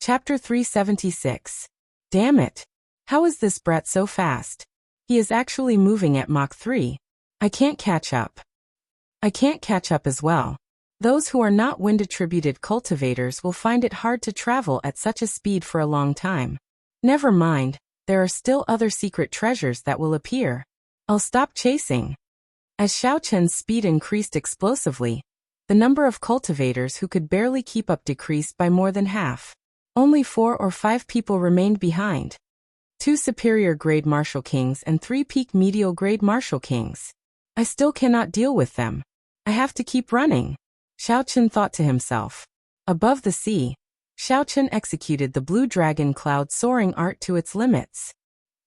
Chapter 376. Damn it! How is this brat so fast? He is actually moving at Mach 3. I can't catch up. I can't catch up as well. Those who are not wind-attributed cultivators will find it hard to travel at such a speed for a long time. Never mind, there are still other secret treasures that will appear. I'll stop chasing. As Xiao Chen's speed increased explosively, the number of cultivators who could barely keep up decreased by more than half. Only 4 or 5 people remained behind. 2 superior-grade Martial Kings and 3 peak medial-grade Martial Kings. I still cannot deal with them. I have to keep running. Xiao Chen thought to himself. Above the sea, Xiao Chen executed the blue dragon cloud soaring art to its limits.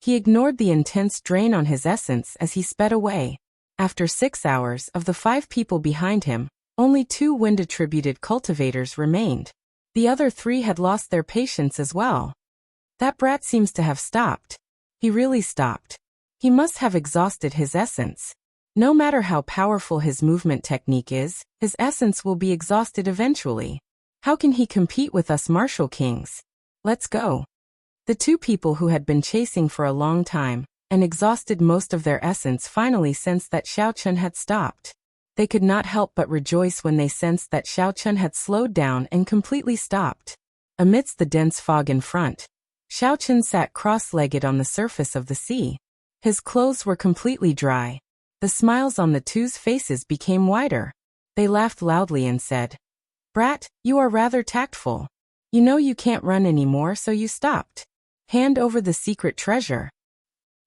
He ignored the intense drain on his essence as he sped away. After 6 hours, of the 5 people behind him, only 2 wind-attributed cultivators remained. The other 3 had lost their patience as well. That brat seems to have stopped. He really stopped. He must have exhausted his essence. No matter how powerful his movement technique is, his essence will be exhausted eventually. How can he compete with us Martial Kings? Let's go. The 2 people who had been chasing for a long time and exhausted most of their essence finally sensed that Xiao Chen had stopped. They could not help but rejoice when they sensed that Xiao Chen had slowed down and completely stopped. Amidst the dense fog in front, Xiao Chen sat cross-legged on the surface of the sea. His clothes were completely dry. The smiles on the 2's faces became wider. They laughed loudly and said, "Brat, you are rather tactful. You know you can't run anymore, so you stopped. Hand over the secret treasure.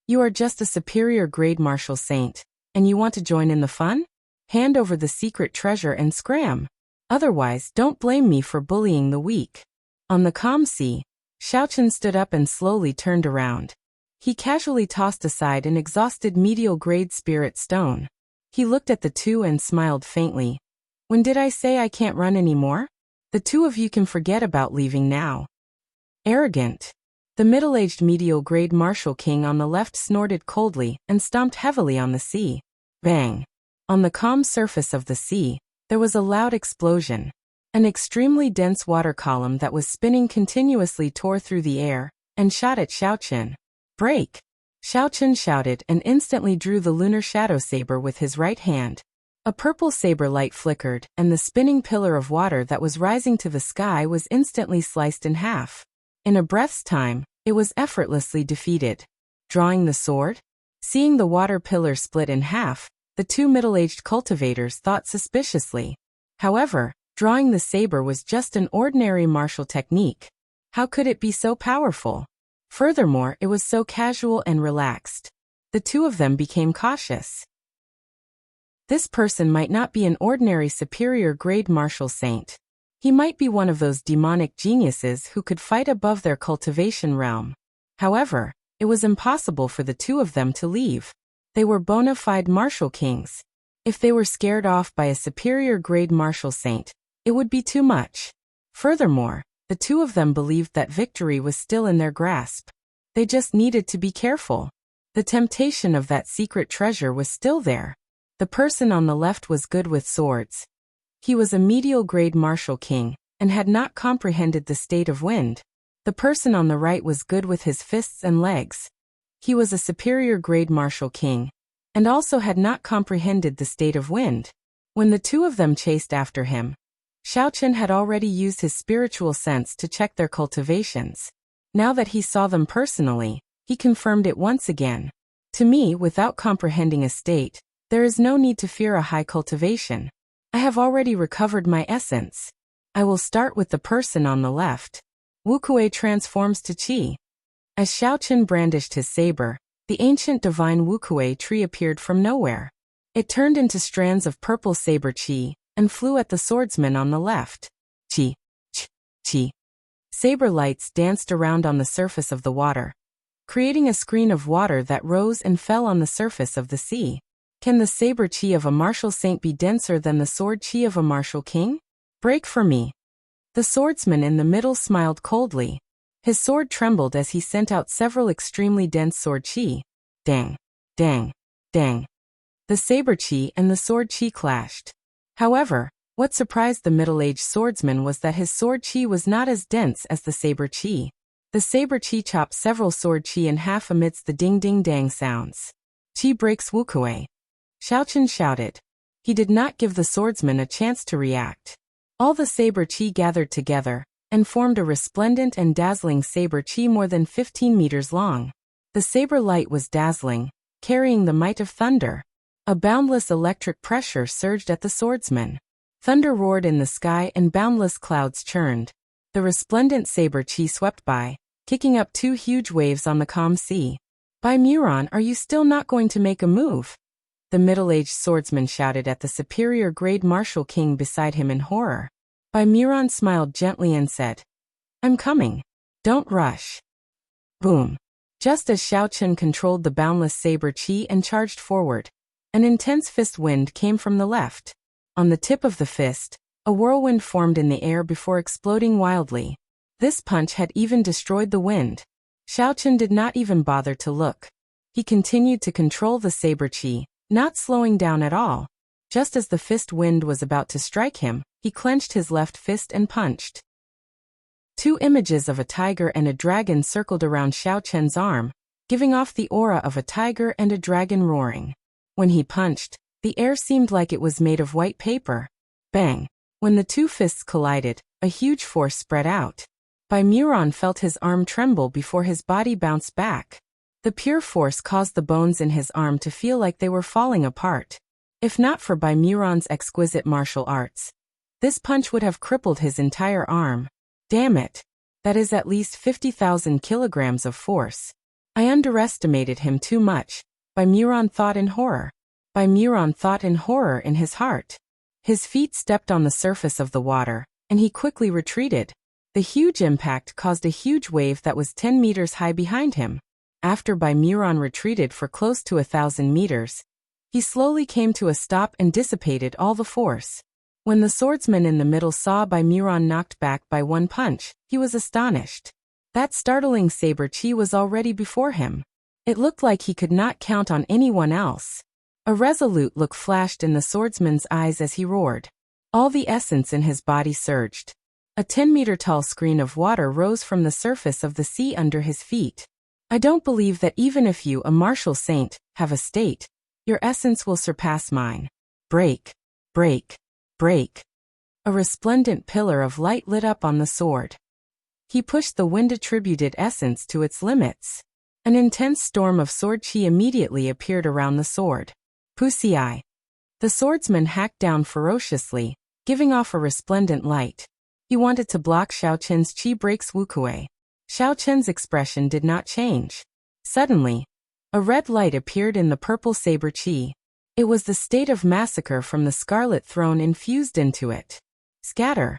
You are just a superior grade martial saint, and you want to join in the fun? Hand over the secret treasure and scram. Otherwise, don't blame me for bullying the weak." On the calm sea, Xiao Chen stood up and slowly turned around. He casually tossed aside an exhausted medial-grade spirit stone. He looked at the 2 and smiled faintly. "When did I say I can't run anymore? The 2 of you can forget about leaving now." Arrogant. The middle-aged medial-grade Martial King on the left snorted coldly and stomped heavily on the sea. Bang! On the calm surface of the sea, there was a loud explosion. An extremely dense water column that was spinning continuously tore through the air and shot at Xiao Chen. "Break!" Xiao Chen shouted and instantly drew the lunar shadow saber with his right hand. A purple saber light flickered, and the spinning pillar of water that was rising to the sky was instantly sliced in half. In a breath's time, it was effortlessly defeated. Drawing the sword? Seeing the water pillar split in half, the 2 middle-aged cultivators thought suspiciously. However, drawing the saber was just an ordinary martial technique. How could it be so powerful? Furthermore, it was so casual and relaxed. The 2 of them became cautious. This person might not be an ordinary superior-grade martial saint. He might be one of those demonic geniuses who could fight above their cultivation realm. However, it was impossible for the 2 of them to leave. They were bona fide Martial Kings. If they were scared off by a superior-grade martial saint, it would be too much. Furthermore, the 2 of them believed that victory was still in their grasp. They just needed to be careful. The temptation of that secret treasure was still there. The person on the left was good with swords. He was a medial-grade Martial King and had not comprehended the state of wind. The person on the right was good with his fists and legs. He was a superior-grade Martial King and also had not comprehended the state of wind. When the 2 of them chased after him, Xiao Chen had already used his spiritual sense to check their cultivations. Now that he saw them personally, he confirmed it once again. To me, without comprehending a state, there is no need to fear a high cultivation. I have already recovered my essence. I will start with the person on the left. Wukuei transforms to Qi. As Xiao Chen brandished his saber, the ancient divine Wukuei tree appeared from nowhere. It turned into strands of purple saber Qi and flew at the swordsman on the left. Qi, Qi, Qi. Saber lights danced around on the surface of the water, creating a screen of water that rose and fell on the surface of the sea. Can the saber Qi of a martial saint be denser than the sword Qi of a martial king? Break for me. The swordsman in the middle smiled coldly. His sword trembled as he sent out several extremely dense sword Qi. Dang, dang, dang. The saber Qi and the sword Qi clashed. However, What surprised the middle-aged swordsman was that his sword chi was not as dense as the saber chi. The saber chi chopped several sword chi in half amidst the ding-ding-dang sounds. Chi breaks Wukuei. Xiaochen shouted. He did not give the swordsman a chance to react. All the saber chi gathered together and formed a resplendent and dazzling saber chi more than 15 meters long. The saber light was dazzling, carrying the might of thunder. A boundless electric pressure surged at the swordsman. Thunder roared in the sky and boundless clouds churned. The resplendent saber chi swept by, kicking up 2 huge waves on the calm sea. By Muron, are you still not going to make a move? The middle-aged swordsman shouted at the superior grade martial king beside him in horror. By Muron smiled gently and said, I'm coming. Don't rush. Boom. Just as Xiaochen controlled the boundless saber chi and charged forward, an intense fist wind came from the left. On the tip of the fist, a whirlwind formed in the air before exploding wildly. This punch had even destroyed the wind. Xiaochen did not even bother to look. He continued to control the saber chi, not slowing down at all. Just as the fist wind was about to strike him, he clenched his left fist and punched. 2 images of a tiger and a dragon circled around Xiaochen's arm, giving off the aura of a tiger and a dragon roaring. When he punched, the air seemed like it was made of white paper. Bang! When the 2 fists collided, a huge force spread out. Bai Muron felt his arm tremble before his body bounced back. The pure force caused the bones in his arm to feel like they were falling apart. If not for Bai Muron's exquisite martial arts, this punch would have crippled his entire arm. Damn it! That is at least 50,000 kilograms of force. I underestimated him too much, Bai Muron thought in horror. Bai Muron thought in horror in his heart. His feet stepped on the surface of the water, and he quickly retreated. The huge impact caused a huge wave that was 10 meters high behind him. After Bai Muron retreated for close to 1,000 meters, he slowly came to a stop and dissipated all the force. When the swordsman in the middle saw Bai Muron knocked back by 1 punch, he was astonished. That startling saber chi was already before him. It looked like he could not count on anyone else. A resolute look flashed in the swordsman's eyes as he roared. All the essence in his body surged. A 10-meter-tall screen of water rose from the surface of the sea under his feet. I don't believe that even if you, a martial saint, have a state, your essence will surpass mine. Break. Break. Break. A resplendent pillar of light lit up on the sword. He pushed the wind-attributed essence to its limits. An intense storm of sword chi immediately appeared around the sword. Pusi. The swordsman hacked down ferociously, giving off a resplendent light. He wanted to block Xiaochen's chi breaks Wukuei. Xiaochen's expression did not change. Suddenly, a red light appeared in the purple saber chi. It was the state of massacre from the Scarlet Throne infused into it. Scatter.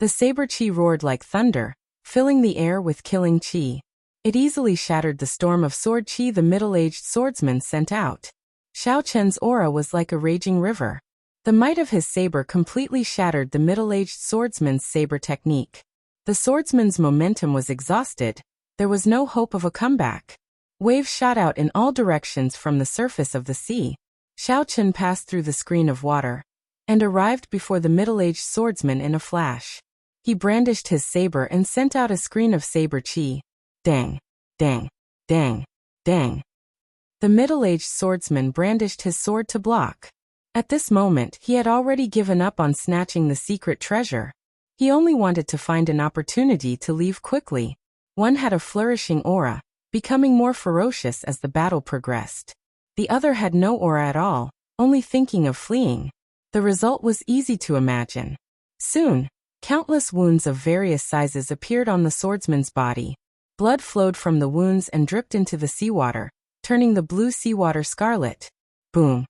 The saber chi roared like thunder, filling the air with killing chi. It easily shattered the storm of sword chi the middle-aged swordsman sent out. Xiaochen's aura was like a raging river. The might of his saber completely shattered the middle-aged swordsman's saber technique. The swordsman's momentum was exhausted. There was no hope of a comeback. Waves shot out in all directions from the surface of the sea. Xiaochen passed through the screen of water and arrived before the middle-aged swordsman in a flash. He brandished his saber and sent out a screen of saber chi. Dang, dang, dang, dang. The middle-aged swordsman brandished his sword to block. At this moment, he had already given up on snatching the secret treasure. He only wanted to find an opportunity to leave quickly. One had a flourishing aura, becoming more ferocious as the battle progressed. The other had no aura at all, only thinking of fleeing. The result was easy to imagine. Soon, countless wounds of various sizes appeared on the swordsman's body. Blood flowed from the wounds and dripped into the seawater, turning the blue seawater scarlet. Boom.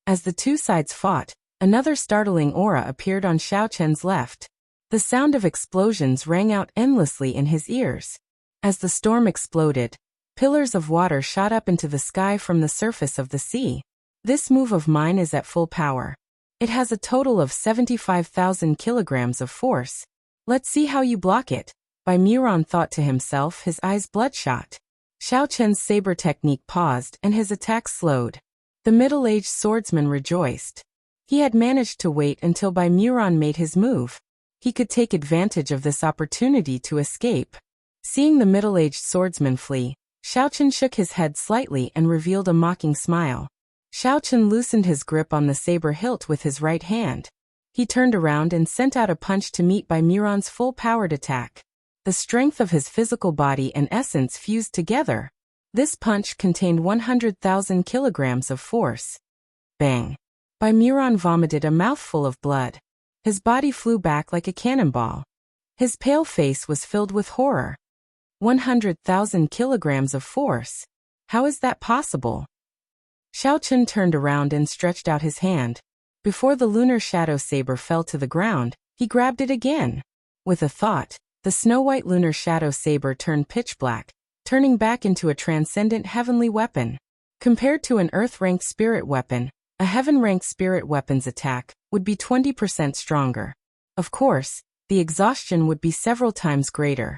As the 2 sides fought, another startling aura appeared on Xiaochen's left. The sound of explosions rang out endlessly in his ears. As the storm exploded, pillars of water shot up into the sky from the surface of the sea. This move of mine is at full power. It has a total of 75,000 kilograms of force. Let's see how you block it, Bai Muron thought to himself, his eyes bloodshot. Xiaochen's saber technique paused and his attack slowed. The middle-aged swordsman rejoiced. He had managed to wait until Bai Muron made his move. He could take advantage of this opportunity to escape. Seeing the middle-aged swordsman flee, Xiaochen shook his head slightly and revealed a mocking smile. Xiaochen loosened his grip on the saber hilt with his right hand. He turned around and sent out a punch to meet Bai Muron's full-powered attack. The strength of his physical body and essence fused together. This punch contained 100,000 kilograms of force. Bang! Bai Muron vomited a mouthful of blood. His body flew back like a cannonball. His pale face was filled with horror. 100,000 kilograms of force. How is that possible? Xiaochen turned around and stretched out his hand. Before the lunar shadow saber fell to the ground, he grabbed it again. With a thought, the snow-white lunar shadow saber turned pitch black, turning back into a transcendent heavenly weapon. Compared to an earth-ranked spirit weapon, a heaven-ranked spirit weapon's attack would be 20% stronger. Of course, the exhaustion would be several times greater.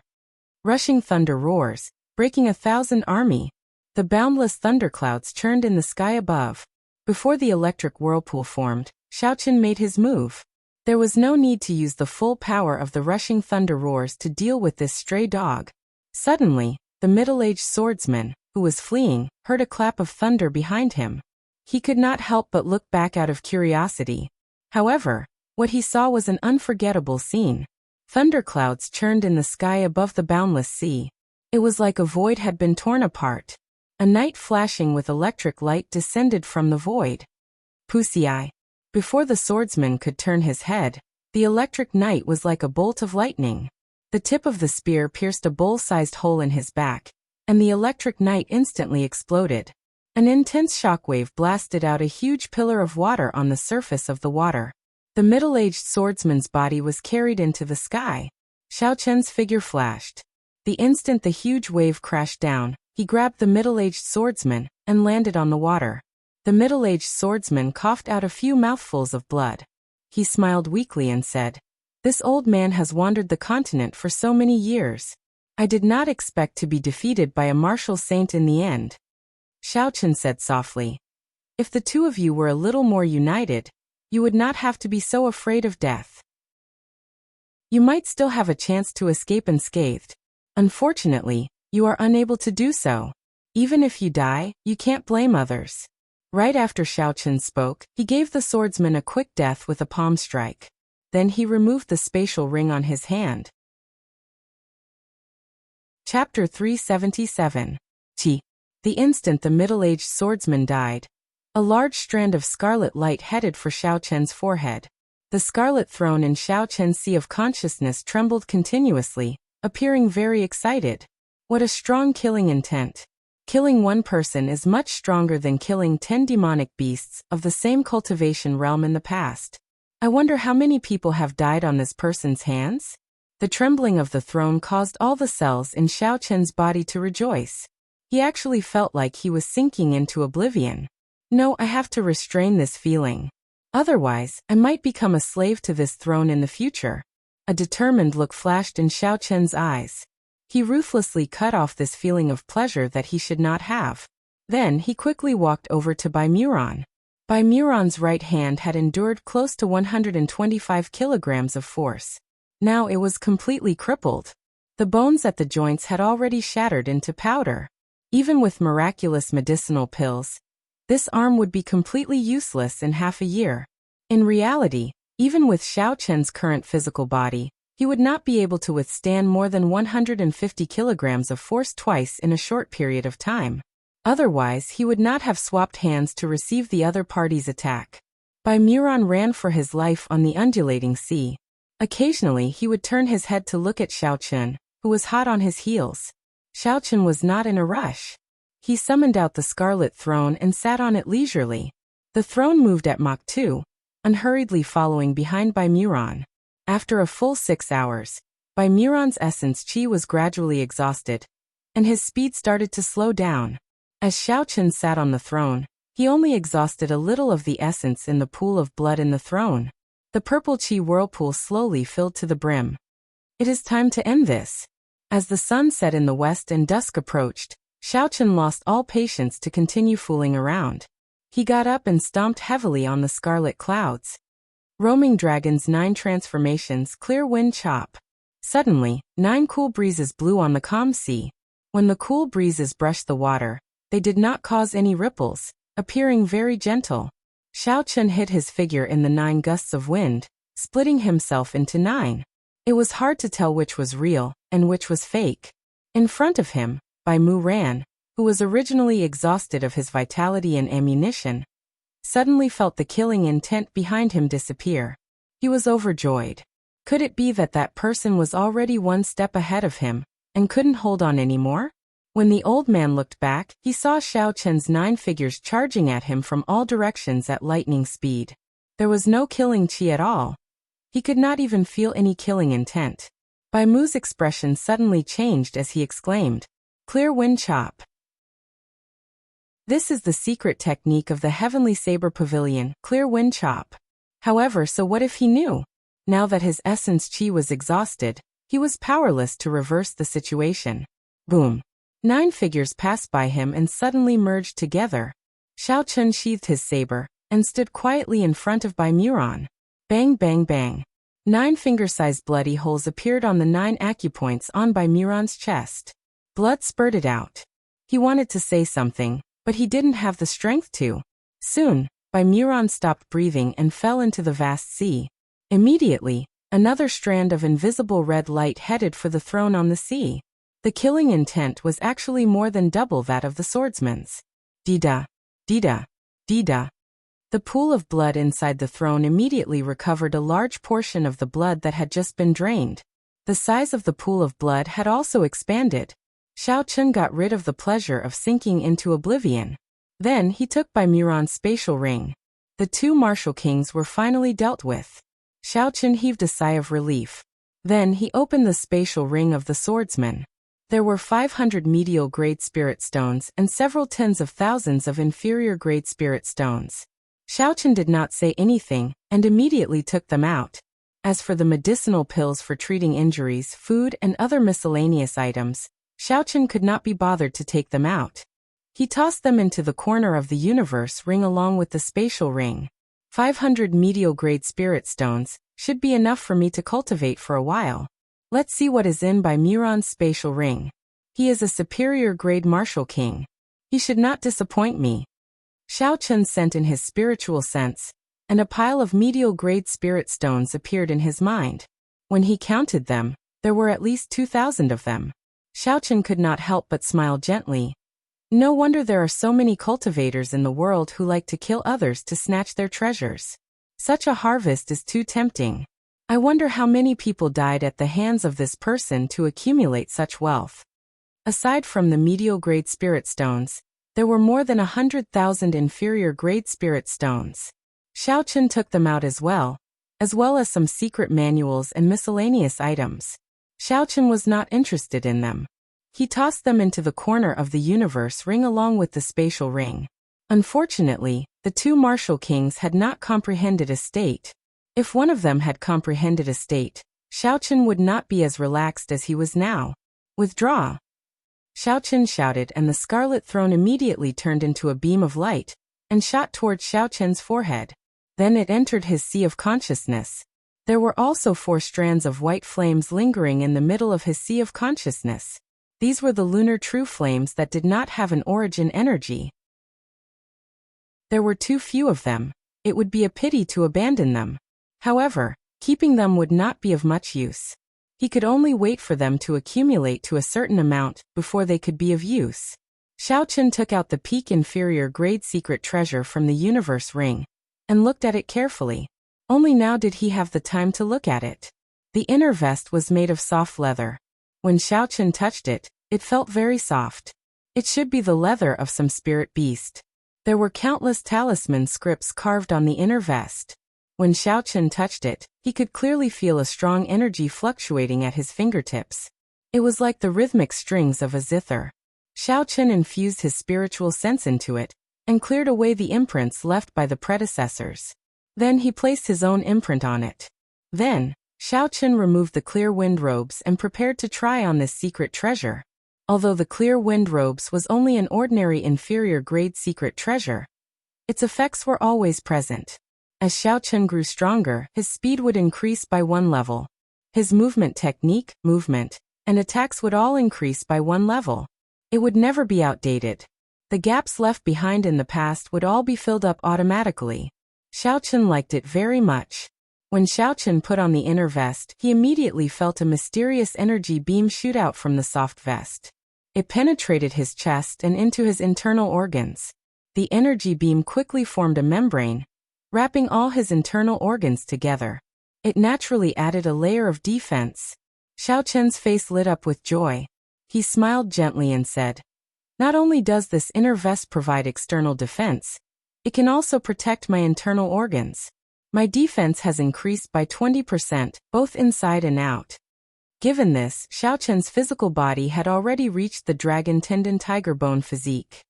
Rushing thunder roars, breaking 1,000 army. The boundless thunderclouds churned in the sky above. Before the electric whirlpool formed, Xiaochen made his move. There was no need to use the full power of the rushing thunder roars to deal with this stray dog. Suddenly, the middle-aged swordsman, who was fleeing, heard a clap of thunder behind him. He could not help but look back out of curiosity. However, what he saw was an unforgettable scene. Thunderclouds churned in the sky above the boundless sea. It was like a void had been torn apart. A knight flashing with electric light descended from the void. Pussy Eye. Before the swordsman could turn his head, the electric knight was like a bolt of lightning. The tip of the spear pierced a bowl-sized hole in his back, and the electric knight instantly exploded. An intense shockwave blasted out a huge pillar of water on the surface of the water. The middle-aged swordsman's body was carried into the sky. Xiaochen's figure flashed. The instant the huge wave crashed down, he grabbed the middle-aged swordsman and landed on the water. The middle-aged swordsman coughed out a few mouthfuls of blood. He smiled weakly and said, "This old man has wandered the continent for so many years. I did not expect to be defeated by a martial saint in the end." Xiaochen said softly, "If the two of you were a little more united, you would not have to be so afraid of death. You might still have a chance to escape unscathed. Unfortunately, you are unable to do so. Even if you die, you can't blame others." Right after Xiaochen spoke, he gave the swordsman a quick death with a palm strike. Then he removed the spatial ring on his hand. Chapter 377. Qi. The instant the middle-aged swordsman died, a large strand of scarlet light headed for Xiaochen's forehead. The scarlet throne in Xiaochen's sea of consciousness trembled continuously, appearing very excited. What a strong killing intent. Killing one person is much stronger than killing 10 demonic beasts of the same cultivation realm in the past. I wonder how many people have died on this person's hands? The trembling of the throne caused all the cells in Xiaochen's body to rejoice. He actually felt like he was sinking into oblivion. No, I have to restrain this feeling. Otherwise, I might become a slave to this throne in the future. A determined look flashed in Xiaochen's eyes. He ruthlessly cut off this feeling of pleasure that he should not have. Then he quickly walked over to Bai Muron. Bai Muron's right hand had endured close to 125 kilograms of force. Now it was completely crippled. The bones at the joints had already shattered into powder. Even with miraculous medicinal pills, this arm would be completely useless in half a year. In reality, even with Xiaochen's current physical body, he would not be able to withstand more than 150 kilograms of force twice in a short period of time. Otherwise, he would not have swapped hands to receive the other party's attack. Bai Muron ran for his life on the undulating sea. Occasionally, he would turn his head to look at Xiaochen, who was hot on his heels. Xiaochen was not in a rush. He summoned out the scarlet throne and sat on it leisurely. The throne moved at Mach 2, unhurriedly following behind Bai Muron. After a full 6 hours, Bai Muron's essence qi was gradually exhausted, and his speed started to slow down. As Xiaochen sat on the throne, he only exhausted a little of the essence in the pool of blood in the throne. The purple qi whirlpool slowly filled to the brim. It is time to end this. As the sun set in the west and dusk approached, Xiaochen lost all patience to continue fooling around. He got up and stomped heavily on the scarlet clouds. Roaming Dragon's 9 transformations. Clear Wind Chop. Suddenly, 9 cool breezes blew on the calm sea. When the cool breezes brushed the water, they did not cause any ripples, appearing very gentle. Xiao Chun hit his figure in the 9 gusts of wind, splitting himself into 9. It was hard to tell which was real and which was fake. In front of him, Bai Mu Ran, who was originally exhausted of his vitality and ammunition, suddenly felt the killing intent behind him disappear. He was overjoyed. Could it be that that person was already 1 step ahead of him and couldn't hold on anymore? When the old man looked back, he saw Xiao Chun's 9 figures charging at him from all directions at lightning speed. There was no killing chi at all. He could not even feel any killing intent. Bai Mu's expression suddenly changed as he exclaimed, "Clear Wind Chop." This is the secret technique of the Heavenly Saber Pavilion, Clear Wind Chop. However, so what if he knew? Now that his essence chi was exhausted, he was powerless to reverse the situation. Boom. 9 figures passed by him and suddenly merged together. Xiao Chun sheathed his saber and stood quietly in front of Bai Muran. Bang bang bang. 9 finger-sized bloody holes appeared on the 9 acupoints on Bai Muran's chest. Blood spurted out. He wanted to say something, but he didn't have the strength to. Soon, Bai Muran stopped breathing and fell into the vast sea. Immediately, another strand of invisible red light headed for the throne on the sea. The killing intent was actually more than double that of the swordsman's. Dida, dida, dida. The pool of blood inside the throne immediately recovered a large portion of the blood that had just been drained. The size of the pool of blood had also expanded. Xiao Chun got rid of the pleasure of sinking into oblivion. Then he took Bai Muran's spatial ring. The 2 martial kings were finally dealt with. Xiao Chun heaved a sigh of relief. Then he opened the spatial ring of the swordsman. There were 500 medial grade spirit stones and several tens of thousands of inferior grade spirit stones. Xiao Chun did not say anything and immediately took them out. As for the medicinal pills for treating injuries, food, and other miscellaneous items, Xiao Chun could not be bothered to take them out. He tossed them into the corner of the universe ring along with the spatial ring. 500 medial grade spirit stones should be enough for me to cultivate for a while. Let's see what is in Bai Muran's spatial ring. He is a superior grade martial king. He should not disappoint me. Xiao Chun sent in his spiritual sense, and a pile of medial grade spirit stones appeared in his mind. When he counted them, there were at least 2,000 of them. Xiao Chun could not help but smile gently. No wonder there are so many cultivators in the world who like to kill others to snatch their treasures. Such a harvest is too tempting. I wonder how many people died at the hands of this person to accumulate such wealth. Aside from the medial grade spirit stones, there were more than 100,000 inferior grade spirit stones. Xiao Chun took them out as well as some secret manuals and miscellaneous items. Xiao Chun was not interested in them. He tossed them into the corner of the universe ring along with the spatial ring. Unfortunately, the 2 martial kings had not comprehended a state. If one of them had comprehended a state, Xiao Chun would not be as relaxed as he was now. Withdraw! Xiao Chun shouted, and the scarlet throne immediately turned into a beam of light and shot towards Xiao Chun's forehead. Then it entered his sea of consciousness. There were also 4 strands of white flames lingering in the middle of his sea of consciousness. These were the lunar true flames that did not have an origin energy. There were too few of them. It would be a pity to abandon them. However, keeping them would not be of much use. He could only wait for them to accumulate to a certain amount before they could be of use. Xiao Chun took out the peak inferior grade secret treasure from the universe ring and looked at it carefully. Only now did he have the time to look at it. The inner vest was made of soft leather. When Xiao Chun touched it, it felt very soft. It should be the leather of some spirit beast. There were countless talisman scripts carved on the inner vest. When Xiao Chun touched it, he could clearly feel a strong energy fluctuating at his fingertips. It was like the rhythmic strings of a zither. Xiao Chun infused his spiritual sense into it and cleared away the imprints left by the predecessors. Then he placed his own imprint on it. Then, Xiao Chun removed the clear wind robes and prepared to try on this secret treasure. Although the clear wind robes was only an ordinary inferior grade secret treasure, Its effects were always present. As Xiao Chen grew stronger, his speed would increase by one level. His movement technique, and attacks would all increase by one level. It would never be outdated. The gaps left behind in the past would all be filled up automatically. Xiao Chen liked it very much. When Xiao Chen put on the inner vest, he immediately felt a mysterious energy beam shoot out from the soft vest. It penetrated his chest and into his internal organs. The energy beam quickly formed a membrane, wrapping all his internal organs together. It naturally added a layer of defense. Xiao Chen's face lit up with joy. He smiled gently and said, "Not only does this inner vest provide external defense, it can also protect my internal organs. My defense has increased by 20%, both inside and out." Given this, Xiao Chen's physical body had already reached the dragon tendon tiger bone physique.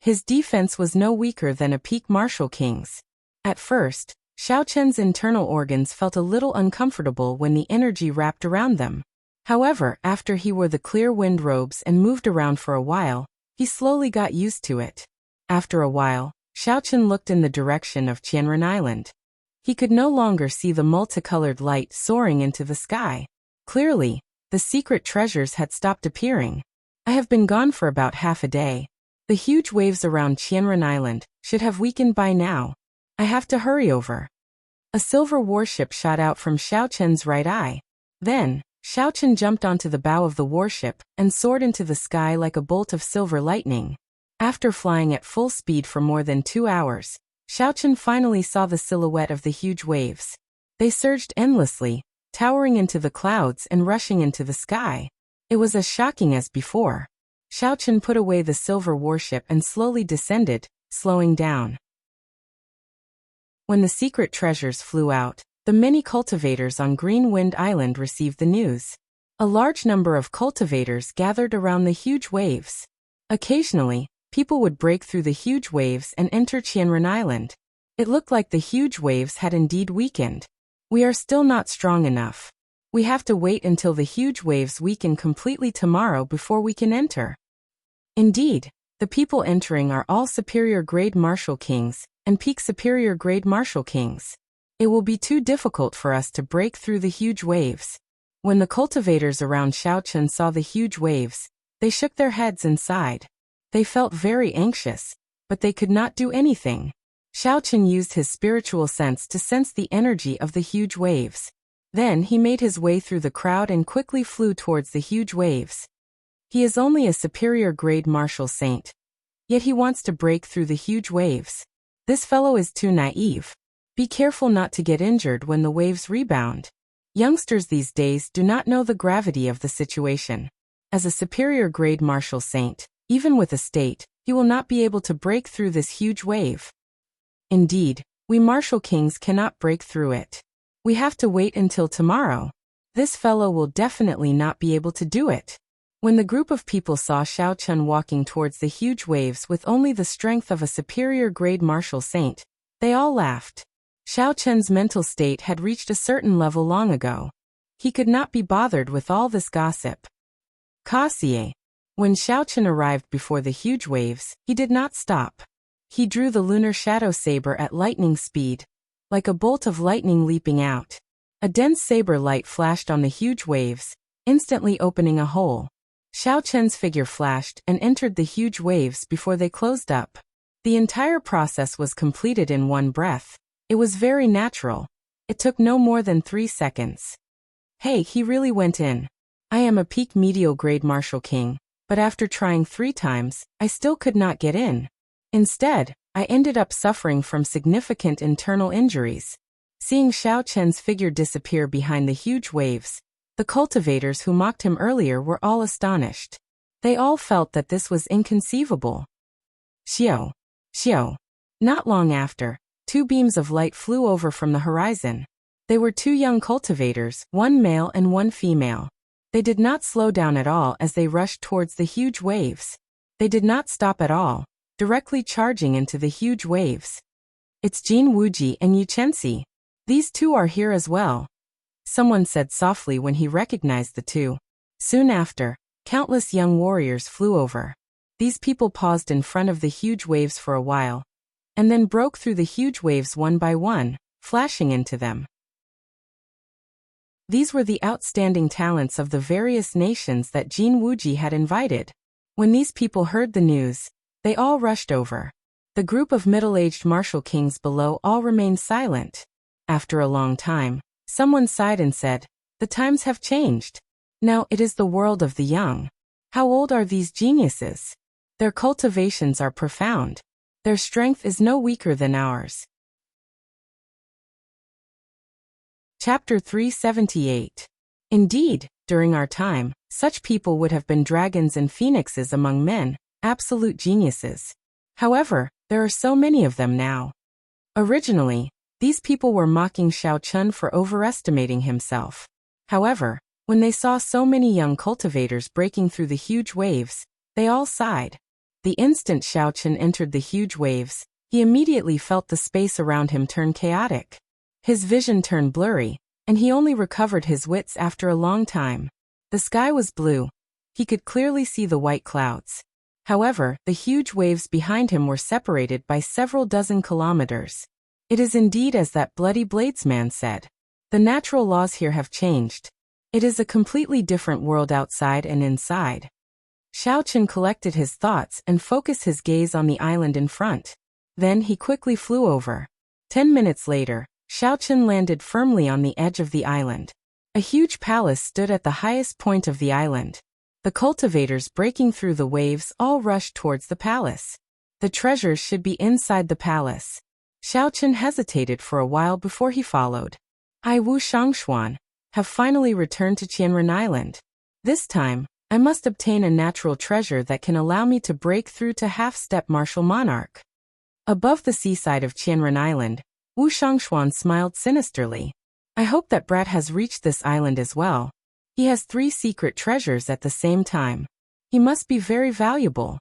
His defense was no weaker than a peak martial king's. At first, Xiao Chen's internal organs felt a little uncomfortable when the energy wrapped around them. However, after he wore the clear wind robes and moved around for a while, he slowly got used to it. After a while, Xiao Chen looked in the direction of Qianren Island. He could no longer see the multicolored light soaring into the sky. Clearly, the secret treasures had stopped appearing. I have been gone for about half a day. The huge waves around Qianren Island should have weakened by now. I have to hurry over. A silver warship shot out from Xiao Chen's right eye. Then, Xiao Chen jumped onto the bow of the warship and soared into the sky like a bolt of silver lightning. After flying at full speed for more than 2 hours, Xiao Chen finally saw the silhouette of the huge waves. They surged endlessly, towering into the clouds and rushing into the sky. It was as shocking as before. Xiao Chen put away the silver warship and slowly descended, slowing down. When the secret treasures flew out, the many cultivators on Green Wind Island received the news. A large number of cultivators gathered around the huge waves. Occasionally, people would break through the huge waves and enter Qianren Island. It looked like the huge waves had indeed weakened. "We are still not strong enough. We have to wait until the huge waves weaken completely tomorrow before we can enter." Indeed, the people entering are all superior grade martial kings and peak superior grade martial kings. It will be too difficult for us to break through the huge waves. When the cultivators around Xiao Chen saw the huge waves, they shook their heads and sighed. They felt very anxious, but they could not do anything. Xiao Chen used his spiritual sense to sense the energy of the huge waves. Then he made his way through the crowd and quickly flew towards the huge waves. He is only a superior grade martial saint. Yet he wants to break through the huge waves. This fellow is too naive. Be careful not to get injured when the waves rebound. Youngsters these days do not know the gravity of the situation. As a superior grade martial saint, even with a state, he will not be able to break through this huge wave. Indeed, we martial kings cannot break through it. We have to wait until tomorrow. This fellow will definitely not be able to do it. When the group of people saw Xiao Chen walking towards the huge waves with only the strength of a superior grade martial saint, they all laughed. Xiao Chen's mental state had reached a certain level long ago. He could not be bothered with all this gossip. Kassier. When Xiao Chen arrived before the huge waves, he did not stop. He drew the lunar shadow saber at lightning speed, like a bolt of lightning leaping out. A dense saber light flashed on the huge waves, instantly opening a hole. Xiao Chen's figure flashed and entered the huge waves before they closed up. The entire process was completed in one breath. It was very natural. It took no more than 3 seconds. Hey, he really went in. I am a peak medial grade martial king, but after trying 3 times, I still could not get in. Instead, I ended up suffering from significant internal injuries. Seeing Xiao Chen's figure disappear behind the huge waves, the cultivators who mocked him earlier were all astonished. They all felt that this was inconceivable. Xiao. Not long after, 2 beams of light flew over from the horizon. They were 2 young cultivators, 1 male and 1 female. They did not slow down at all as they rushed towards the huge waves. They did not stop at all, directly charging into the huge waves. "It's Jin Wuji and Yu Chenxi. These 2 are here as well," someone said softly when he recognized the 2. Soon after, countless young warriors flew over. These people paused in front of the huge waves for a while. and then broke through the huge waves one by one, flashing into them. These were the outstanding talents of the various nations that Jin Wuji had invited. When these people heard the news, they all rushed over. The group of middle-aged martial kings below all remained silent. After a long time, someone sighed and said, "The times have changed. Now it is the world of the young. How old are these geniuses? Their cultivations are profound. Their strength is no weaker than ours." Chapter 378. Indeed, during our time, such people would have been dragons and phoenixes among men, absolute geniuses. However, there are so many of them now. Originally, these people were mocking Xiao Chun for overestimating himself. However, when they saw so many young cultivators breaking through the huge waves, they all sighed. The instant Xiao Chun entered the huge waves, he immediately felt the space around him turn chaotic. His vision turned blurry, and he only recovered his wits after a long time. The sky was blue. He could clearly see the white clouds. However, the huge waves behind him were separated by several dozen kilometers. It is indeed as that bloody bladesman said. The natural laws here have changed. It is a completely different world outside and inside. Xiao Chun collected his thoughts and focused his gaze on the island in front. Then he quickly flew over. 10 minutes later, Xiao Chun landed firmly on the edge of the island. A huge palace stood at the highest point of the island. The cultivators breaking through the waves all rushed towards the palace. The treasures should be inside the palace. Xiao Chun hesitated for a while before he followed. I, Wu Shangshuan, have finally returned to Qianren Island. This time, I must obtain a natural treasure that can allow me to break through to half-step martial monarch. Above the seaside of Qianren Island, Wu Shangshuan smiled sinisterly. I hope that Brat has reached this island as well. He has 3 secret treasures at the same time. He must be very valuable.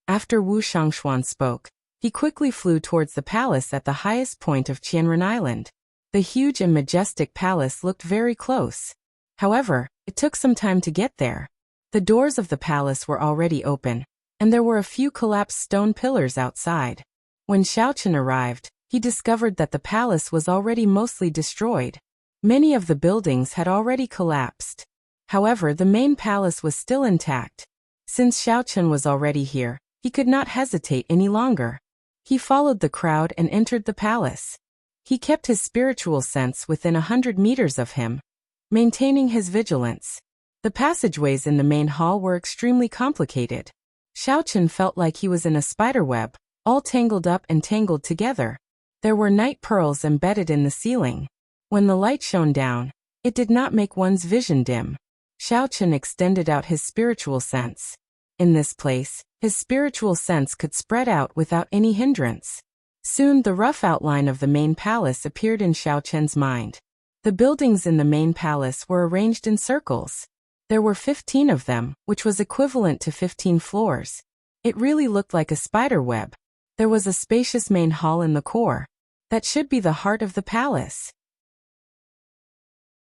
After Wu Shangshuan spoke, he quickly flew towards the palace at the highest point of Qianren Island. The huge and majestic palace looked very close. However, it took some time to get there. The doors of the palace were already open, and there were a few collapsed stone pillars outside. When Xiao Chun arrived, he discovered that the palace was already mostly destroyed. Many of the buildings had already collapsed. However, the main palace was still intact. Since Xiao Chun was already here, he could not hesitate any longer. He followed the crowd and entered the palace. He kept his spiritual sense within 100 meters of him, maintaining his vigilance. The passageways in the main hall were extremely complicated. Xiao Chun felt like he was in a spiderweb, all tangled up and tangled together. There were night pearls embedded in the ceiling. When the light shone down, it did not make one's vision dim. Xiao Chun extended out his spiritual sense. In this place, his spiritual sense could spread out without any hindrance. Soon the rough outline of the main palace appeared in Xiao Chun's mind. The buildings in the main palace were arranged in circles. There were 15 of them, which was equivalent to 15 floors. It really looked like a spider web. There was a spacious main hall in the core. That should be the heart of the palace.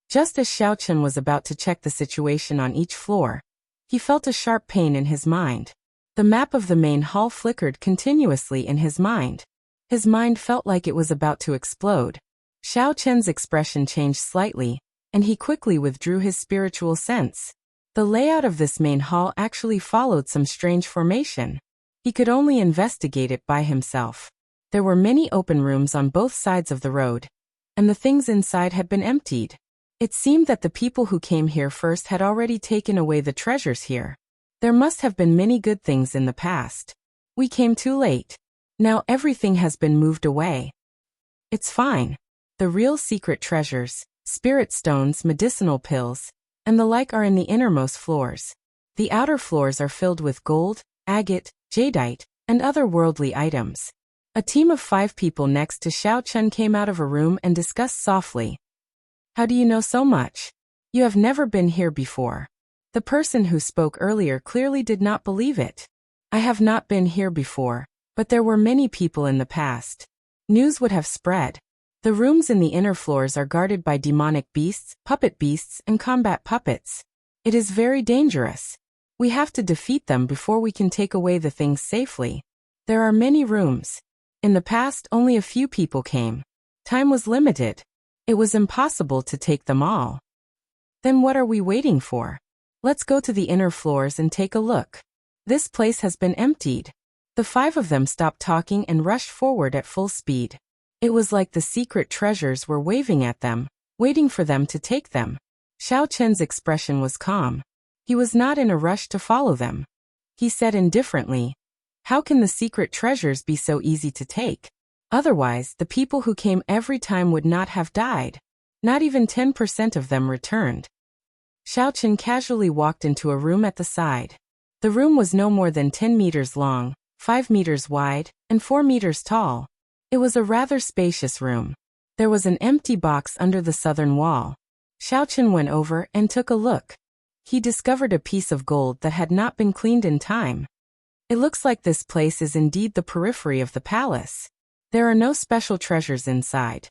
Just as Xiao Chun was about to check the situation on each floor, he felt a sharp pain in his mind. The map of the main hall flickered continuously in his mind. His mind felt like it was about to explode. Xiao Chun's expression changed slightly, and he quickly withdrew his spiritual sense. The layout of this main hall actually followed some strange formation. He could only investigate it by himself. There were many open rooms on both sides of the road, and the things inside had been emptied. It seemed that the people who came here first had already taken away the treasures here. There must have been many good things in the past. We came too late. Now everything has been moved away. It's fine. The real secret treasures, spirit stones, medicinal pills, and the like are in the innermost floors. The outer floors are filled with gold, agate, jadeite, and other worldly items. A team of 5 people next to Xiao Chun came out of a room and discussed softly. How do you know so much? You have never been here before. The person who spoke earlier clearly did not believe it. I have not been here before, but there were many people in the past. News would have spread. The rooms in the inner floors are guarded by demonic beasts, puppet beasts, and combat puppets. It is very dangerous. We have to defeat them before we can take away the things safely. There are many rooms. In the past, only a few people came. Time was limited. It was impossible to take them all. Then what are we waiting for? Let's go to the inner floors and take a look. This place has been emptied. The 5 of them stopped talking and rushed forward at full speed. It was like the secret treasures were waving at them, waiting for them to take them. Xiao Chen's expression was calm. He was not in a rush to follow them. He said indifferently, "How can the secret treasures be so easy to take? Otherwise, the people who came every time would not have died. Not even 10% of them returned." Xiao Chen casually walked into a room at the side. The room was no more than 10 meters long, 5 meters wide, and 4 meters tall. It was a rather spacious room. There was an empty box under the southern wall. Xiao Chen went over and took a look. He discovered a piece of gold that had not been cleaned in time. It looks like this place is indeed the periphery of the palace. There are no special treasures inside.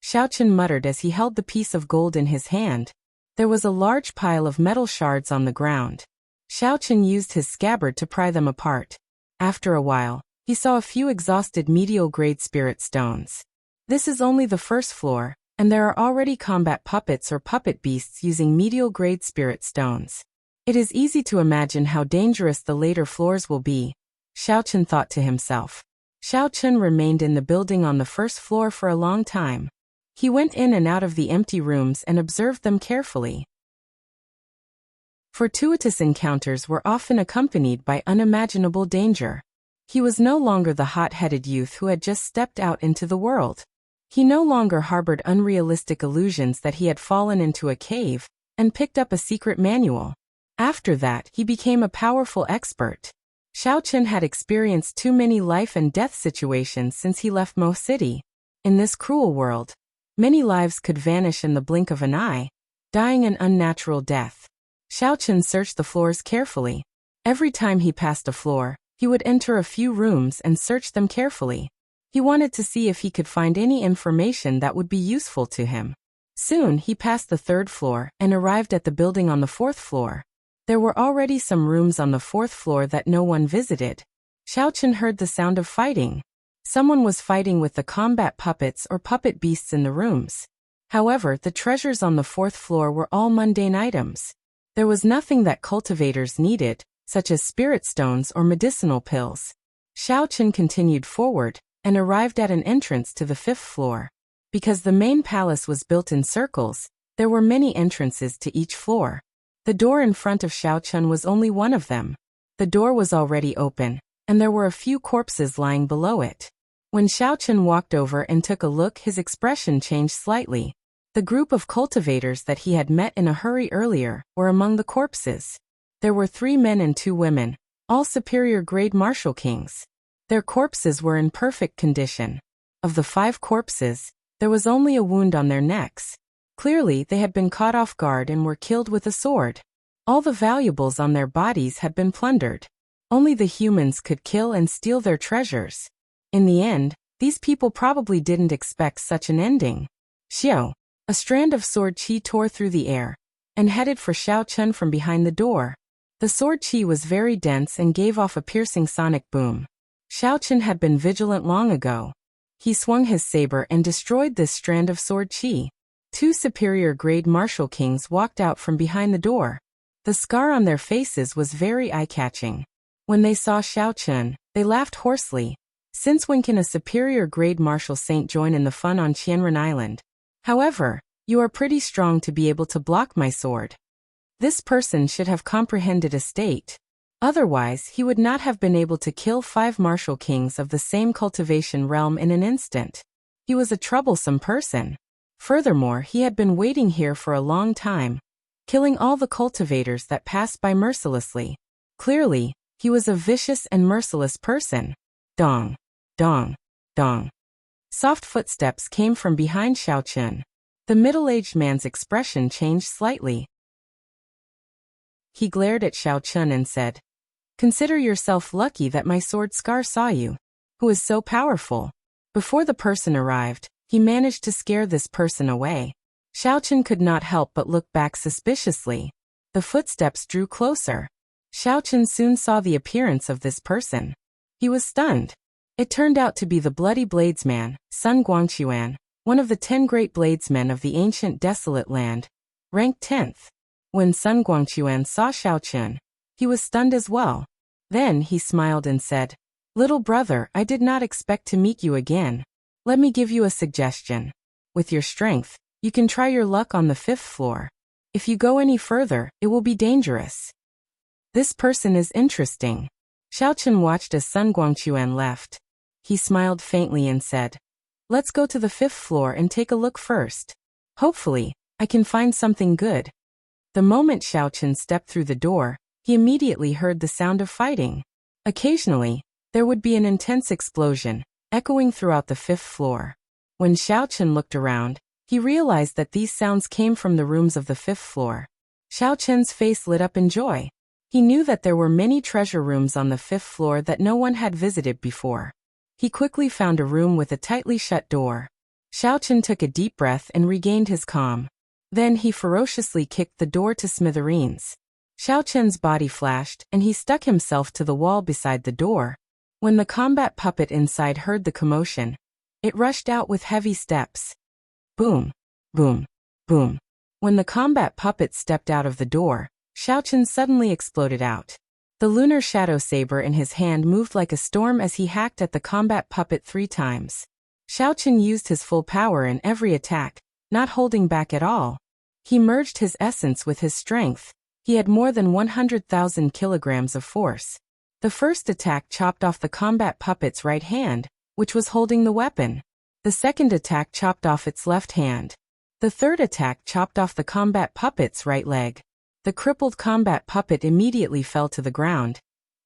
Xiao Chen muttered as he held the piece of gold in his hand. There was a large pile of metal shards on the ground. Xiao Chen used his scabbard to pry them apart. After a while, he saw a few exhausted medial-grade spirit stones. This is only the first floor, and there are already combat puppets or puppet beasts using medial-grade spirit stones. It is easy to imagine how dangerous the later floors will be, Xiao Chen thought to himself. Xiao Chen remained in the building on the first floor for a long time. He went in and out of the empty rooms and observed them carefully. Fortuitous encounters were often accompanied by unimaginable danger. He was no longer the hot-headed youth who had just stepped out into the world. He no longer harbored unrealistic illusions that he had fallen into a cave and picked up a secret manual. After that, he became a powerful expert. Xiao Chen had experienced too many life and death situations since he left Mo City. In this cruel world, many lives could vanish in the blink of an eye, dying an unnatural death. Xiao Chen searched the floors carefully. Every time he passed a floor, he would enter a few rooms and search them carefully. He wanted to see if he could find any information that would be useful to him. Soon, he passed the 3rd floor and arrived at the building on the 4th floor. There were already some rooms on the 4th floor that no one visited. Xiao Chen heard the sound of fighting. Someone was fighting with the combat puppets or puppet beasts in the rooms. However, the treasures on the 4th floor were all mundane items. There was nothing that cultivators needed, such as spirit stones or medicinal pills. Xiao Chen continued forward and arrived at an entrance to the 5th floor. Because the main palace was built in circles, there were many entrances to each floor. The door in front of Xiao Chen was only one of them. The door was already open, and there were a few corpses lying below it. When Xiao Chen walked over and took a look, his expression changed slightly. The group of cultivators that he had met in a hurry earlier were among the corpses. There were 3 men and 2 women, all superior-grade martial kings. Their corpses were in perfect condition. Of the 5 corpses, there was only a wound on their necks. Clearly, they had been caught off guard and were killed with a sword. All the valuables on their bodies had been plundered. Only the humans could kill and steal their treasures. In the end, these people probably didn't expect such an ending. Xiao, a strand of sword qi tore through the air and headed for Xiao Chen from behind the door. The sword qi was very dense and gave off a piercing sonic boom. Xiao Chen had been vigilant long ago. He swung his saber and destroyed this strand of sword qi. 2 superior-grade martial kings walked out from behind the door. The scar on their faces was very eye-catching. When they saw Xiao Chen, they laughed hoarsely. Since when can a superior-grade martial saint join in the fun on Qianren Island? However, you are pretty strong to be able to block my sword. This person should have comprehended a state. Otherwise, he would not have been able to kill 5 martial kings of the same cultivation realm in an instant. He was a troublesome person. Furthermore, he had been waiting here for a long time, killing all the cultivators that passed by mercilessly. Clearly, he was a vicious and merciless person. Dong, dong, dong. Soft footsteps came from behind Xiao Chen. The middle-aged man's expression changed slightly. He glared at Xiao Chen and said, "Consider yourself lucky that my sword scar saw you. Who is so powerful?" Before the person arrived, he managed to scare this person away. Xiao Chen could not help but look back suspiciously. The footsteps drew closer. Xiao Chen soon saw the appearance of this person. He was stunned. It turned out to be the bloody bladesman, Sun Guangquan, one of the 10 great bladesmen of the ancient desolate land, ranked 10th. When Sun Guangquan saw Xiao Chen, he was stunned as well. Then he smiled and said, "Little brother, I did not expect to meet you again. Let me give you a suggestion. With your strength, you can try your luck on the 5th floor. If you go any further, it will be dangerous." This person is interesting. Xiao Chen watched as Sun Guangquan left. He smiled faintly and said, "Let's go to the 5th floor and take a look first. Hopefully, I can find something good." The moment Xiao Chen stepped through the door, he immediately heard the sound of fighting. Occasionally, there would be an intense explosion, echoing throughout the 5th floor. When Xiao Chen looked around, he realized that these sounds came from the rooms of the 5th floor. Xiao Chen's face lit up in joy. He knew that there were many treasure rooms on the 5th floor that no one had visited before. He quickly found a room with a tightly shut door. Xiao Chen took a deep breath and regained his calm. Then he ferociously kicked the door to smithereens. Xiao Chen's body flashed, and he stuck himself to the wall beside the door. When the combat puppet inside heard the commotion, it rushed out with heavy steps. Boom, boom, boom. When the combat puppet stepped out of the door, Xiao Chen suddenly exploded out. The lunar shadow saber in his hand moved like a storm as he hacked at the combat puppet 3 times. Xiao Chen used his full power in every attack, not holding back at all. He merged his essence with his strength. He had more than 100,000 kilograms of force. The first attack chopped off the combat puppet's right hand, which was holding the weapon. The second attack chopped off its left hand. The third attack chopped off the combat puppet's right leg. The crippled combat puppet immediately fell to the ground.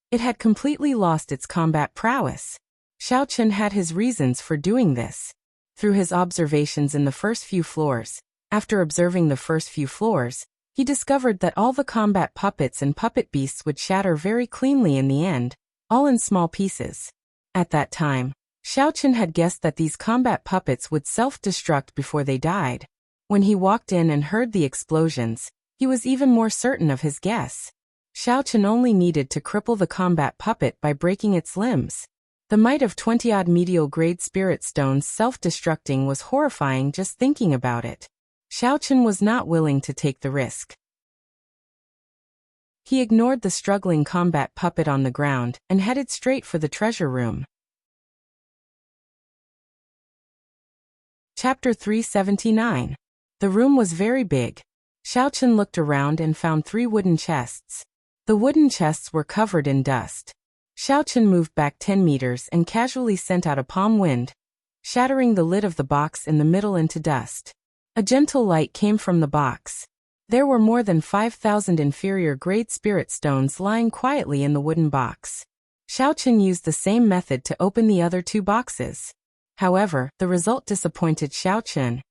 It had completely lost its combat prowess. Xiao Chen had his reasons for doing this. Through his observations in the first few floors, after observing the first few floors, he discovered that all the combat puppets and puppet beasts would shatter very cleanly in the end, all in small pieces. At that time, Xiao Chen had guessed that these combat puppets would self-destruct before they died. When he walked in and heard the explosions, he was even more certain of his guess. Xiao Chen only needed to cripple the combat puppet by breaking its limbs. The might of 20-odd medial grade spirit stones self-destructing was horrifying just thinking about it. Xiao Chen was not willing to take the risk. He ignored the struggling combat puppet on the ground and headed straight for the treasure room. Chapter 379. The room was very big. Xiao Chen looked around and found 3 wooden chests. The wooden chests were covered in dust. Xiao Chen moved back 10 meters and casually sent out a palm wind, shattering the lid of the box in the middle into dust. A gentle light came from the box. There were more than 5,000 inferior grade spirit stones lying quietly in the wooden box. Xiao Chen used the same method to open the other 2 boxes. However, the result disappointed Xiao Chen.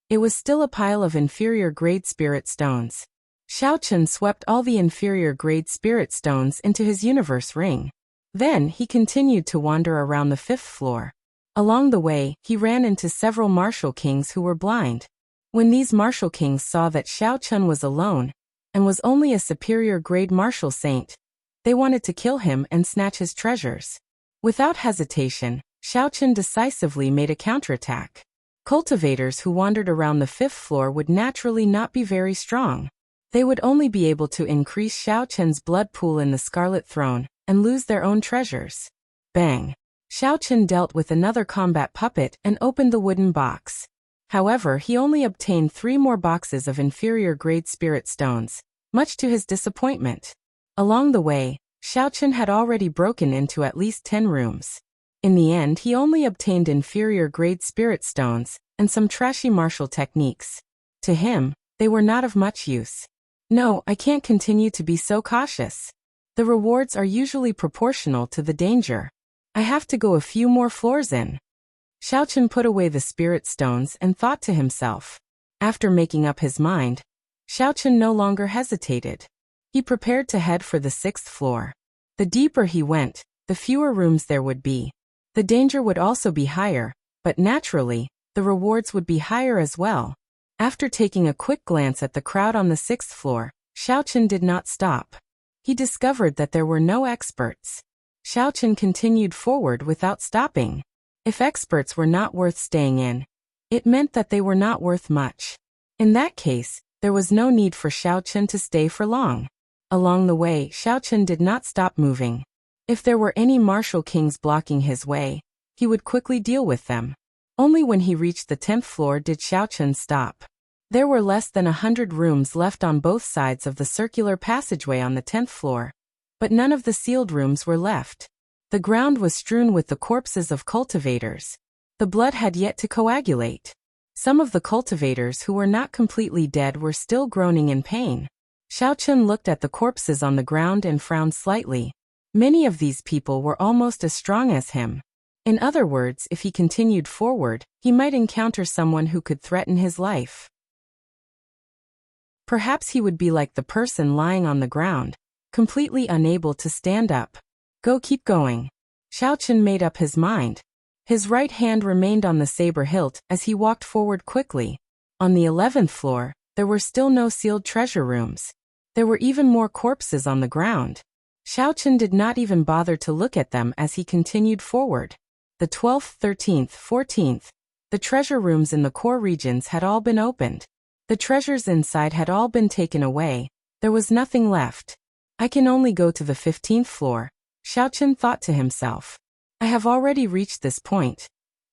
It was still a pile of inferior grade spirit stones. Xiao Chen swept all the inferior grade spirit stones into his universe ring. Then he continued to wander around the 5th floor. Along the way, he ran into several martial kings who were blind. When these martial kings saw that Xiao Chen was alone, and was only a superior grade martial saint, they wanted to kill him and snatch his treasures. Without hesitation, Xiao Chen decisively made a counterattack. Cultivators who wandered around the 5th floor would naturally not be very strong. They would only be able to increase Xiao Chen's blood pool in the Scarlet Throne, and lose their own treasures. Bang! Xiao Chen dealt with another combat puppet and opened the wooden box. However, he only obtained 3 more boxes of inferior grade spirit stones, much to his disappointment. Along the way, Xiao Chen had already broken into at least 10 rooms. In the end, he only obtained inferior grade spirit stones and some trashy martial techniques. To him, they were not of much use. No, I can't continue to be so cautious. The rewards are usually proportional to the danger. I have to go a few more floors in. Xiao Chen put away the spirit stones and thought to himself. After making up his mind, Xiao Chen no longer hesitated. He prepared to head for the 6th floor. The deeper he went, the fewer rooms there would be. The danger would also be higher, but naturally, the rewards would be higher as well. After taking a quick glance at the crowd on the 6th floor, Xiao Chen did not stop. He discovered that there were no experts. Xiao continued forward without stopping. If experts were not worth staying in, it meant that they were not worth much. In that case, there was no need for Xiao to stay for long. Along the way, Xiao did not stop moving. If there were any martial kings blocking his way, he would quickly deal with them. Only when he reached the 10th floor did Xiao stop. There were less than 100 rooms left on both sides of the circular passageway on the 10th floor, but none of the sealed rooms were left. The ground was strewn with the corpses of cultivators. The blood had yet to coagulate. Some of the cultivators who were not completely dead were still groaning in pain. Xiao looked at the corpses on the ground and frowned slightly. Many of these people were almost as strong as him. In other words, if he continued forward, he might encounter someone who could threaten his life. Perhaps he would be like the person lying on the ground, completely unable to stand up. Keep going. Xiao made up his mind. His right hand remained on the saber hilt as he walked forward quickly. On the 11th floor, there were still no sealed treasure rooms. There were even more corpses on the ground. Xiao did not even bother to look at them as he continued forward. The 12th, 13th, 14th, the treasure rooms in the core regions had all been opened. The treasures inside had all been taken away. There was nothing left. I can only go to the 15th floor, Xiao thought to himself. I have already reached this point.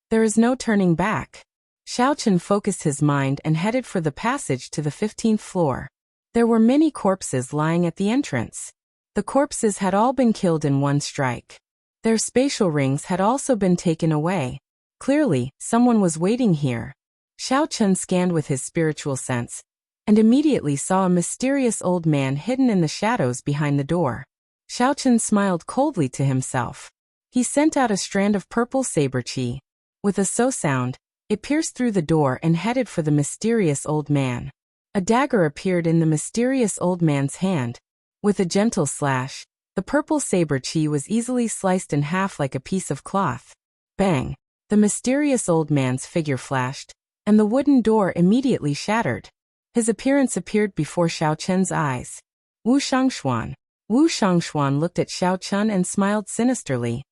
There is no turning back. Xiao focused his mind and headed for the passage to the 15th floor. There were many corpses lying at the entrance. The corpses had all been killed in one strike. Their spatial rings had also been taken away. Clearly, someone was waiting here. Xiao scanned with his spiritual sense, and immediately saw a mysterious old man hidden in the shadows behind the door. Xiao smiled coldly to himself. He sent out a strand of purple saber qi. With a so sound, it pierced through the door and headed for the mysterious old man. A dagger appeared in the mysterious old man's hand. With a gentle slash, the purple saber qi was easily sliced in half like a piece of cloth. Bang! The mysterious old man's figure flashed, and the wooden door immediately shattered. His appearance appeared before Xiao eyes. Wu Shangshuan. Wu Shangshuan looked at Xiao and smiled sinisterly.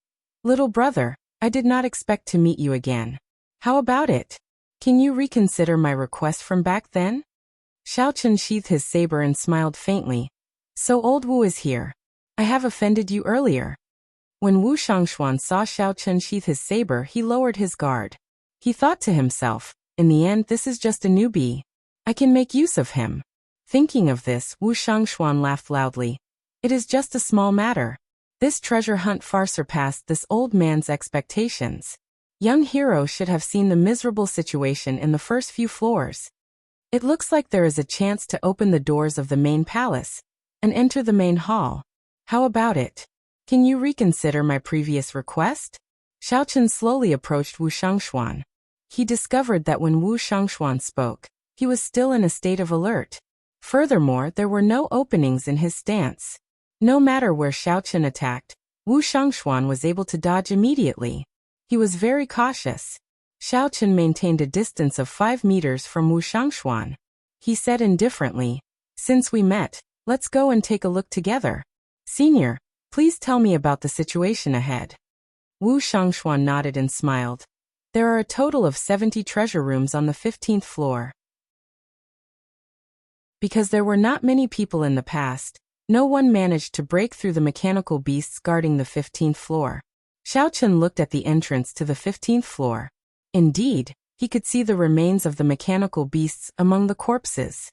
Little brother, I did not expect to meet you again. How about it? Can you reconsider my request from back then? Xiao sheathed his saber and smiled faintly. So old Wu is here. I have offended you earlier. When Wu Shangshuan saw Xiao sheath his saber, he lowered his guard. He thought to himself, in the end this is just a newbie. I can make use of him. Thinking of this, Wu Shangshuan laughed loudly. It is just a small matter. This treasure hunt far surpassed this old man's expectations. Young hero should have seen the miserable situation in the first few floors. It looks like there is a chance to open the doors of the main palace and enter the main hall. How about it? Can you reconsider my previous request? Xiao slowly approached Wu Shangshuan. He discovered that when Wu Shangshuan spoke, he was still in a state of alert. Furthermore, there were no openings in his stance. No matter where Xiao attacked, Wu Shangshuan was able to dodge immediately. He was very cautious. Xiao maintained a distance of 5 meters from Wu Shangshuan. He said indifferently, "Since we met, let's go and take a look together. Senior, please tell me about the situation ahead." Wu Shangshuan nodded and smiled. There are a total of 70 treasure rooms on the 15th floor. Because there were not many people in the past, no one managed to break through the mechanical beasts guarding the 15th floor. Xiao looked at the entrance to the 15th floor. Indeed, he could see the remains of the mechanical beasts among the corpses.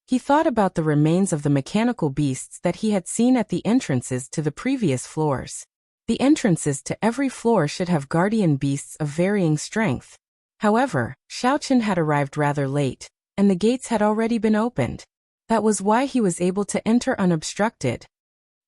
He thought about the remains of the mechanical beasts that he had seen at the entrances to the previous floors. The entrances to every floor should have guardian beasts of varying strength. However, Xiao had arrived rather late, and the gates had already been opened. That was why he was able to enter unobstructed.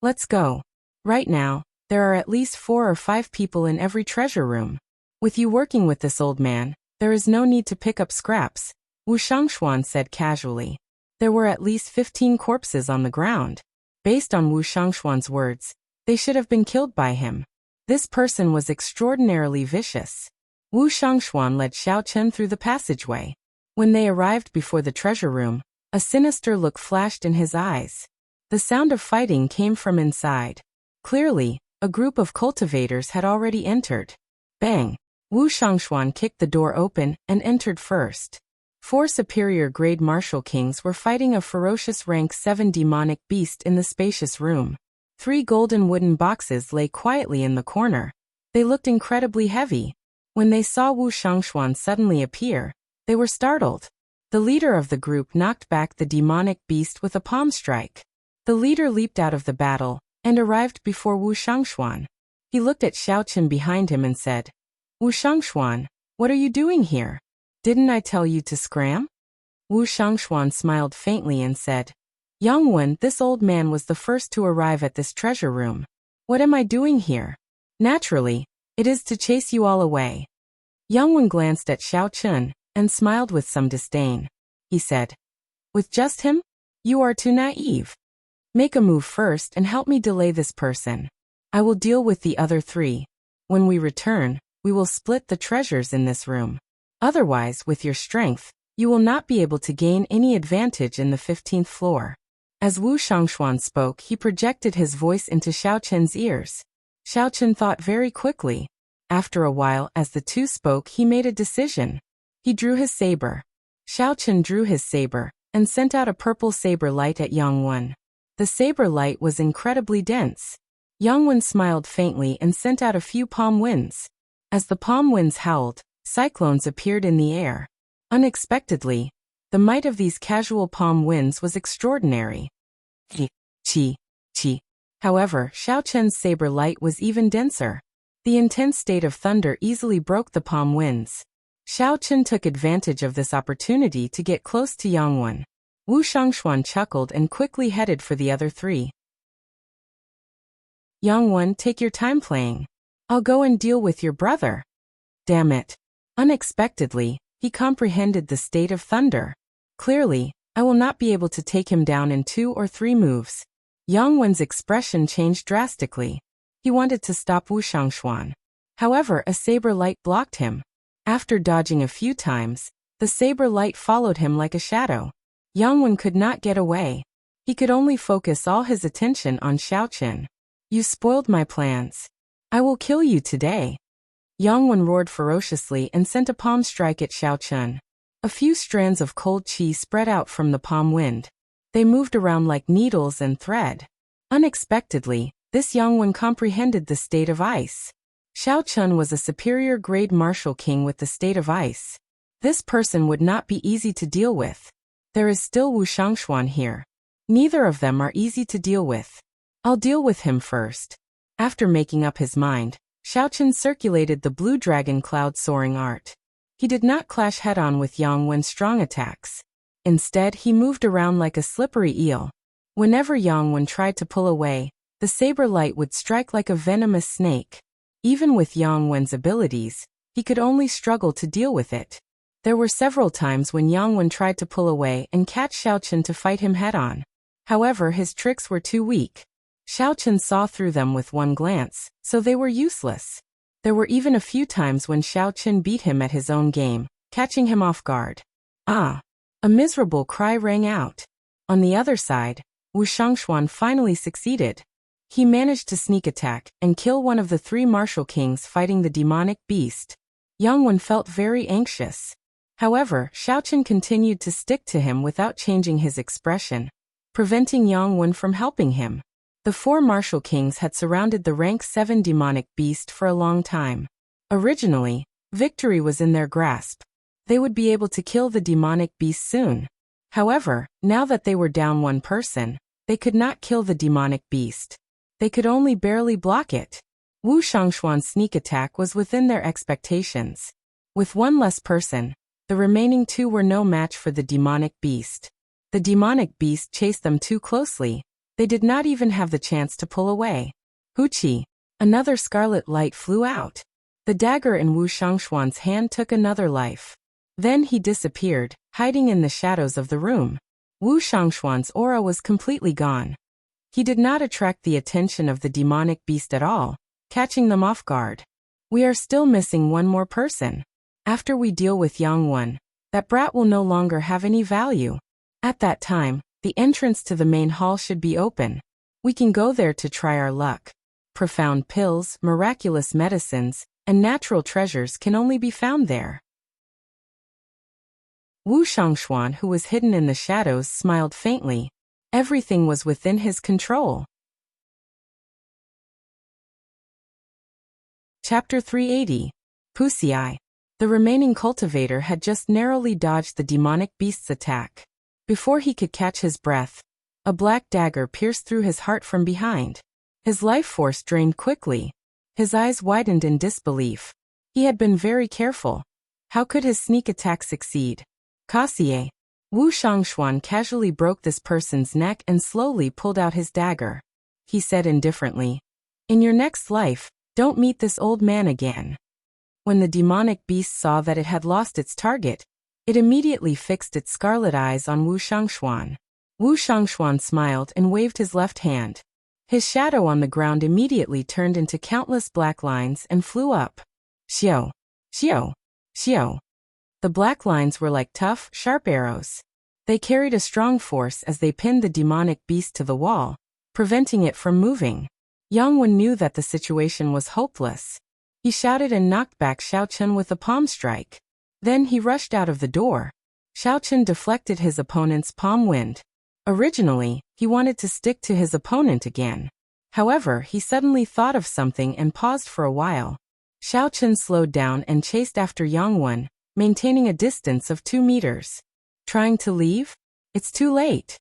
Let's go. Right now, there are at least 4 or 5 people in every treasure room. With you working with this old man, there is no need to pick up scraps, Wu Shangshuan said casually. There were at least 15 corpses on the ground. Based on Wu Shangshuan's words, they should have been killed by him. This person was extraordinarily vicious. Wu Shangshuan led Xiao through the passageway. When they arrived before the treasure room, a sinister look flashed in his eyes. The sound of fighting came from inside. Clearly, A group of cultivators had already entered. Bang! Wu Shangshuan kicked the door open and entered first. 4 superior grade martial kings were fighting a ferocious rank 7 demonic beast in the spacious room. 3 golden wooden boxes lay quietly in the corner. They looked incredibly heavy. When they saw Wu Shangshuan suddenly appear, they were startled. The leader of the group knocked back the demonic beast with a palm strike. The leader leaped out of the battle and arrived before Wu Shangshuan. He looked at Xiao Chen behind him and said, "Wu Shangshuan, what are you doing here? Didn't I tell you to scram?" Wu Shangshuan smiled faintly and said, "Yang Wen, this old man was the first to arrive at this treasure room. What am I doing here? Naturally, it is to chase you all away." Yang Wen glanced at Xiao Chen and smiled with some disdain. He said, "With just him? You are too naive. Make a move first and help me delay this person. I will deal with the other 3. When we return, we will split the treasures in this room. Otherwise, with your strength, you will not be able to gain any advantage in the 15th floor." As Wu Shangshuan spoke, he projected his voice into Xiao Chen's ears. Xiao Chen thought very quickly. After a while, as the two spoke, he made a decision. He drew his saber. Xiao Chen drew his saber and sent out a purple saber light at Yang Wen. The saber light was incredibly dense. Yang Wen smiled faintly and sent out a few palm winds. As the palm winds howled, cyclones appeared in the air. Unexpectedly, the might of these casual palm winds was extraordinary. Chi. However, Xiao Chen's saber light was even denser. The intense state of thunder easily broke the palm winds. Xiao Chen took advantage of this opportunity to get close to Yang Wen. Wu Shangshuan chuckled and quickly headed for the other 3. "Yang Wen, take your time playing. I'll go and deal with your brother." Damn it. Unexpectedly, he comprehended the state of thunder. Clearly, I will not be able to take him down in 2 or 3 moves. Yang Wen's expression changed drastically. He wanted to stop Wu Shangshuan. However, a saber light blocked him. After dodging a few times, the saber light followed him like a shadow. Yang Wen could not get away. He could only focus all his attention on Xiao Chen. "You spoiled my plans. I will kill you today." Yang Wen roared ferociously and sent a palm strike at Xiao Chen. A few strands of cold chi spread out from the palm wind. They moved around like needles and thread. Unexpectedly, this Yang Wen comprehended the state of ice. Xiao Chen was a superior grade martial king with the state of ice. This person would not be easy to deal with. There is still Wu Shangshuan here. Neither of them are easy to deal with. I'll deal with him first. After making up his mind, Xiao Chen circulated the blue dragon cloud soaring art. He did not clash head-on with Yang Wen's strong attacks. Instead, he moved around like a slippery eel. Whenever Yang Wen tried to pull away, the saber light would strike like a venomous snake. Even with Yang Wen's abilities, he could only struggle to deal with it. There were several times when Yang Wen tried to pull away and catch Xiao Chen to fight him head-on. However, his tricks were too weak. Xiao Chen saw through them with one glance, so they were useless. There were even a few times when Xiao Chen beat him at his own game, catching him off guard. Ah! A miserable cry rang out. On the other side, Wu Shangshuan finally succeeded. He managed to sneak attack and kill one of the 3 martial kings fighting the demonic beast. Yang Wen felt very anxious. However, Xiao Chen continued to stick to him without changing his expression, preventing Yang Wen from helping him. The 4 martial kings had surrounded the rank 7 demonic beast for a long time. Originally, victory was in their grasp. They would be able to kill the demonic beast soon. However, now that they were down one person, they could not kill the demonic beast. They could only barely block it. Wu Shangshuan's sneak attack was within their expectations. With one less person, the remaining 2 were no match for the demonic beast. The demonic beast chased them too closely. They did not even have the chance to pull away. Huchi! Another scarlet light flew out. The dagger in Wu Shangshuan's hand took another life. Then he disappeared, hiding in the shadows of the room. Wu Shangshuan's aura was completely gone. He did not attract the attention of the demonic beast at all, catching them off guard. We are still missing one more person. After we deal with Yang Wen, that brat will no longer have any value. At that time, the entrance to the main hall should be open. We can go there to try our luck. Profound pills, miraculous medicines, and natural treasures can only be found there. Wu Shangshuan, who was hidden in the shadows, smiled faintly. Everything was within his control. Chapter 380. Pusi. The remaining cultivator had just narrowly dodged the demonic beast's attack. Before he could catch his breath, a black dagger pierced through his heart from behind. His life force drained quickly. His eyes widened in disbelief. He had been very careful. How could his sneak attack succeed? Kasie. Wu Shangshuan casually broke this person's neck and slowly pulled out his dagger. He said indifferently, "In your next life, don't meet this old man again." When the demonic beast saw that it had lost its target, it immediately fixed its scarlet eyes on Wu Shangshuan. Wu Shangshuan smiled and waved his left hand. His shadow on the ground immediately turned into countless black lines and flew up. Xiao, xiao, xiao. The black lines were like tough, sharp arrows. They carried a strong force as they pinned the demonic beast to the wall, preventing it from moving. Yang Wen knew that the situation was hopeless. He shouted and knocked back Xiao Chen with a palm strike. Then he rushed out of the door. Xiao Chen deflected his opponent's palm wind. Originally, he wanted to stick to his opponent again. However, he suddenly thought of something and paused for a while. Xiao Chen slowed down and chased after Yang Wen, maintaining a distance of 2 meters. Trying to leave? It's too late.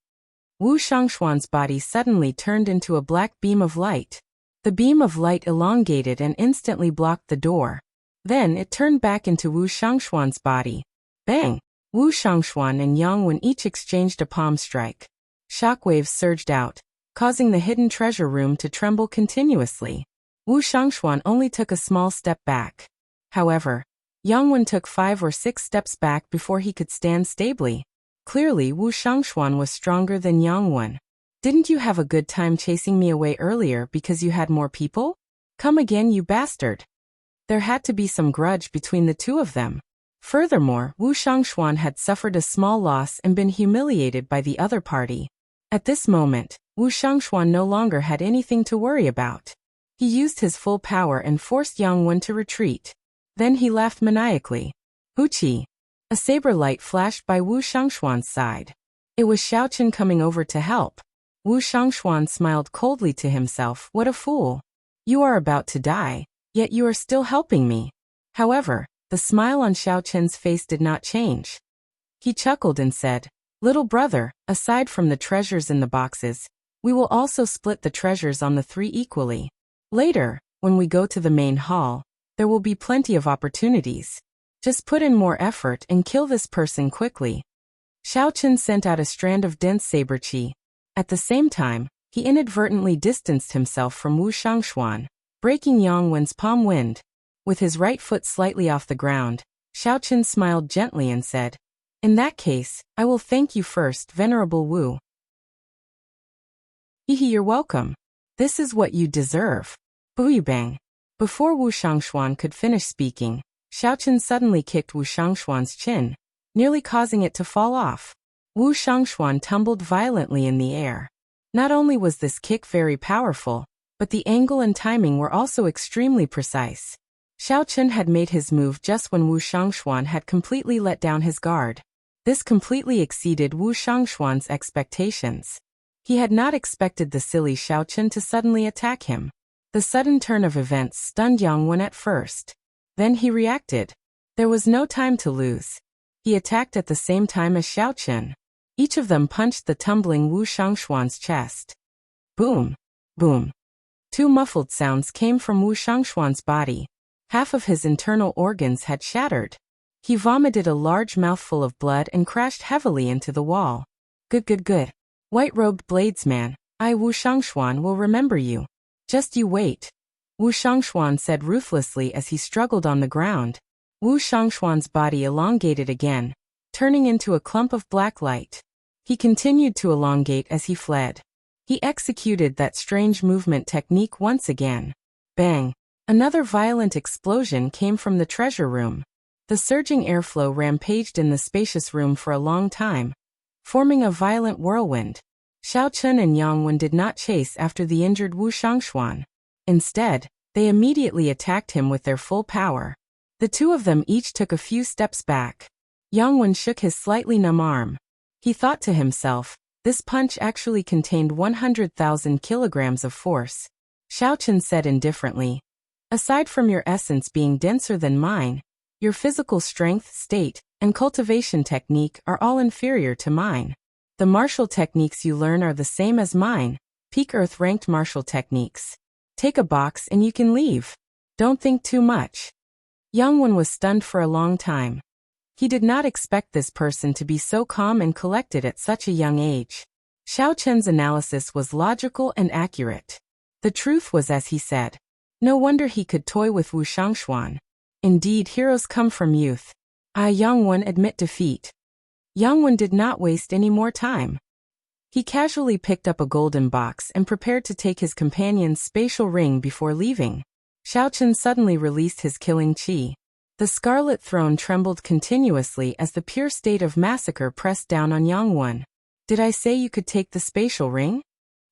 Wu Shangshuan's body suddenly turned into a black beam of light. The beam of light elongated and instantly blocked the door. Then it turned back into Wu Shangshuan's body. Bang! Wu Shangshuan and Yang Wen each exchanged a palm strike. Shockwaves surged out, causing the hidden treasure room to tremble continuously. Wu Shangshuan only took a small step back. However, Yang Wen took 5 or 6 steps back before he could stand stably. Clearly, Wu Shangshuan was stronger than Yang Wen. "Didn't you have a good time chasing me away earlier because you had more people? Come again, you bastard." There had to be some grudge between the two of them. Furthermore, Wu Shangshuan had suffered a small loss and been humiliated by the other party. At this moment, Wu Shangshuan no longer had anything to worry about. He used his full power and forced Yang Wen to retreat. Then he laughed maniacally. Huchi! A saber light flashed by Wu Shangshuan's side. It was Xiao Chen coming over to help. Wu Shangshuan smiled coldly to himself. What a fool. You are about to die, yet you are still helping me. However, the smile on Xiao Chen's face did not change. He chuckled and said, "Little brother, aside from the treasures in the boxes, we will also split the treasures on the 3 equally. Later, when we go to the main hall, there will be plenty of opportunities. Just put in more effort and kill this person quickly." Xiao Chen sent out a strand of dense saber qi. At the same time, he inadvertently distanced himself from Wu Shangshuan, breaking Yang Wen's palm wind. With his right foot slightly off the ground, Xiao Chen smiled gently and said, "In that case, I will thank you first, Venerable Wu." "Hehe, you're welcome. This is what you deserve." Bang! Before Wu Shangshuan could finish speaking, Xiao Chen suddenly kicked Wu Shangshuan's chin, nearly causing it to fall off. Wu Shangshuan tumbled violently in the air. Not only was this kick very powerful, but the angle and timing were also extremely precise. Xiao Chen had made his move just when Wu Shangshuan had completely let down his guard. This completely exceeded Wu Shangshuan's expectations. He had not expected the silly Xiao Chen to suddenly attack him. The sudden turn of events stunned Yang Wen at first. Then he reacted. There was no time to lose. He attacked at the same time as Xiao Chen. Each of them punched the tumbling Wu Shangshuan's chest. Boom! Boom! 2 muffled sounds came from Wu Shangshuan's body. Half of his internal organs had shattered. He vomited a large mouthful of blood and crashed heavily into the wall. Good. White-robed bladesman, I Wu Shangshuan will remember you. Just you wait. Wu Shangshuan said ruthlessly as he struggled on the ground. Wu Shangshuan's body elongated again, turning into a clump of black light. He continued to elongate as he fled. He executed that strange movement technique once again. Bang! Another violent explosion came from the treasure room. The surging airflow rampaged in the spacious room for a long time, forming a violent whirlwind. Xiao Chen and Yang Wen did not chase after the injured Wu Shangshuan. Instead, they immediately attacked him with their full power. The two of them each took a few steps back. Yang Wen shook his slightly numb arm. He thought to himself, this punch actually contained 100,000 kilograms of force. Xiao Chen said indifferently, aside from your essence being denser than mine, your physical strength, state, and cultivation technique are all inferior to mine. The martial techniques you learn are the same as mine, peak earth-ranked martial techniques. Take a box and you can leave. Don't think too much. Yang Wen was stunned for a long time. He did not expect this person to be so calm and collected at such a young age. Xiao Chen's analysis was logical and accurate. The truth was as he said. No wonder he could toy with Wu Shangshuan. Indeed, heroes come from youth. Yang Wen admit defeat. Yang Wen did not waste any more time. He casually picked up a golden box and prepared to take his companion's spatial ring before leaving. Xiao Chen suddenly released his killing chi. The Scarlet Throne trembled continuously as the pure state of massacre pressed down on Yang Wen. Did I say you could take the spatial ring?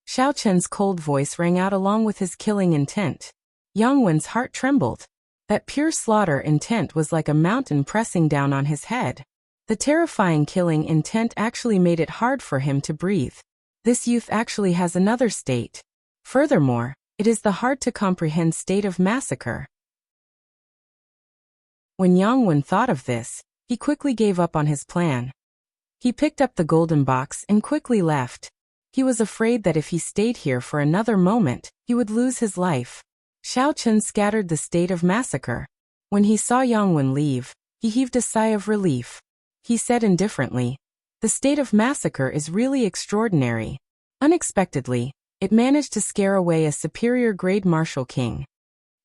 Xiao Chen's cold voice rang out along with his killing intent. Yang Wen's heart trembled. That pure slaughter intent was like a mountain pressing down on his head. The terrifying killing intent actually made it hard for him to breathe. This youth actually has another state. Furthermore, it is the hard-to-comprehend state of massacre. When Yang Wen thought of this, he quickly gave up on his plan. He picked up the golden box and quickly left. He was afraid that if he stayed here for another moment, he would lose his life. Xiao Chen scattered the state of massacre. When he saw Yang Wen leave, he heaved a sigh of relief. He said indifferently, the state of massacre is really extraordinary. Unexpectedly, it managed to scare away a superior grade martial king.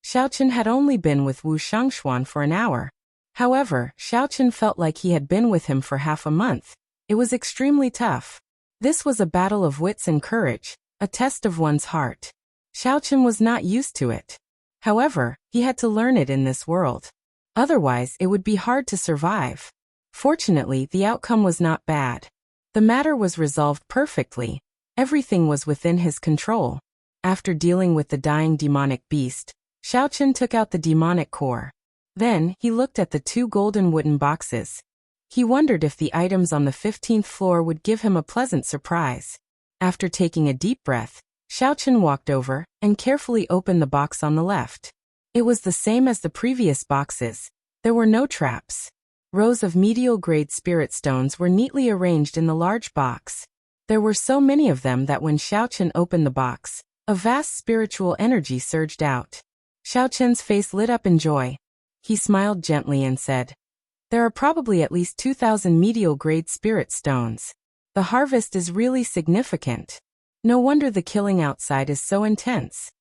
Xiao Chen had only been with Wu Shangshuan for an hour. However, Xiao Chen felt like he had been with him for half a month. It was extremely tough. This was a battle of wits and courage, a test of one's heart. Xiao Chen was not used to it. However, he had to learn it in this world. Otherwise, it would be hard to survive. Fortunately, the outcome was not bad. The matter was resolved perfectly. Everything was within his control. After dealing with the dying demonic beast, Xiao Chen took out the demonic core. Then, he looked at the two golden wooden boxes. He wondered if the items on the 15th floor would give him a pleasant surprise. After taking a deep breath, Xiao Chen walked over and carefully opened the box on the left. It was the same as the previous boxes. There were no traps. Rows of medial-grade spirit stones were neatly arranged in the large box. There were so many of them that when Xiao Chen opened the box, a vast spiritual energy surged out. Xiao Chen's face lit up in joy. He smiled gently and said, there are probably at least 2,000 medial-grade spirit stones. The harvest is really significant. No wonder the killing outside is so intense.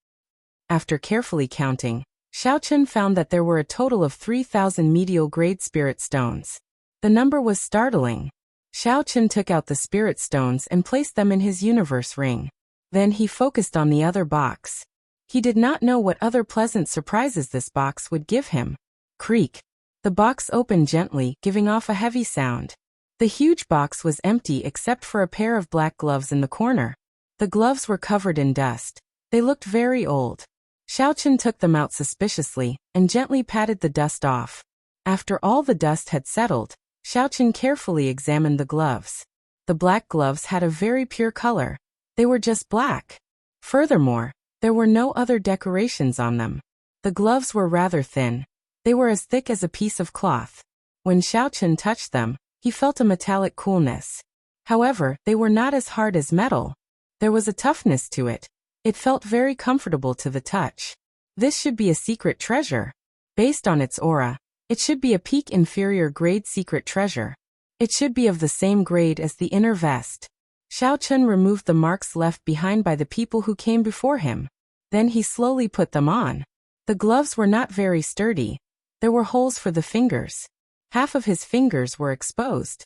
After carefully counting, Xiao Chen found that there were a total of 3,000 medial-grade spirit stones. The number was startling. Xiao Chen took out the spirit stones and placed them in his universe ring. Then he focused on the other box. He did not know what other pleasant surprises this box would give him. Creak. The box opened gently, giving off a heavy sound. The huge box was empty except for a pair of black gloves in the corner. The gloves were covered in dust. They looked very old. Xiao Chen took them out suspiciously and gently patted the dust off. After all the dust had settled, Xiao Chen carefully examined the gloves. The black gloves had a very pure color. They were just black. Furthermore, there were no other decorations on them. The gloves were rather thin. They were as thick as a piece of cloth. When Xiao Chen touched them, he felt a metallic coolness. However, they were not as hard as metal. There was a toughness to it. It felt very comfortable to the touch. This should be a secret treasure. Based on its aura, it should be a peak inferior grade secret treasure. It should be of the same grade as the inner vest. Xiao Chen removed the marks left behind by the people who came before him. Then he slowly put them on. The gloves were not very sturdy. There were holes for the fingers. Half of his fingers were exposed.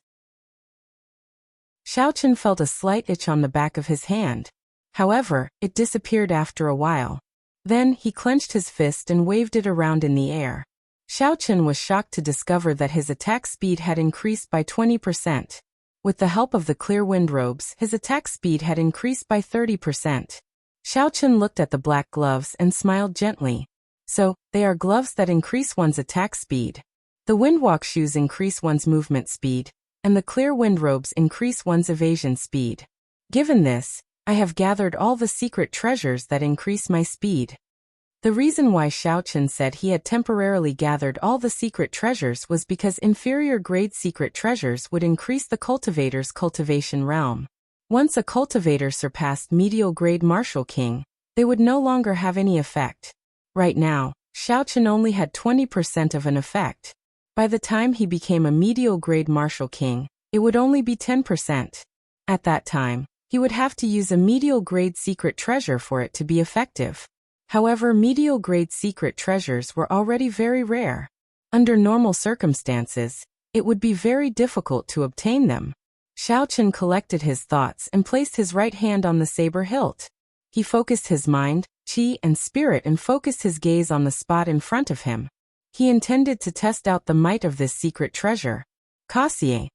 Xiao Chen felt a slight itch on the back of his hand. However, it disappeared after a while. Then, he clenched his fist and waved it around in the air. Xiao Chen was shocked to discover that his attack speed had increased by 20%. With the help of the clear wind robes, his attack speed had increased by 30%. Xiao Chen looked at the black gloves and smiled gently. So, they are gloves that increase one's attack speed. The windwalk shoes increase one's movement speed, and the clear wind robes increase one's evasion speed. Given this, I have gathered all the secret treasures that increase my speed. The reason why Xiao Chen said he had temporarily gathered all the secret treasures was because inferior grade secret treasures would increase the cultivator's cultivation realm. Once a cultivator surpassed medial grade Martial King, they would no longer have any effect. Right now, Xiao Chen only had 20% of an effect. By the time he became a medial grade Martial King, it would only be 10%. At that time, he would have to use a medial grade secret treasure for it to be effective. However, medial grade secret treasures were already very rare. Under normal circumstances, it would be very difficult to obtain them. Xiao Chen collected his thoughts and placed his right hand on the saber hilt. He focused his mind, chi, and spirit and focused his gaze on the spot in front of him. He intended to test out the might of this secret treasure. Kasie.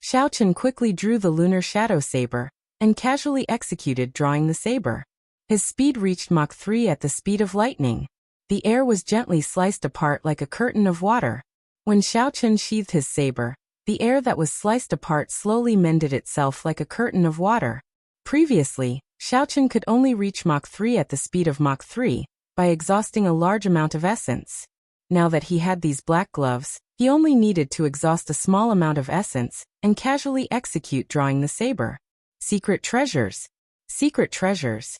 Xiao Chen quickly drew the lunar shadow saber and casually executed drawing the saber. His speed reached Mach 3 at the speed of lightning. The air was gently sliced apart like a curtain of water. When Xiao Chen sheathed his saber, the air that was sliced apart slowly mended itself like a curtain of water. Previously, Xiao Chen could only reach Mach 3 at the speed of Mach 3 by exhausting a large amount of essence. Now that he had these black gloves, he only needed to exhaust a small amount of essence and casually execute drawing the saber. Secret treasures. Secret treasures.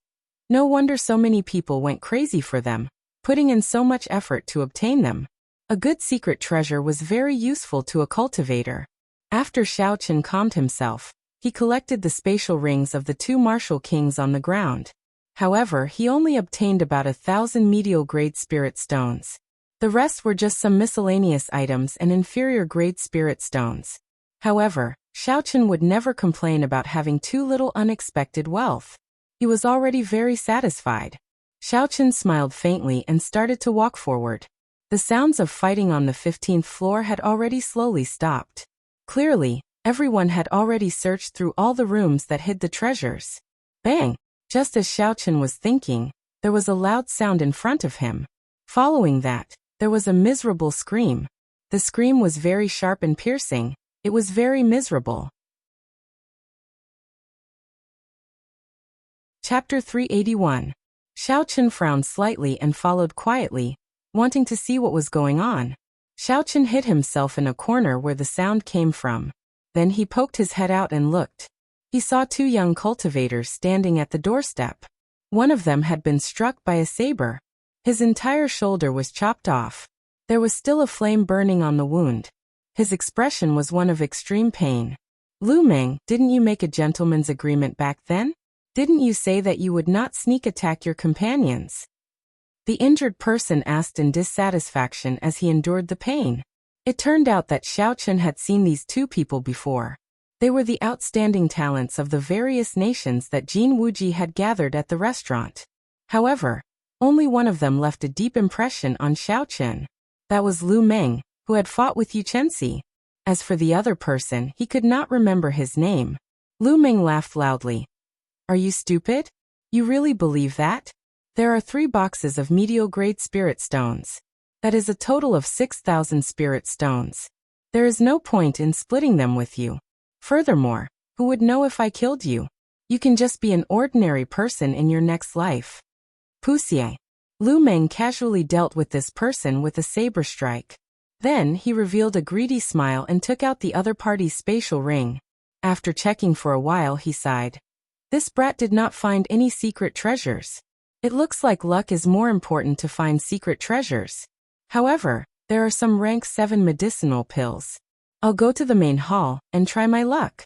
No wonder so many people went crazy for them, putting in so much effort to obtain them. A good secret treasure was very useful to a cultivator. After Xiao Chen calmed himself, he collected the spatial rings of the two Martial Kings on the ground. However, he only obtained about 1,000 medial grade spirit stones. The rest were just some miscellaneous items and inferior grade spirit stones. However, Xiao Chen would never complain about having too little unexpected wealth. He was already very satisfied. Xiao Chen smiled faintly and started to walk forward. The sounds of fighting on the 15th floor had already slowly stopped. Clearly, everyone had already searched through all the rooms that hid the treasures. Bang! Just as Xiao Chen was thinking, there was a loud sound in front of him. Following that, there was a miserable scream. The scream was very sharp and piercing. It was very miserable. Chapter 381. Xiao Chen frowned slightly and followed quietly, wanting to see what was going on. Xiao Chen hid himself in a corner where the sound came from. Then he poked his head out and looked. He saw two young cultivators standing at the doorstep. One of them had been struck by a saber. His entire shoulder was chopped off. There was still a flame burning on the wound. His expression was one of extreme pain. Lu Meng, didn't you make a gentleman's agreement back then? Didn't you say that you would not sneak attack your companions? The injured person asked in dissatisfaction as he endured the pain. It turned out that Xiao Chen had seen these two people before. They were the outstanding talents of the various nations that Jin Wuji had gathered at the restaurant. However, only one of them left a deep impression on Xiao Chen. That was Lu Meng, who had fought with Yu Chenxi. As for the other person, he could not remember his name. Lu Meng laughed loudly. Are you stupid? You really believe that? There are 3 boxes of medial grade spirit stones. That is a total of 6,000 spirit stones. There is no point in splitting them with you. Furthermore, who would know if I killed you? You can just be an ordinary person in your next life. Puxie. Lu Meng casually dealt with this person with a saber strike. Then he revealed a greedy smile and took out the other party's spatial ring. After checking for a while, he sighed. This brat did not find any secret treasures. It looks like luck is more important to find secret treasures. However, there are some rank 7 medicinal pills. I'll go to the main hall and try my luck.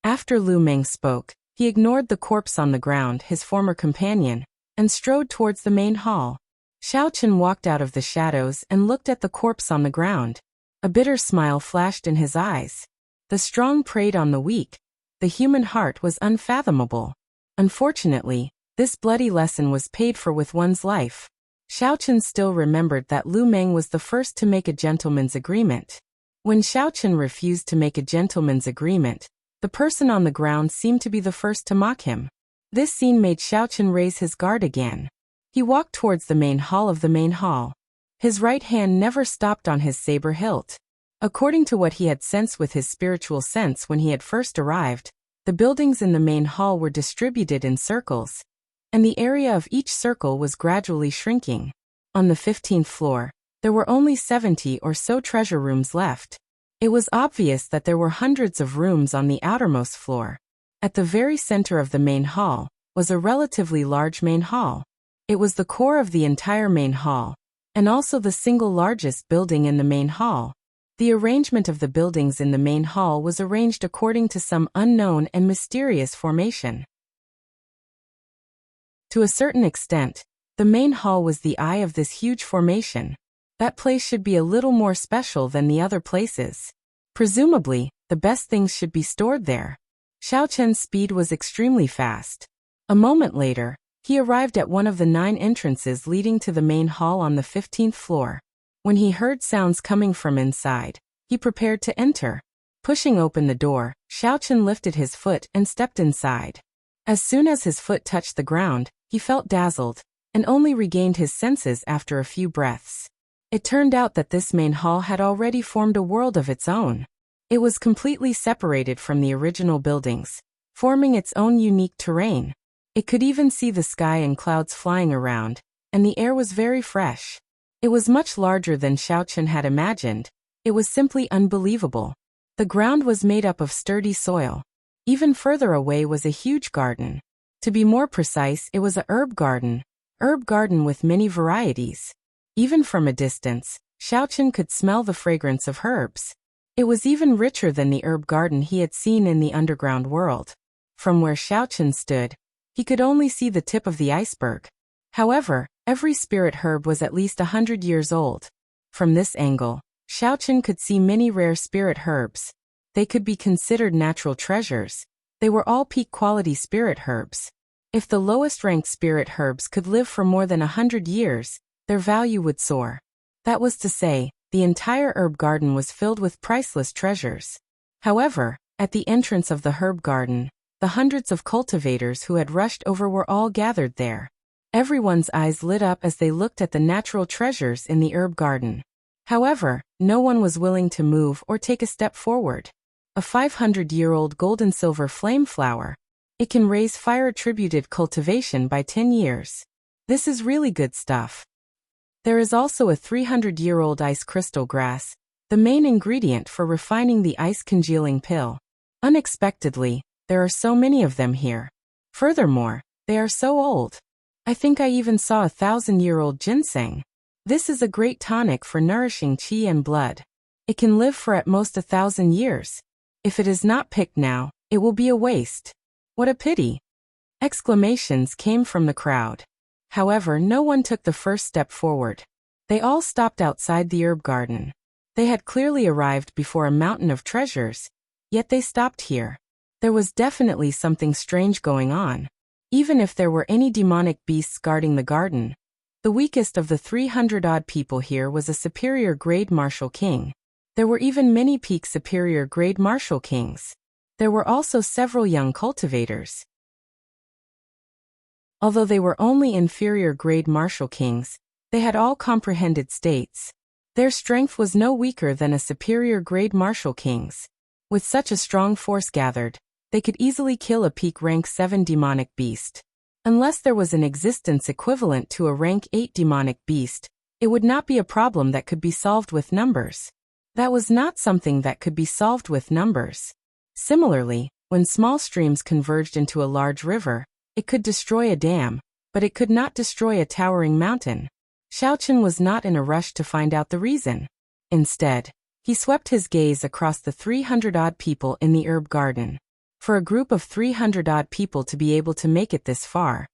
After Lu Meng spoke, he ignored the corpse on the ground, his former companion, and strode towards the main hall. Xiao Chen walked out of the shadows and looked at the corpse on the ground. A bitter smile flashed in his eyes. The strong preyed on the weak. The human heart was unfathomable. Unfortunately, this bloody lesson was paid for with one's life. Xiao Chen still remembered that Lu Meng was the first to make a gentleman's agreement. When Xiao Chen refused to make a gentleman's agreement, the person on the ground seemed to be the first to mock him. This scene made Xiaochen raise his guard again. He walked towards the main hall of the main hall. His right hand never stopped on his saber hilt. According to what he had sensed with his spiritual sense when he had first arrived, the buildings in the main hall were distributed in circles, and the area of each circle was gradually shrinking. On the 15th floor, there were only 70 or so treasure rooms left. It was obvious that there were hundreds of rooms on the outermost floor. At the very center of the main hall was a relatively large main hall. It was the core of the entire main hall, and also the single largest building in the main hall. The arrangement of the buildings in the main hall was arranged according to some unknown and mysterious formation. To a certain extent, the main hall was the eye of this huge formation. That place should be a little more special than the other places. Presumably, the best things should be stored there. Xiaochen's speed was extremely fast. A moment later, he arrived at one of the 9 entrances leading to the main hall on the 15th floor. When he heard sounds coming from inside, he prepared to enter. Pushing open the door, Xiaochen lifted his foot and stepped inside. As soon as his foot touched the ground, he felt dazzled, and only regained his senses after a few breaths. It turned out that this main hall had already formed a world of its own. It was completely separated from the original buildings, forming its own unique terrain. It could even see the sky and clouds flying around, and the air was very fresh. It was much larger than Xiaochen had imagined. It was simply unbelievable. The ground was made up of sturdy soil. Even further away was a huge garden. To be more precise, it was a herb garden with many varieties. Even from a distance, Xiaochen could smell the fragrance of herbs. It was even richer than the herb garden he had seen in the underground world. From where Xiaochen stood, he could only see the tip of the iceberg. However, every spirit herb was at least 100 years old. From this angle, Xiaochen could see many rare spirit herbs. They could be considered natural treasures. They were all peak-quality spirit herbs. If the lowest-ranked spirit herbs could live for more than 100 years, their value would soar. That was to say, the entire herb garden was filled with priceless treasures. However, at the entrance of the herb garden, the hundreds of cultivators who had rushed over were all gathered there. Everyone's eyes lit up as they looked at the natural treasures in the herb garden. However, no one was willing to move or take a step forward. A 500-year-old gold-and-silver flame flower. It can raise fire-attributed cultivation by 10 years. This is really good stuff. There is also a 300-year-old ice crystal grass, the main ingredient for refining the ice-congealing pill. Unexpectedly, there are so many of them here. Furthermore, they are so old. I think I even saw a 1,000-year-old ginseng. This is a great tonic for nourishing qi and blood. It can live for at most 1,000 years. If it is not picked now, it will be a waste. What a pity! Exclamations came from the crowd. However, no one took the first step forward. They all stopped outside the herb garden. They had clearly arrived before a mountain of treasures, yet they stopped here. There was definitely something strange going on. Even if there were any demonic beasts guarding the garden, the weakest of the 300-odd people here was a superior grade martial king. There were even many peak superior grade martial kings. There were also several young cultivators. Although they were only inferior grade martial kings, they had all comprehended states. Their strength was no weaker than a superior grade martial king's. With such a strong force gathered, they could easily kill a peak rank 7 demonic beast. Unless there was an existence equivalent to a rank 8 demonic beast, it would not be a problem that could be solved with numbers. That was not something that could be solved with numbers. Similarly, when small streams converged into a large river, it could destroy a dam, but it could not destroy a towering mountain. Xiaochen was not in a rush to find out the reason. Instead, he swept his gaze across the 300-odd people in the herb garden. For a group of 300-odd people to be able to make it this far,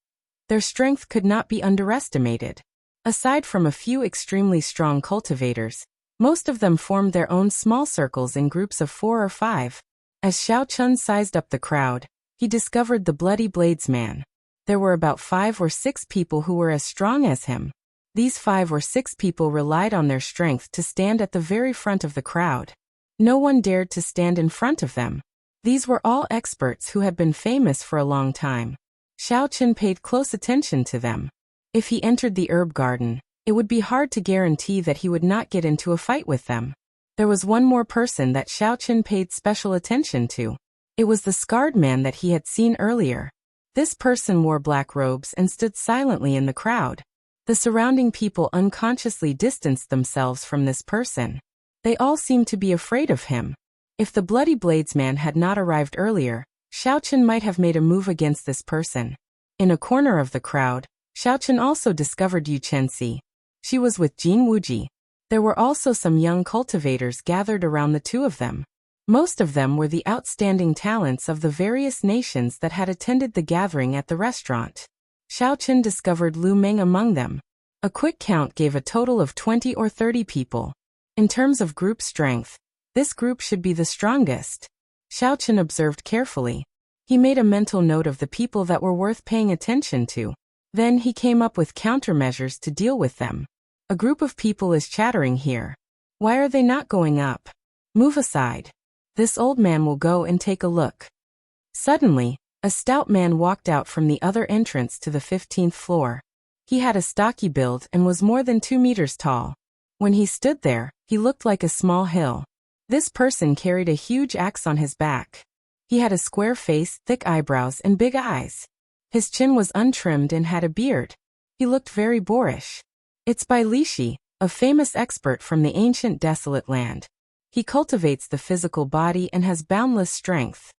their strength could not be underestimated. Aside from a few extremely strong cultivators, most of them formed their own small circles in groups of 4 or 5. As Xiaochen sized up the crowd, he discovered the Bloody Blades man. There were about 5 or 6 people who were as strong as him. These 5 or 6 people relied on their strength to stand at the very front of the crowd. No one dared to stand in front of them. These were all experts who had been famous for a long time. Xiao Chen paid close attention to them. If he entered the herb garden, it would be hard to guarantee that he would not get into a fight with them. There was one more person that Xiao Chen paid special attention to. It was the scarred man that he had seen earlier. This person wore black robes and stood silently in the crowd. The surrounding people unconsciously distanced themselves from this person. They all seemed to be afraid of him. If the Bloody Blades man had not arrived earlier, Xiao Chen might have made a move against this person. In a corner of the crowd, Xiao Chen also discovered Yu Chenxi. She was with Jin Wuji. There were also some young cultivators gathered around the two of them. Most of them were the outstanding talents of the various nations that had attended the gathering at the restaurant. Xiao Chen discovered Lu Meng among them. A quick count gave a total of 20 or 30 people. In terms of group strength, this group should be the strongest. Xiao Chen observed carefully. He made a mental note of the people that were worth paying attention to. Then he came up with countermeasures to deal with them. A group of people is chattering here. Why are they not going up? Move aside. This old man will go and take a look. Suddenly, a stout man walked out from the other entrance to the 15th floor. He had a stocky build and was more than 2 meters tall. When he stood there, he looked like a small hill. This person carried a huge axe on his back. He had a square face, thick eyebrows, and big eyes. His chin was untrimmed and had a beard. He looked very boorish. It's Bai Lishi, a famous expert from the ancient desolate land. He cultivates the physical body and has boundless strength.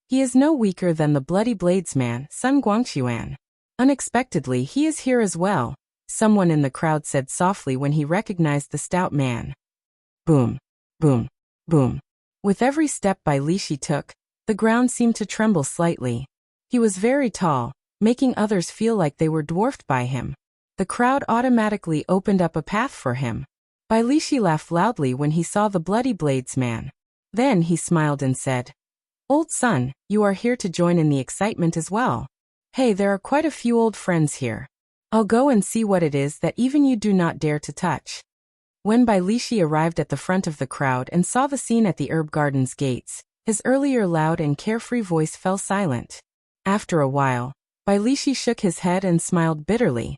He is no weaker than the Bloody Blades man, Sun Guangquan. Unexpectedly, he is here as well, someone in the crowd said softly when he recognized the stout man. Boom, boom, boom. With every step Bai Lishi took, the ground seemed to tremble slightly. He was very tall, making others feel like they were dwarfed by him. The crowd automatically opened up a path for him. Bai Lishi laughed loudly when he saw the Bloody Blades man. Then he smiled and said, "Old son, you are here to join in the excitement as well. Hey, there are quite a few old friends here. I'll go and see what it is that even you do not dare to touch." When Bai Lishi arrived at the front of the crowd and saw the scene at the herb garden's gates, his earlier loud and carefree voice fell silent. After a while, Bai Lishi shook his head and smiled bitterly.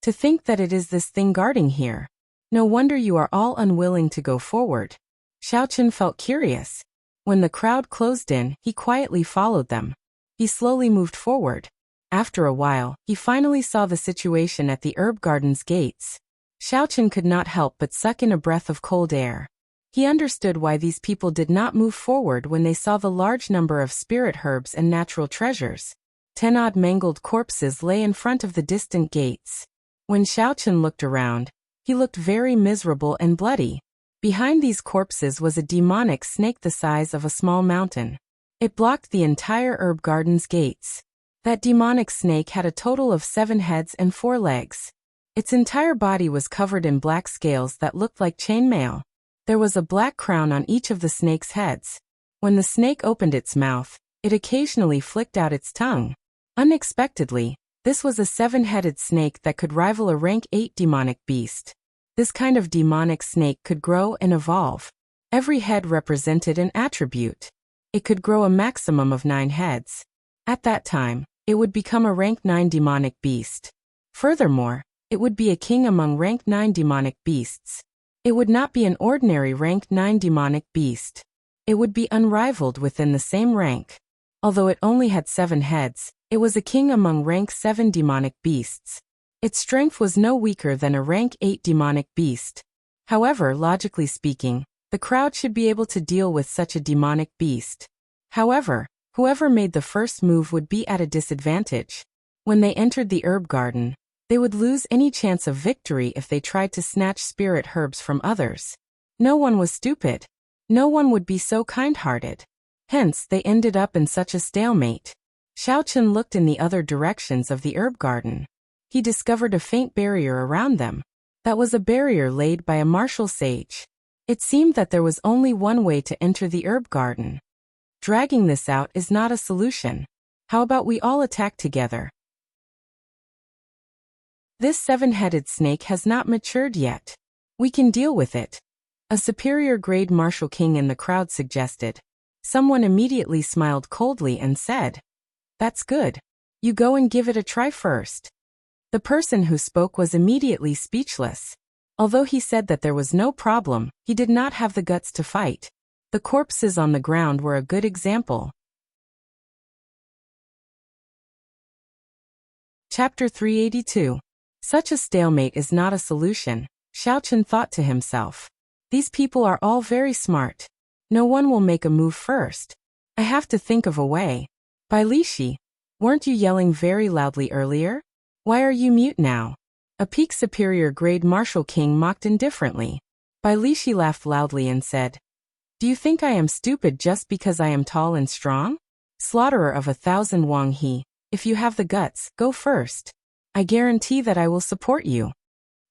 To think that it is this thing guarding here. No wonder you are all unwilling to go forward. Xiao Chen felt curious. When the crowd closed in, he quietly followed them. He slowly moved forward. After a while, he finally saw the situation at the herb garden's gates. Xiao Chen could not help but suck in a breath of cold air. He understood why these people did not move forward when they saw the large number of spirit herbs and natural treasures. 10 odd mangled corpses lay in front of the distant gates. When Xiao Chen looked around, he looked very miserable and bloody. Behind these corpses was a demonic snake the size of a small mountain. It blocked the entire herb garden's gates. That demonic snake had a total of 7 heads and 4 legs. Its entire body was covered in black scales that looked like chainmail. There was a black crown on each of the snake's heads. When the snake opened its mouth, it occasionally flicked out its tongue. Unexpectedly, this was a 7-headed snake that could rival a rank 8 demonic beast. This kind of demonic snake could grow and evolve. Every head represented an attribute. It could grow a maximum of 9 heads. At that time, it would become a rank 9 demonic beast. Furthermore, it would be a king among rank 9 demonic beasts. It would not be an ordinary rank 9 demonic beast. It would be unrivaled within the same rank. Although it only had 7 heads, it was a king among rank 7 demonic beasts. Its strength was no weaker than a rank 8 demonic beast. However, logically speaking, the crowd should be able to deal with such a demonic beast. However, whoever made the first move would be at a disadvantage. When they entered the herb garden, they would lose any chance of victory if they tried to snatch spirit herbs from others. No one was stupid. No one would be so kind-hearted. Hence, they ended up in such a stalemate. Xiao Chen looked in the other directions of the herb garden. He discovered a faint barrier around them. That was a barrier laid by a martial sage. It seemed that there was only one way to enter the herb garden. Dragging this out is not a solution. How about we all attack together? This 7-headed snake has not matured yet. We can deal with it. A superior grade martial king in the crowd suggested. Someone immediately smiled coldly and said, That's good. You go and give it a try first. The person who spoke was immediately speechless. Although he said that there was no problem, he did not have the guts to fight. The corpses on the ground were a good example. Chapter 382. Such a stalemate is not a solution, Xiao Chen thought to himself. These people are all very smart. No one will make a move first. I have to think of a way. Bai Lishi, weren't you yelling very loudly earlier? Why are you mute now? A peak superior grade martial king mocked indifferently. Bai Lishi laughed loudly and said, Do you think I am stupid just because I am tall and strong? Slaughterer of 1,000 Wang He, if you have the guts, go first. I guarantee that I will support you.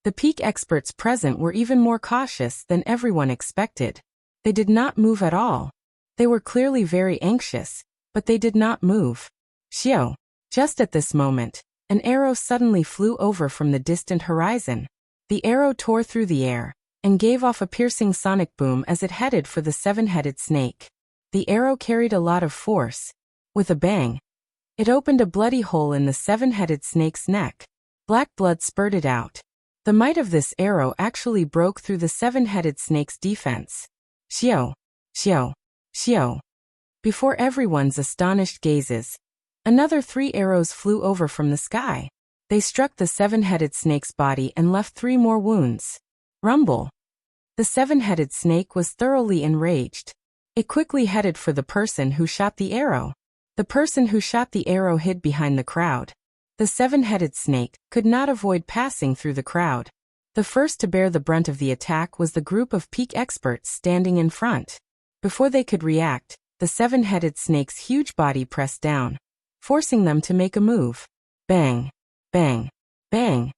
The peak experts present were even more cautious than everyone expected. They did not move at all. They were clearly very anxious, but they did not move. Xiao. Just at this moment, an arrow suddenly flew over from the distant horizon. The arrow tore through the air and gave off a piercing sonic boom as it headed for the seven-headed snake. The arrow carried a lot of force. With a bang, it opened a bloody hole in the seven-headed snake's neck. Black blood spurted out. The might of this arrow actually broke through the seven-headed snake's defense. Xiao, Xiao, Xiao. Before everyone's astonished gazes, another 3 arrows flew over from the sky. They struck the seven-headed snake's body and left 3 more wounds. Rumble. The seven-headed snake was thoroughly enraged. It quickly headed for the person who shot the arrow. The person who shot the arrow hid behind the crowd. The seven-headed snake could not avoid passing through the crowd. The first to bear the brunt of the attack was the group of peak experts standing in front. Before they could react, the seven-headed snake's huge body pressed down, forcing them to make a move. Bang! Bang! Bang!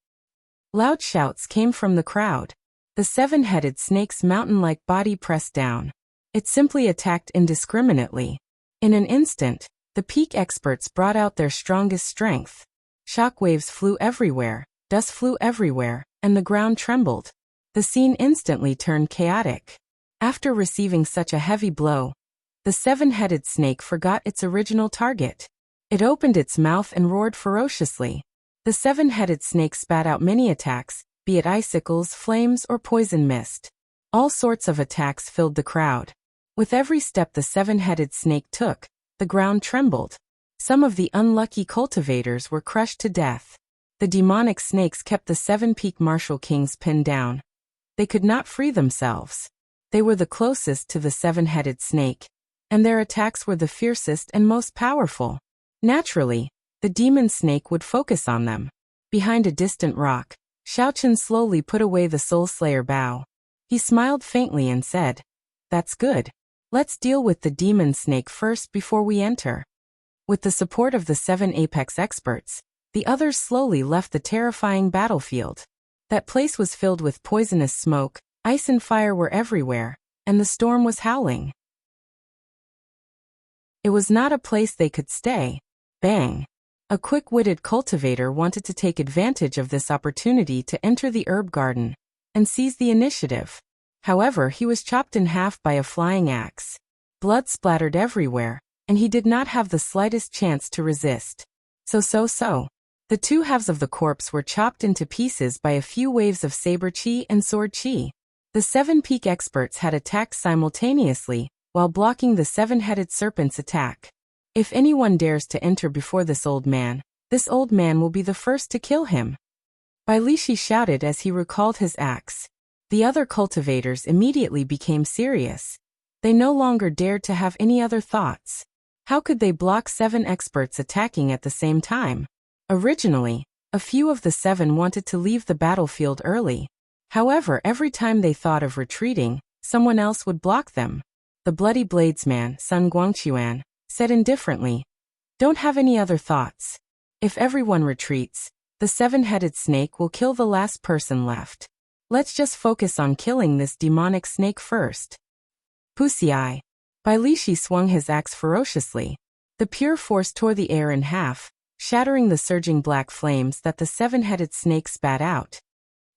Loud shouts came from the crowd. The seven-headed snake's mountain-like body pressed down. It simply attacked indiscriminately. In an instant, the peak experts brought out their strongest strength. Shockwaves flew everywhere, dust flew everywhere, and the ground trembled. The scene instantly turned chaotic. After receiving such a heavy blow, the seven-headed snake forgot its original target. It opened its mouth and roared ferociously. The seven-headed snake spat out many attacks, be it icicles, flames, or poison mist. All sorts of attacks filled the crowd. With every step the seven-headed snake took, the ground trembled. Some of the unlucky cultivators were crushed to death. The demonic snakes kept the 7 peak martial kings pinned down. They could not free themselves. They were the closest to the seven-headed snake, and their attacks were the fiercest and most powerful. Naturally, the demon snake would focus on them. Behind a distant rock, Xiao Chen slowly put away the Soul Slayer bow. He smiled faintly and said, That's good. Let's deal with the demon snake first before we enter. With the support of the 7 apex experts, the others slowly left the terrifying battlefield. That place was filled with poisonous smoke, ice and fire were everywhere, and the storm was howling. It was not a place they could stay. Bang! A quick-witted cultivator wanted to take advantage of this opportunity to enter the herb garden and seize the initiative. However, he was chopped in half by a flying axe. Blood splattered everywhere, and he did not have the slightest chance to resist. So. The 2 halves of the corpse were chopped into pieces by a few waves of saber chi and sword chi. The 7 peak experts had attacked simultaneously, while blocking the 7-headed serpent's attack. If anyone dares to enter before this old man will be the first to kill him. Bai Lishi shouted as he recalled his axe. The other cultivators immediately became serious. They no longer dared to have any other thoughts. How could they block 7 experts attacking at the same time? Originally, a few of the 7 wanted to leave the battlefield early. However, every time they thought of retreating, someone else would block them. The Bloody Bladesman, Sun Guangquan, said indifferently, Don't have any other thoughts. If everyone retreats, the 7-headed snake will kill the last person left. Let's just focus on killing this demonic snake first. Pussy-eye. Bai Lishi swung his axe ferociously. The pure force tore the air in half, shattering the surging black flames that the 7-headed snake spat out.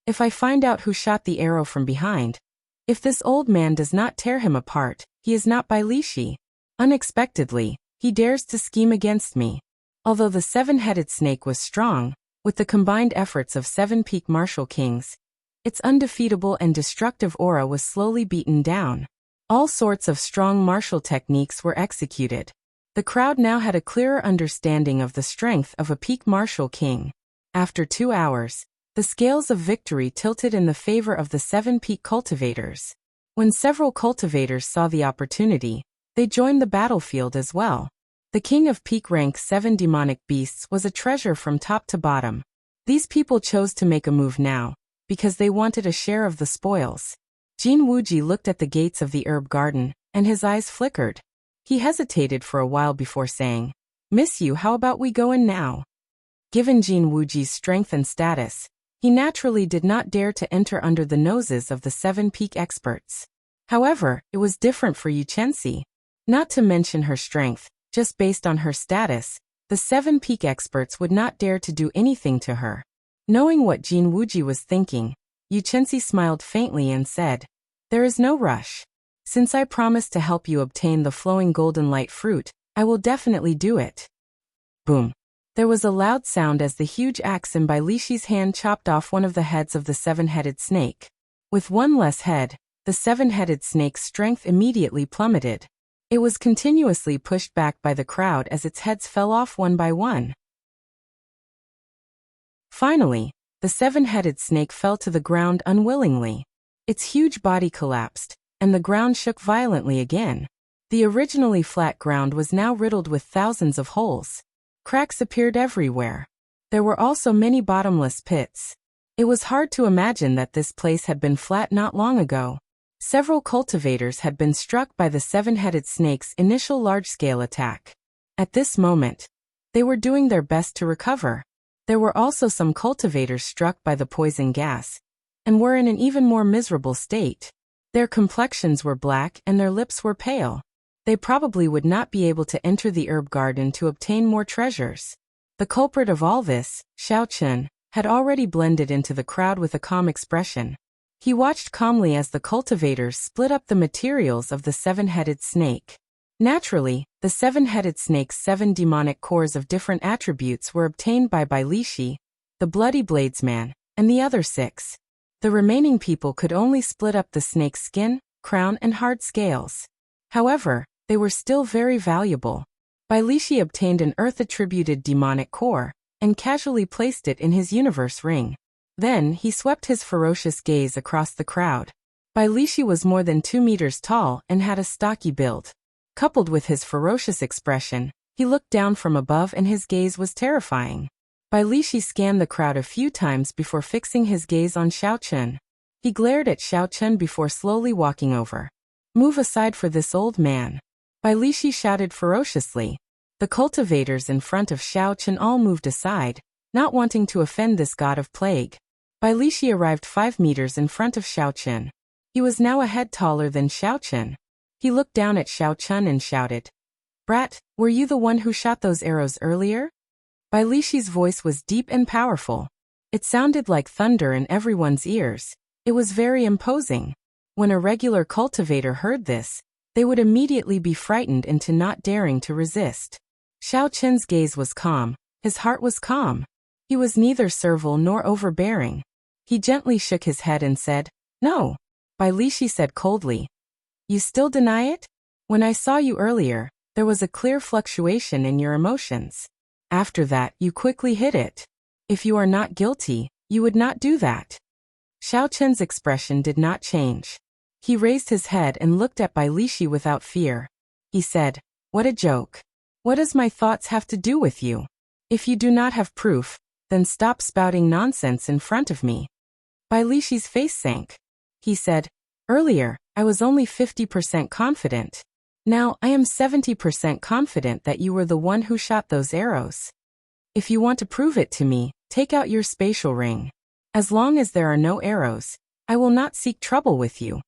If I find out who shot the arrow from behind, if this old man does not tear him apart, he is not Bai Lishi. Unexpectedly, he dares to scheme against me. Although the seven-headed snake was strong, with the combined efforts of 7 peak martial kings, its undefeatable and destructive aura was slowly beaten down. All sorts of strong martial techniques were executed. The crowd now had a clearer understanding of the strength of a peak martial king. After 2 hours, the scales of victory tilted in the favor of the 7 peak cultivators. When several cultivators saw the opportunity, they joined the battlefield as well. The king of peak rank 7 demonic beasts was a treasure from top to bottom. These people chose to make a move now, because they wanted a share of the spoils. Jin Wuji looked at the gates of the herb garden, and his eyes flickered. He hesitated for a while before saying, "Miss Yu, how about we go in now?" Given Jin Wuji's strength and status, he naturally did not dare to enter under the noses of the 7 peak experts. However, it was different for Yu Chenxi. Not to mention her strength, just based on her status, the 7 peak experts would not dare to do anything to her. Knowing what Jin Wuji was thinking, Yu Chenxi smiled faintly and said, "There is no rush. Since I promised to help you obtain the flowing golden light fruit, I will definitely do it." Boom. There was a loud sound as the huge axe in Bai Lishi's hand chopped off one of the heads of the 7-headed snake. With one less head, the 7-headed snake's strength immediately plummeted. It was continuously pushed back by the crowd as its heads fell off one by one. Finally, the 7-headed snake fell to the ground unwillingly. Its huge body collapsed, and the ground shook violently again. The originally flat ground was now riddled with thousands of holes. Cracks appeared everywhere. There were also many bottomless pits. It was hard to imagine that this place had been flat not long ago. Several cultivators had been struck by the 7-headed snake's initial large-scale attack. At this moment, they were doing their best to recover. There were also some cultivators struck by the poison gas, and were in an even more miserable state. Their complexions were black and their lips were pale. They probably would not be able to enter the herb garden to obtain more treasures. The culprit of all this, Xiao Chen, had already blended into the crowd with a calm expression. He watched calmly as the cultivators split up the materials of the 7-headed snake. Naturally, the 7-headed snake's 7 demonic cores of different attributes were obtained by Bai Lishi, the Bloody Bladesman, and the other 6. The remaining people could only split up the snake's skin, crown, and hard scales. However, they were still very valuable. Bai Lishi obtained an earth-attributed demonic core, and casually placed it in his universe ring. Then he swept his ferocious gaze across the crowd. Bai Lishi was more than 2 meters tall and had a stocky build. Coupled with his ferocious expression, he looked down from above and his gaze was terrifying. Bai Lishi scanned the crowd a few times before fixing his gaze on Xiao Chen. He glared at Xiao Chen before slowly walking over. "Move aside for this old man." Bai Lishi shouted ferociously. The cultivators in front of Xiao Chen all moved aside, not wanting to offend this god of plague. Bai Lishi arrived 5 meters in front of Xiao Chen. He was now a head taller than Xiao Chen. He looked down at Xiao Chen and shouted, "Brat, were you the one who shot those arrows earlier?" Bai Lishi's voice was deep and powerful. It sounded like thunder in everyone's ears. It was very imposing. When a regular cultivator heard this, they would immediately be frightened into not daring to resist. Xiao Chen's gaze was calm. His heart was calm. He was neither servile nor overbearing. He gently shook his head and said, "No." Bai Lishi said coldly, "You still deny it? When I saw you earlier, there was a clear fluctuation in your emotions. After that, you quickly hid it. If you are not guilty, you would not do that." Xiao Chen's expression did not change. He raised his head and looked at Bai Lishi without fear. He said, "What a joke. What does my thoughts have to do with you? If you do not have proof, then stop spouting nonsense in front of me." Bai Lishi's face sank. He said, "Earlier, I was only 50% confident. Now I am 70% confident that you were the one who shot those arrows. If you want to prove it to me, take out your spatial ring. As long as there are no arrows, I will not seek trouble with you."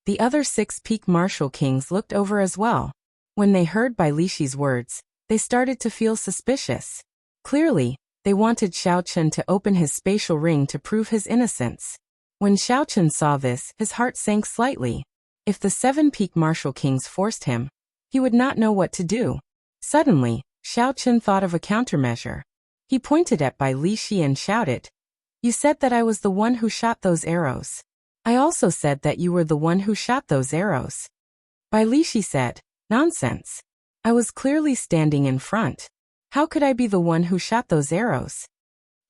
The other 6 peak martial kings looked over as well. When they heard Bai Lishi's words, they started to feel suspicious. Clearly, they wanted Xiao Chen to open his spatial ring to prove his innocence. When Xiao Chen saw this, his heart sank slightly. If the 7 peak martial kings forced him, he would not know what to do. Suddenly, Xiao Chen thought of a countermeasure. He pointed at Bai Lishi and shouted, "You said that I was the one who shot those arrows. I also said that you were the one who shot those arrows." Bai Lishi said, "Nonsense. I was clearly standing in front. How could I be the one who shot those arrows?"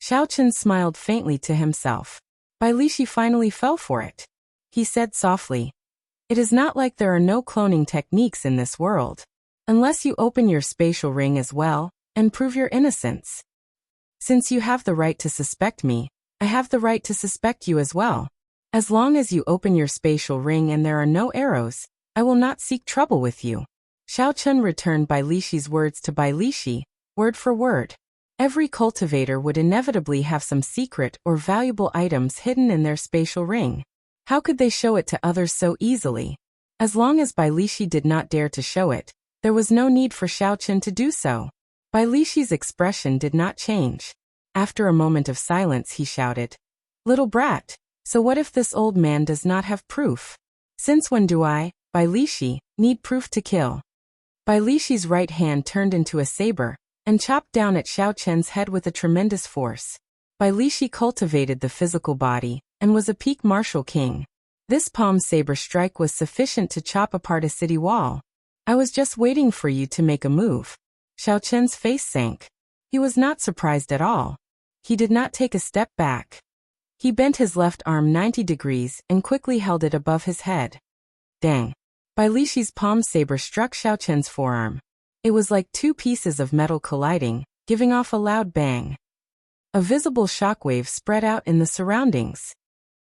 Xiao Chen smiled faintly to himself. Bai Lishi finally fell for it. He said softly, "It is not like there are no cloning techniques in this world. Unless you open your spatial ring as well, and prove your innocence. Since you have the right to suspect me, I have the right to suspect you as well. As long as you open your spatial ring and there are no arrows, I will not seek trouble with you." Xiao Chen returned Bai Lishi's words to Bai Lishi, word for word. Every cultivator would inevitably have some secret or valuable items hidden in their spatial ring. How could they show it to others so easily? As long as Bai Lishi did not dare to show it, there was no need for Xiao Chen to do so. Bai Lishi's expression did not change. After a moment of silence he shouted, "Little brat, so what if this old man does not have proof? Since when do I, Bai Lishi, need proof to kill?" Bai Lishi's right hand turned into a saber, and chopped down at Xiao Chen's head with a tremendous force. Bai Lishi cultivated the physical body, and was a peak martial king. This palm saber strike was sufficient to chop apart a city wall. "I was just waiting for you to make a move." Xiao Chen's face sank. He was not surprised at all. He did not take a step back. He bent his left arm 90 degrees and quickly held it above his head. Dang! Bai Lishi's palm saber struck Xiao Chen's forearm. It was like two pieces of metal colliding, giving off a loud bang. A visible shockwave spread out in the surroundings.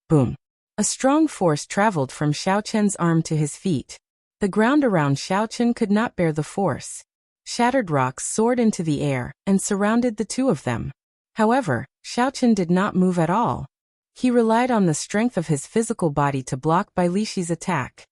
Boom! A strong force traveled from Xiao Chen's arm to his feet. The ground around Xiao Chen could not bear the force. Shattered rocks soared into the air and surrounded the two of them. However, Xiao Chen did not move at all. He relied on the strength of his physical body to block Bai Lishi's attack.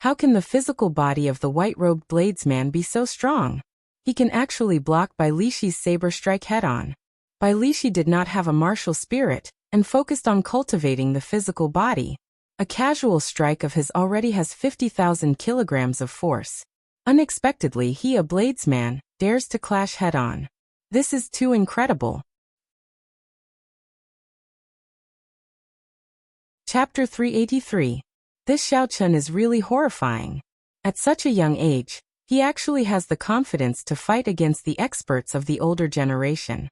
How can the physical body of the white-robed bladesman be so strong? He can actually block Bai Lishi's saber strike head-on. Bai Lishi did not have a martial spirit, and focused on cultivating the physical body. A casual strike of his already has 50,000 kilograms of force. Unexpectedly he, a bladesman, dares to clash head-on. This is too incredible. Chapter 383. This Xiao Chen is really horrifying. At such a young age, he actually has the confidence to fight against the experts of the older generation.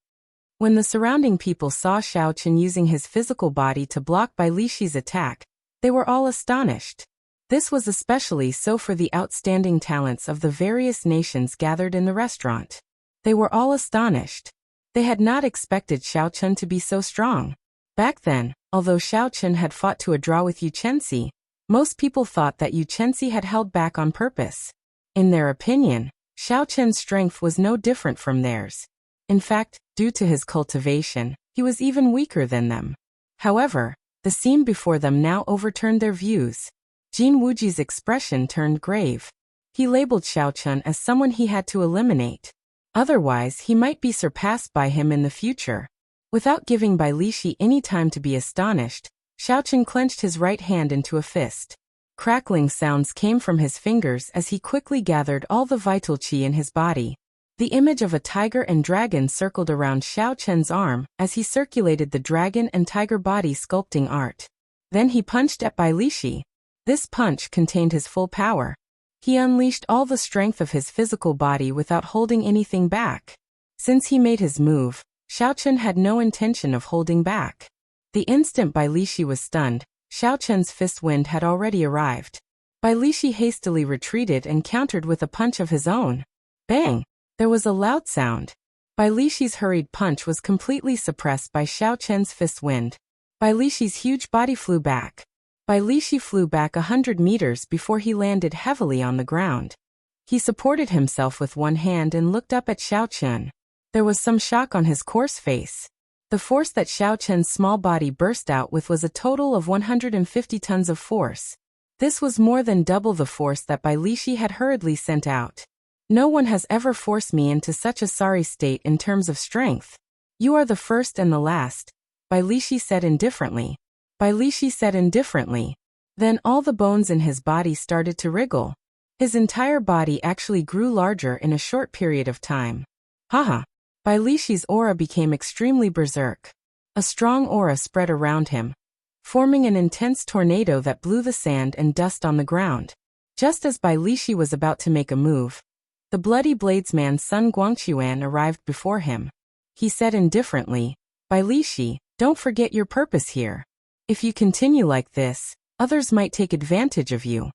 When the surrounding people saw Xiao Chen using his physical body to block Bai Lishi's attack, they were all astonished. This was especially so for the outstanding talents of the various nations gathered in the restaurant. They were all astonished. They had not expected Xiao Chen to be so strong. Back then, although Xiao Chen had fought to a draw with Yu Chenxi, most people thought that Yu Chenxi had held back on purpose. In their opinion, Xiao Chen's strength was no different from theirs. In fact, due to his cultivation, he was even weaker than them. However, the scene before them now overturned their views. Jin Wuji's expression turned grave. He labeled Xiao Chen as someone he had to eliminate. Otherwise, he might be surpassed by him in the future. Without giving Bai Lishi any time to be astonished, Xiao Chen clenched his right hand into a fist. Crackling sounds came from his fingers as he quickly gathered all the vital qi in his body. The image of a tiger and dragon circled around Xiao Chen's arm as he circulated the dragon and tiger body sculpting art. Then he punched at Bai Lishi. This punch contained his full power. He unleashed all the strength of his physical body without holding anything back. Since he made his move, Xiao Chen had no intention of holding back. The instant Bai Lishi was stunned, Xiao Chen's fist wind had already arrived. Bai Lishi hastily retreated and countered with a punch of his own. Bang! There was a loud sound. Bai Lishi's hurried punch was completely suppressed by Xiao Chen's fist wind. Bai Lishi's huge body flew back. Bai Lishi flew back 100 meters before he landed heavily on the ground. He supported himself with one hand and looked up at Xiao Chen. There was some shock on his coarse face. The force that Xiao Chen's small body burst out with was a total of 150 tons of force. This was more than double the force that Bai Lishi had hurriedly sent out. No one has ever forced me into such a sorry state in terms of strength. You are the first and the last, Bai Lishi said indifferently. Bai Lishi said indifferently. Then all the bones in his body started to wriggle. His entire body actually grew larger in a short period of time. Haha. Bai Lixi's aura became extremely berserk. A strong aura spread around him, forming an intense tornado that blew the sand and dust on the ground. Just as Bai Lixi was about to make a move, the Bloody Bladesman Sun Guangquan arrived before him. He said indifferently, Bai Lixi, don't forget your purpose here. If you continue like this, others might take advantage of you.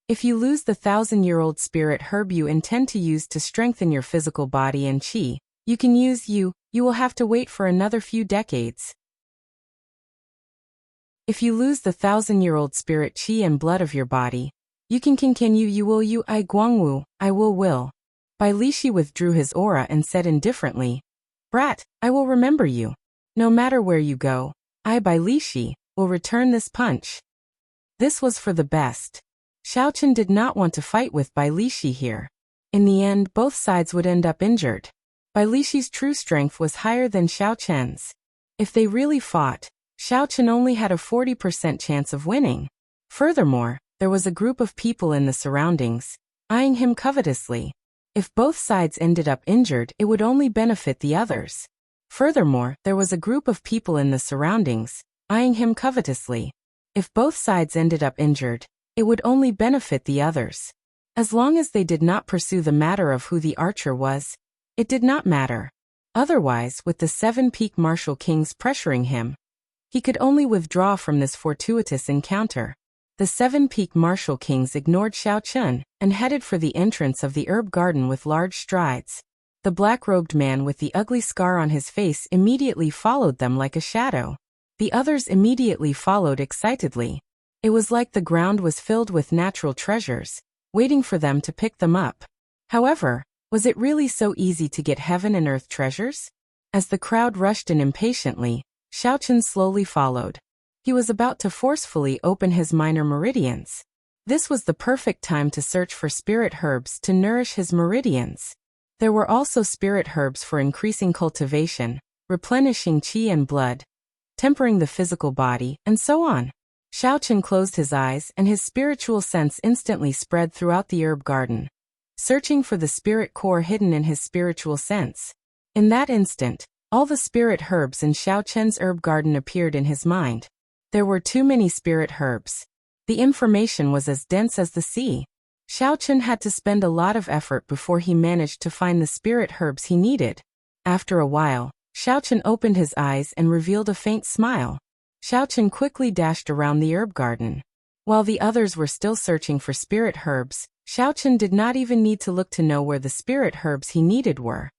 If you lose the 1,000-year-old spirit herb you intend to use to strengthen your physical body and qi, you can use you will have to wait for another few decades. If you lose the 1,000-year-old spirit qi and blood of your body, you can continue you I guangwu, I will. Bai Lixi withdrew his aura and said indifferently, Brat, I will remember you. No matter where you go, I Bai Lixi will return this punch. This was for the best. Xiao Chen did not want to fight with Bai Lixi here. In the end, both sides would end up injured. Bai Lixi's true strength was higher than Xiao Chen's. If they really fought, Xiao Chen only had a 40% chance of winning. Furthermore, there was a group of people in the surroundings, eyeing him covetously. If both sides ended up injured, it would only benefit the others. Furthermore, there was a group of people in the surroundings, eyeing him covetously. If both sides ended up injured, it would only benefit the others. As long as they did not pursue the matter of who the archer was, it did not matter. Otherwise, with the 7 peak martial kings pressuring him, he could only withdraw from this fortuitous encounter. The 7 peak martial kings ignored Xiao Chen and headed for the entrance of the herb garden with large strides. The black-robed man with the ugly scar on his face immediately followed them like a shadow. The others immediately followed excitedly. It was like the ground was filled with natural treasures, waiting for them to pick them up. However, was it really so easy to get heaven and earth treasures? As the crowd rushed in impatiently, Xiao Chen slowly followed. He was about to forcefully open his minor meridians. This was the perfect time to search for spirit herbs to nourish his meridians. There were also spirit herbs for increasing cultivation, replenishing qi and blood, tempering the physical body, and so on. Xiao Chen closed his eyes and his spiritual sense instantly spread throughout the herb garden, searching for the spirit core hidden in his spiritual sense. In that instant, all the spirit herbs in Xiao Chen's herb garden appeared in his mind. There were too many spirit herbs. The information was as dense as the sea. Xiao Chen had to spend a lot of effort before he managed to find the spirit herbs he needed. After a while, Xiao Chen opened his eyes and revealed a faint smile. Xiao Chen quickly dashed around the herb garden. While the others were still searching for spirit herbs, Xiao Chen did not even need to look to know where the spirit herbs he needed were.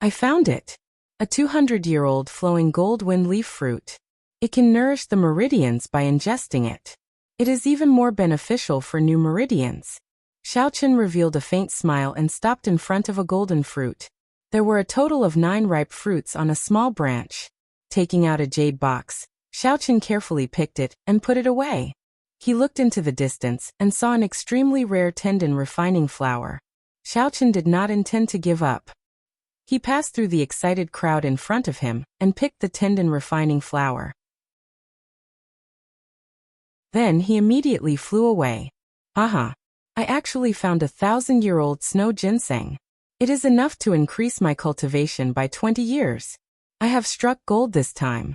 I found it. A 200-year-old flowing gold wind leaf fruit. It can nourish the meridians by ingesting it. It is even more beneficial for new meridians. Xiao Chen revealed a faint smile and stopped in front of a golden fruit. There were a total of 9 ripe fruits on a small branch. Taking out a jade box, Xiao Chen carefully picked it and put it away. He looked into the distance and saw an extremely rare tendon refining flower. Xiao Chen did not intend to give up. He passed through the excited crowd in front of him and picked the tendon refining flower. Then he immediately flew away. Haha. I actually found a 1,000-year-old snow ginseng. It is enough to increase my cultivation by 20 years. I have struck gold this time.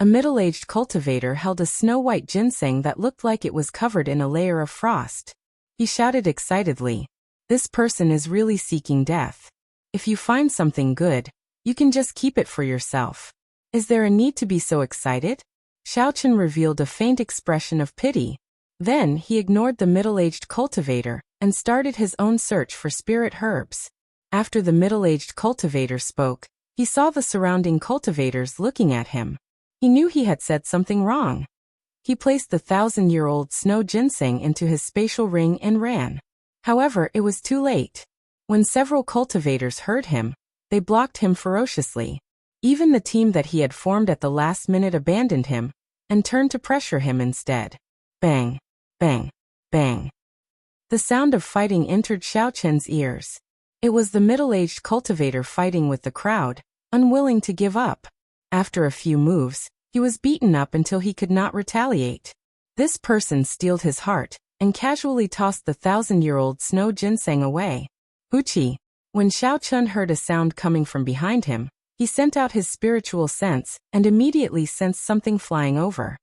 A middle-aged cultivator held a snow-white ginseng that looked like it was covered in a layer of frost. He shouted excitedly, "This person is really seeking death. If you find something good, you can just keep it for yourself. Is there a need to be so excited?" Xiao Chen revealed a faint expression of pity. Then he ignored the middle-aged cultivator and started his own search for spirit herbs. After the middle-aged cultivator spoke, he saw the surrounding cultivators looking at him. He knew he had said something wrong. He placed the 1,000-year-old snow ginseng into his spatial ring and ran. However, it was too late. When several cultivators heard him, they blocked him ferociously. Even the team that he had formed at the last minute abandoned him and turned to pressure him instead. Bang, bang, bang. The sound of fighting entered Xiao Chen's ears. It was the middle-aged cultivator fighting with the crowd, unwilling to give up. After a few moves, he was beaten up until he could not retaliate. This person steeled his heart and casually tossed the 1,000-year-old snow ginseng away. Uchi. When Xiao Chun heard a sound coming from behind him, he sent out his spiritual sense and immediately sensed something flying over.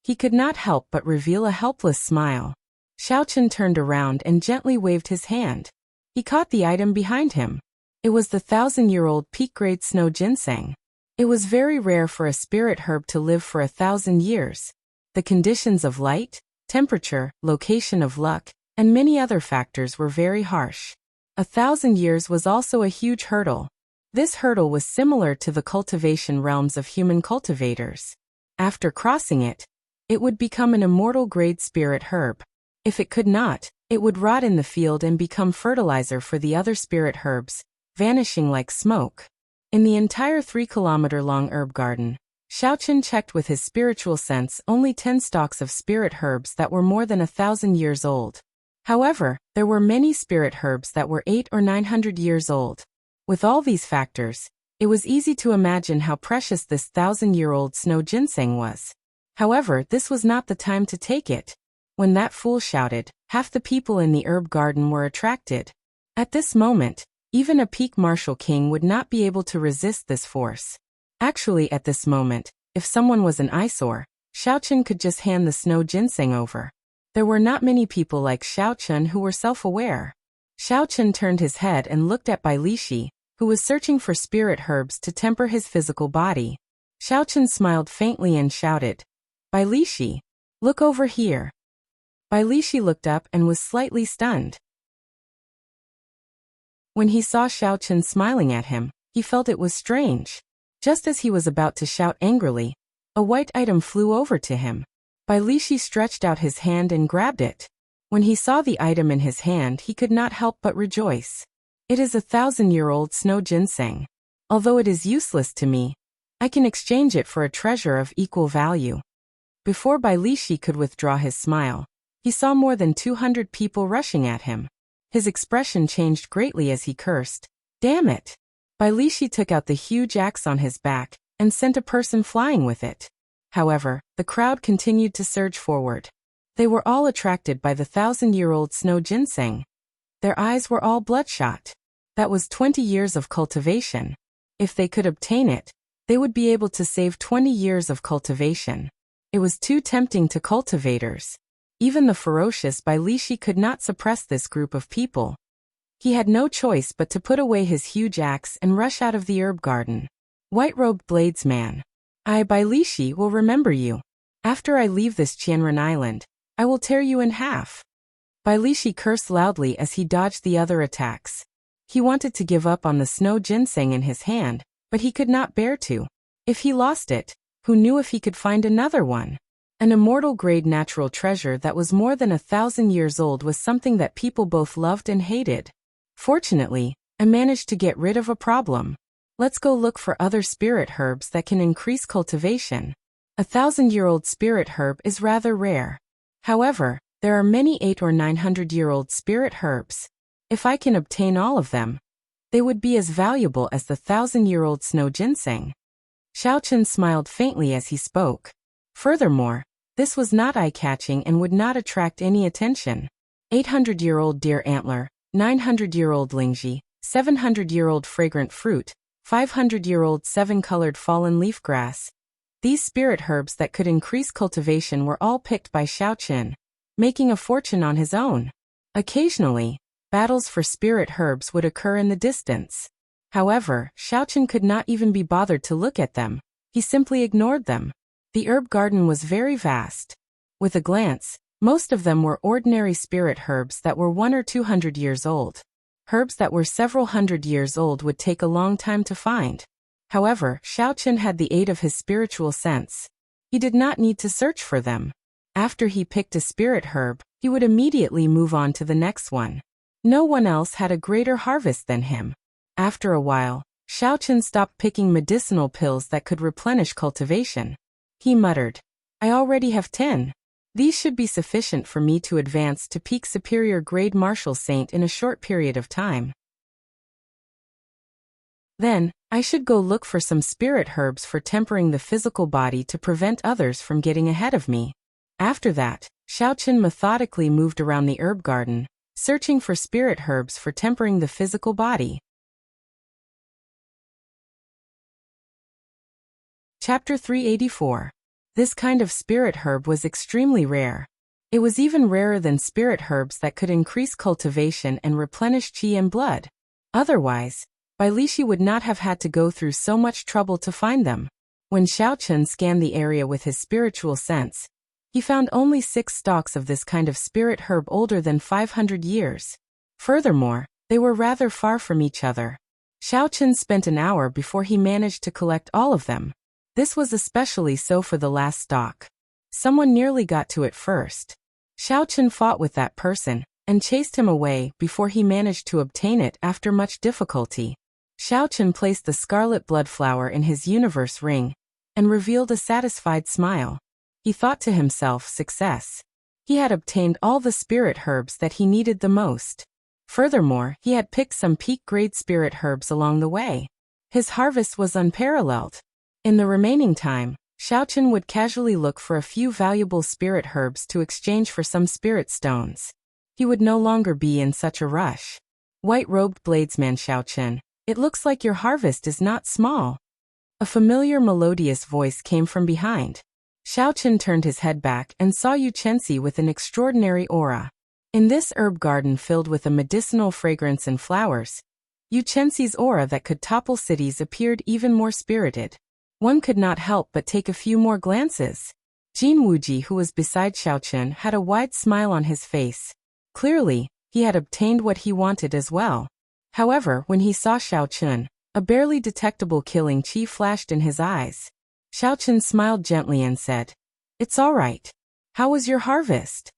He could not help but reveal a helpless smile. Xiao Chun turned around and gently waved his hand. He caught the item behind him. It was the 1,000-year-old peak-grade snow ginseng. It was very rare for a spirit herb to live for 1,000 years. The conditions of light, temperature, location of luck, and many other factors were very harsh. 1,000 years was also a huge hurdle. This hurdle was similar to the cultivation realms of human cultivators. After crossing it, it would become an immortal grade spirit herb. If it could not, it would rot in the field and become fertilizer for the other spirit herbs, vanishing like smoke. In the entire 3-kilometer-long herb garden, Xiao Chun checked with his spiritual sense only 10 stalks of spirit herbs that were more than 1,000 years old. However, there were many spirit herbs that were 800 or 900 years old. With all these factors, it was easy to imagine how precious this 1,000-year-old snow ginseng was. However, this was not the time to take it. When that fool shouted, half the people in the herb garden were attracted. At this moment, even a peak martial king would not be able to resist this force. Actually, at this moment, if someone was an eyesore, Xiao Chun could just hand the snow ginseng over. There were not many people like Xiao Chun who were self-aware. Xiao Chun turned his head and looked at Bai Lishi, who was searching for spirit herbs to temper his physical body. Xiao Chun smiled faintly and shouted, "Bai Lishi, look over here." Bai Lishi looked up and was slightly stunned. When he saw Xiao Chun smiling at him, he felt it was strange. Just as he was about to shout angrily, a white item flew over to him. Bai Lishi stretched out his hand and grabbed it. When he saw the item in his hand, he could not help but rejoice. It is a 1,000-year-old snow ginseng. Although it is useless to me, I can exchange it for a treasure of equal value. Before Bai Lishi could withdraw his smile, he saw more than 200 people rushing at him. His expression changed greatly as he cursed. Damn it! Bai Lishi took out the huge axe on his back and sent a person flying with it. However, the crowd continued to surge forward. They were all attracted by the 1,000-year-old snow ginseng. Their eyes were all bloodshot. That was 20 years of cultivation. If they could obtain it, they would be able to save 20 years of cultivation. It was too tempting to cultivators. Even the ferocious Bai Lishi could not suppress this group of people. He had no choice but to put away his huge axe and rush out of the herb garden. White-robed bladesman. I, Bai Lishi, will remember you. After I leave this Qianren Island, I will tear you in half. Bai Lishi cursed loudly as he dodged the other attacks. He wanted to give up on the snow ginseng in his hand, but he could not bear to. If he lost it, who knew if he could find another one? An immortal-grade natural treasure that was more than 1,000 years old was something that people both loved and hated. Fortunately, I managed to get rid of a problem. Let's go look for other spirit herbs that can increase cultivation. A 1,000-year-old spirit herb is rather rare. However, there are many 800 or 900-year-old spirit herbs. If I can obtain all of them, they would be as valuable as the 1,000-year-old snow ginseng. Xiao Chun smiled faintly as he spoke. Furthermore, this was not eye-catching and would not attract any attention. 800-year-old deer antler, 900-year-old lingji, 700-year-old fragrant fruit, 500-year-old 7-colored fallen leaf grass. These spirit herbs that could increase cultivation were all picked by Xiao Chun, making a fortune on his own. Occasionally, battles for spirit herbs would occur in the distance. However, Xiao Chun could not even be bothered to look at them. He simply ignored them. The herb garden was very vast. With a glance, most of them were ordinary spirit herbs that were 100 or 200 years old. Herbs that were several hundred years old would take a long time to find. However, Xiao Chun had the aid of his spiritual sense. He did not need to search for them. After he picked a spirit herb, he would immediately move on to the next one. No one else had a greater harvest than him. After a while, Xiao Chun stopped picking medicinal pills that could replenish cultivation. He muttered, I already have 10. These should be sufficient for me to advance to peak superior grade martial saint in a short period of time. Then, I should go look for some spirit herbs for tempering the physical body to prevent others from getting ahead of me. After that, Xiaochen methodically moved around the herb garden, searching for spirit herbs for tempering the physical body. Chapter 384. This kind of spirit herb was extremely rare. It was even rarer than spirit herbs that could increase cultivation and replenish qi and blood. Otherwise, Bai Lishi would not have had to go through so much trouble to find them. When Xiaochen scanned the area with his spiritual sense, he found only 6 stalks of this kind of spirit herb older than 500 years. Furthermore, they were rather far from each other. Xiaochen spent an hour before he managed to collect all of them. This was especially so for the last stalk. Someone nearly got to it first. Xiaochen fought with that person and chased him away before he managed to obtain it after much difficulty. Xiaochen placed the scarlet blood flower in his universe ring and revealed a satisfied smile. He thought to himself, success. He had obtained all the spirit herbs that he needed the most. Furthermore, he had picked some peak-grade spirit herbs along the way. His harvest was unparalleled. In the remaining time, Xiaochen would casually look for a few valuable spirit herbs to exchange for some spirit stones. He would no longer be in such a rush. White-robed bladesman Xiaochen, it looks like your harvest is not small. A familiar melodious voice came from behind. Xiaochen turned his head back and saw Yu Chenxi with an extraordinary aura. In this herb garden filled with a medicinal fragrance and flowers, Yu Chenxi's aura that could topple cities appeared even more spirited. One could not help but take a few more glances. Jin Wuji, who was beside Xiaochen, had a wide smile on his face. Clearly, he had obtained what he wanted as well. However, when he saw Xiaochen, a barely detectable killing qi flashed in his eyes. Xiaochen smiled gently and said, "It's all right. How was your harvest?"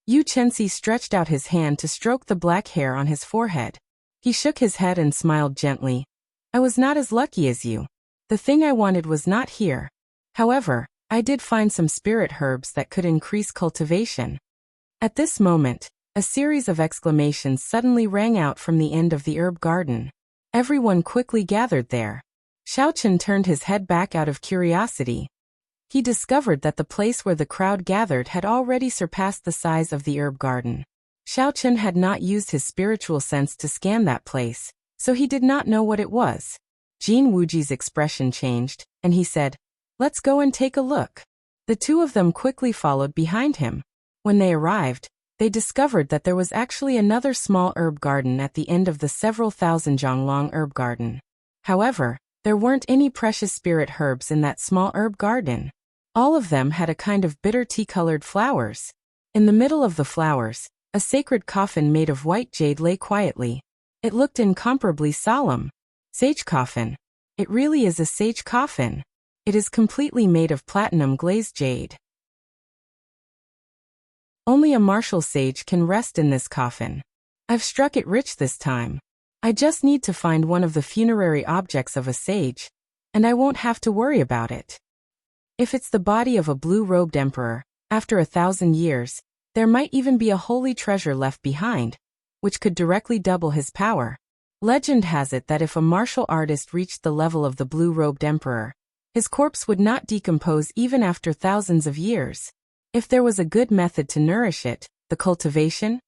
Yu Chenxi stretched out his hand to stroke the black hair on his forehead. He shook his head and smiled gently. "I was not as lucky as you. The thing I wanted was not here. However, I did find some spirit herbs that could increase cultivation." At this moment, a series of exclamations suddenly rang out from the end of the herb garden. Everyone quickly gathered there. Xiaochen turned his head back out of curiosity. He discovered that the place where the crowd gathered had already surpassed the size of the herb garden. Xiaochen had not used his spiritual sense to scan that place, so he did not know what it was. Jin Wuji's expression changed, and he said, "Let's go and take a look." The two of them quickly followed behind him. When they arrived, they discovered that there was actually another small herb garden at the end of the several thousand zhang long herb garden. However, there weren't any precious spirit herbs in that small herb garden. All of them had a kind of bitter tea-colored flowers. In the middle of the flowers, a sacred coffin made of white jade lay quietly. It looked incomparably solemn. Sage coffin. It really is a sage coffin. It is completely made of platinum glazed jade. Only a martial sage can rest in this coffin. I've struck it rich this time. I just need to find one of the funerary objects of a sage, and I won't have to worry about it. If it's the body of a blue-robed emperor, after 1,000 years, there might even be a holy treasure left behind, which could directly double his power. Legend has it that if a martial artist reached the level of the blue-robed emperor, his corpse would not decompose even after thousands of years. If there was a good method to nourish it, the cultivation,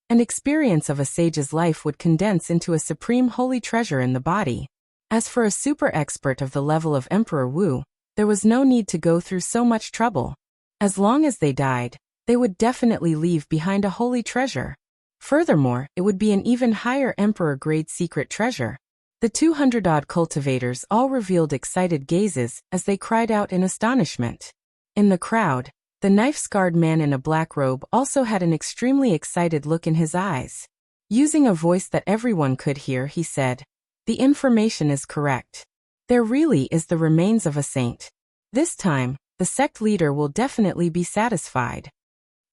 and experience of a sage's life would condense into a supreme holy treasure in the body. As for a super expert of the level of Emperor Wu, there was no need to go through so much trouble. As long as they died, they would definitely leave behind a holy treasure. Furthermore, it would be an even higher emperor-grade secret treasure. The 200-odd cultivators all revealed excited gazes as they cried out in astonishment. In the crowd, the knife-scarred man in a black robe also had an extremely excited look in his eyes. Using a voice that everyone could hear, he said, "The information is correct. There really is the remains of a saint. This time, the sect leader will definitely be satisfied."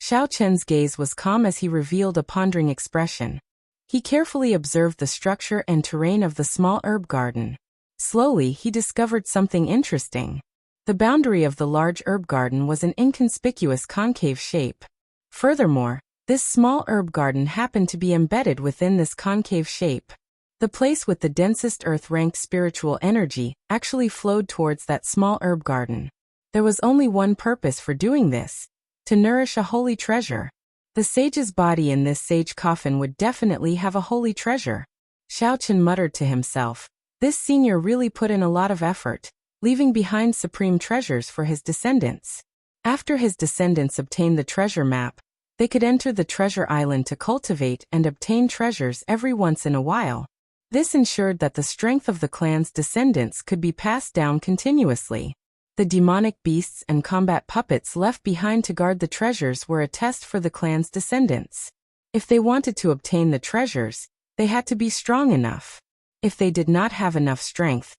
Xiaochen's gaze was calm as he revealed a pondering expression. He carefully observed the structure and terrain of the small herb garden. Slowly, he discovered something interesting. The boundary of the large herb garden was an inconspicuous concave shape. Furthermore, this small herb garden happened to be embedded within this concave shape. The place with the densest earth-ranked spiritual energy actually flowed towards that small herb garden. There was only one purpose for doing this: to nourish a holy treasure. The sage's body in this sage coffin would definitely have a holy treasure. Xiao Chen muttered to himself. This senior really put in a lot of effort, leaving behind supreme treasures for his descendants. After his descendants obtained the treasure map, they could enter the treasure island to cultivate and obtain treasures every once in a while. This ensured that the strength of the clan's descendants could be passed down continuously. The demonic beasts and combat puppets left behind to guard the treasures were a test for the clan's descendants. If they wanted to obtain the treasures, they had to be strong enough. If they did not have enough strength,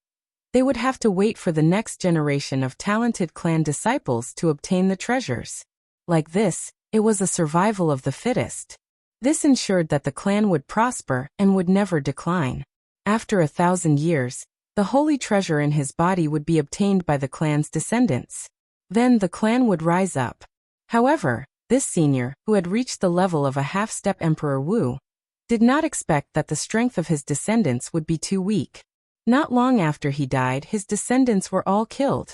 they would have to wait for the next generation of talented clan disciples to obtain the treasures. Like this, it was a survival of the fittest. This ensured that the clan would prosper and would never decline. After 1,000 years, the holy treasure in his body would be obtained by the clan's descendants. Then the clan would rise up. However, this senior, who had reached the level of a half-step Emperor Wu, did not expect that the strength of his descendants would be too weak. Not long after he died, his descendants were all killed.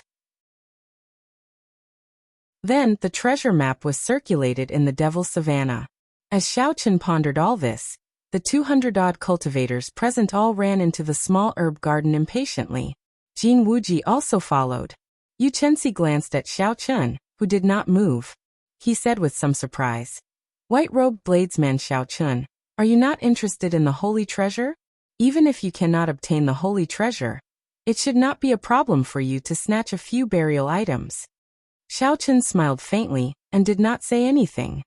Then, the treasure map was circulated in the Devil Savannah. As Xiao Chen pondered all this, the 200-odd cultivators present all ran into the small herb garden impatiently. Jin Wuji also followed. Yu Chenxi glanced at Xiao Chen, who did not move. He said with some surprise, "White-robed bladesman Xiao Chen, are you not interested in the holy treasure? Even if you cannot obtain the holy treasure, it should not be a problem for you to snatch a few burial items." Xiao Chen smiled faintly and did not say anything.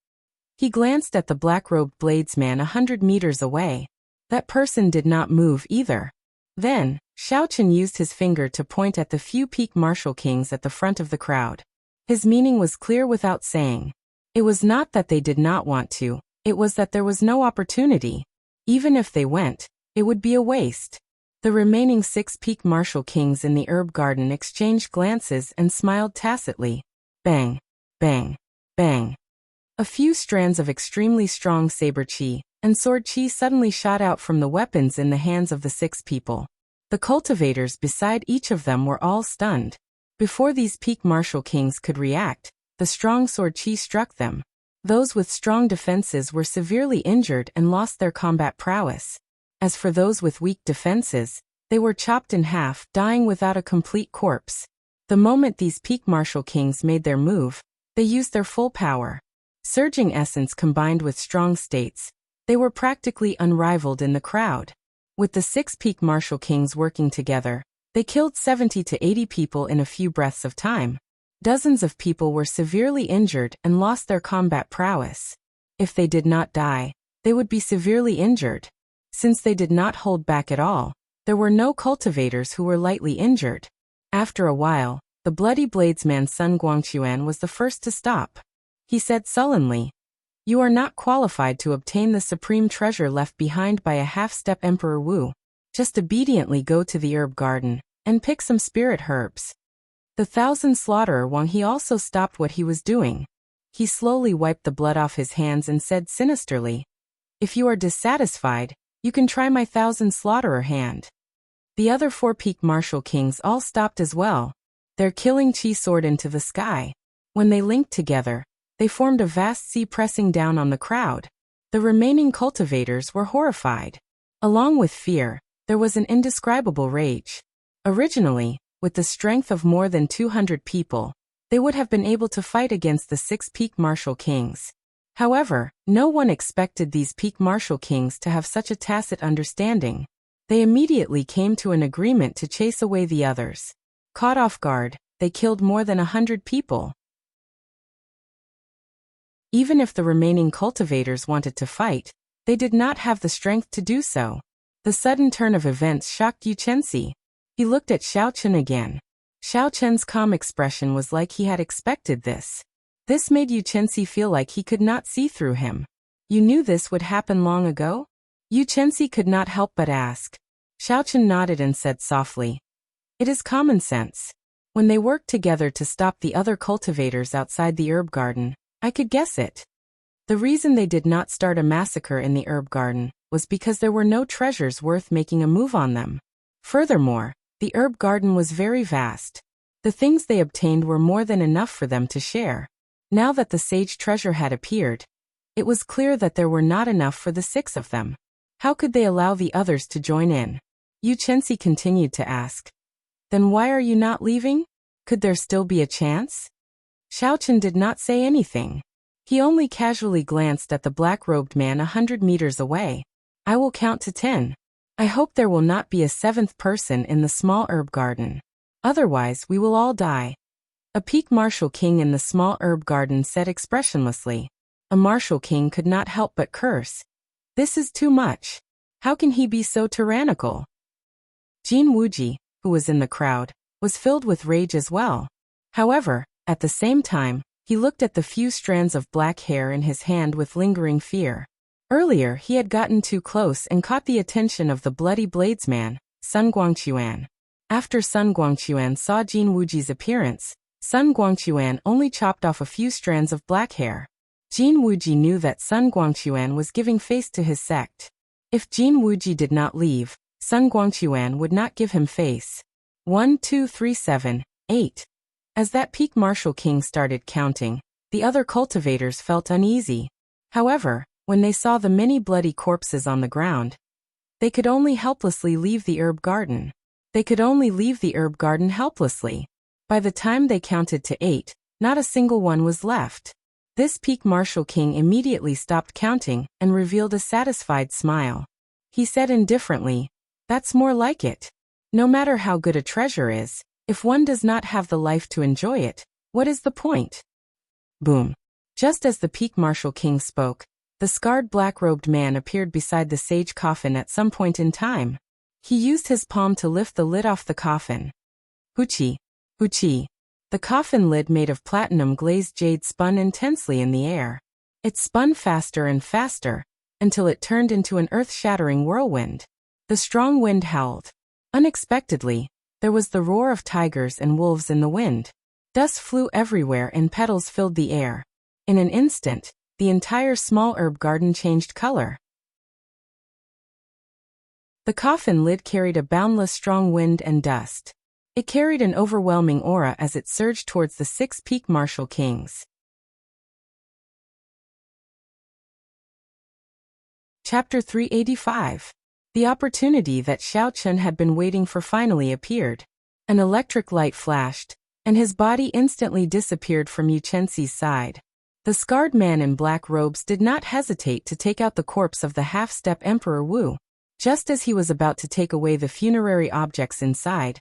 He glanced at the black-robed bladesman 100 meters away. That person did not move either. Then, Xiao Chen used his finger to point at the few peak martial kings at the front of the crowd. His meaning was clear without saying. It was not that they did not want to, it was that there was no opportunity. Even if they went, it would be a waste. The remaining 6 peak martial kings in the herb garden exchanged glances and smiled tacitly. Bang, bang, bang. A few strands of extremely strong saber chi and sword chi suddenly shot out from the weapons in the hands of the 6 people. The cultivators beside each of them were all stunned. Before these peak martial kings could react, the strong sword chi struck them. Those with strong defenses were severely injured and lost their combat prowess. As for those with weak defenses, they were chopped in half, dying without a complete corpse. The moment these peak martial kings made their move, they used their full power. Surging essence combined with strong states, they were practically unrivaled in the crowd. With the 6 peak martial kings working together, they killed 70 to 80 people in a few breaths of time. Dozens of people were severely injured and lost their combat prowess. If they did not die, they would be severely injured. Since they did not hold back at all, there were no cultivators who were lightly injured. After a while, the bloody bladesman Sun Guangquan was the first to stop. He said sullenly, "You are not qualified to obtain the supreme treasure left behind by a half-step Emperor Wu. Just obediently go to the herb garden and pick some spirit herbs." The 1,000 slaughterer Wang He also stopped what he was doing. He slowly wiped the blood off his hands and said sinisterly, "If you are dissatisfied, you can try my 1,000 slaughterer hand." The other 4 peak martial kings all stopped as well. Their killing chi soared into the sky. When they linked together, they formed a vast sea pressing down on the crowd. The remaining cultivators were horrified. Along with fear, there was an indescribable rage. Originally, with the strength of more than 200 people, they would have been able to fight against the 6 peak martial kings. However, no one expected these peak martial kings to have such a tacit understanding. They immediately came to an agreement to chase away the others. Caught off guard, they killed more than 100 people. Even if the remaining cultivators wanted to fight, they did not have the strength to do so. The sudden turn of events shocked Yu Chenxi. He looked at Xiao Chen again. Xiao Chen's calm expression was like he had expected this. This made Yu Chenxi feel like he could not see through him. "You knew this would happen long ago?" Yu Chenxi could not help but ask. Xiao Chen nodded and said softly, "It is common sense. When they worked together to stop the other cultivators outside the herb garden, I could guess it. The reason they did not start a massacre in the herb garden was because there were no treasures worth making a move on them. Furthermore, the herb garden was very vast. The things they obtained were more than enough for them to share. Now that the sage treasure had appeared, it was clear that there were not enough for the 6 of them. How could they allow the others to join in? Yu Chenxi continued to ask. Then why are you not leaving? Could there still be a chance? Xiao Chen did not say anything. He only casually glanced at the black-robed man 100 meters away. I will count to 10. I hope there will not be a 7th person in the small herb garden. Otherwise we will all die. A peak martial king in the small herb garden said expressionlessly. A martial king could not help but curse. This is too much. How can he be so tyrannical? Jin Wuji, who was in the crowd, was filled with rage as well. However, at the same time, he looked at the few strands of black hair in his hand with lingering fear. Earlier he had gotten too close and caught the attention of the bloody bladesman, Sun Guangquan. After Sun Guangquan saw Jin Wuji's appearance, Sun Guangquan only chopped off a few strands of black hair. Jin Wuji knew that Sun Guangquan was giving face to his sect. If Jin Wuji did not leave, Sun Guangquan would not give him face. 1, 2, 3, 7, 8. As that peak martial king started counting, the other cultivators felt uneasy. However, when they saw the many bloody corpses on the ground, they could only helplessly leave the herb garden. They could only leave the herb garden helplessly. By the time they counted to 8, not a single one was left. This peak martial king immediately stopped counting and revealed a satisfied smile. He said indifferently, "That's more like it. No matter how good a treasure is, if one does not have the life to enjoy it, what is the point?" Boom. Just as the peak martial king spoke, the scarred black-robed man appeared beside the sage coffin at some point in time. He used his palm to lift the lid off the coffin. Huchi, huchi. The coffin lid made of platinum-glazed jade spun intensely in the air. It spun faster and faster, until it turned into an earth-shattering whirlwind. The strong wind howled. Unexpectedly, there was the roar of tigers and wolves in the wind. Dust flew everywhere and petals filled the air. In an instant, the entire small herb garden changed color. The coffin lid carried a boundless strong wind and dust. It carried an overwhelming aura as it surged towards the 6 peak martial kings. Chapter 385. The opportunity that Xiao Chen had been waiting for finally appeared. An electric light flashed, and his body instantly disappeared from Yu Chenxi's side. The scarred man in black robes did not hesitate to take out the corpse of the half-step Emperor Wu. Just as he was about to take away the funerary objects inside,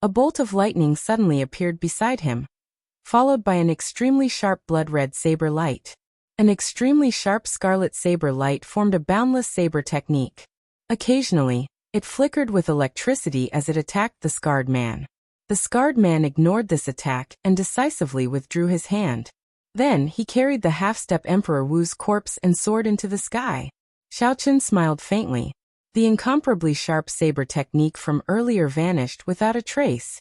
a bolt of lightning suddenly appeared beside him, followed by an extremely sharp blood-red saber light. An extremely sharp scarlet saber light formed a boundless saber technique. Occasionally, it flickered with electricity as it attacked the scarred man. The scarred man ignored this attack and decisively withdrew his hand. Then he carried the half-step Emperor Wu's corpse and soared into the sky. Xiao Chen smiled faintly. The incomparably sharp saber technique from earlier vanished without a trace.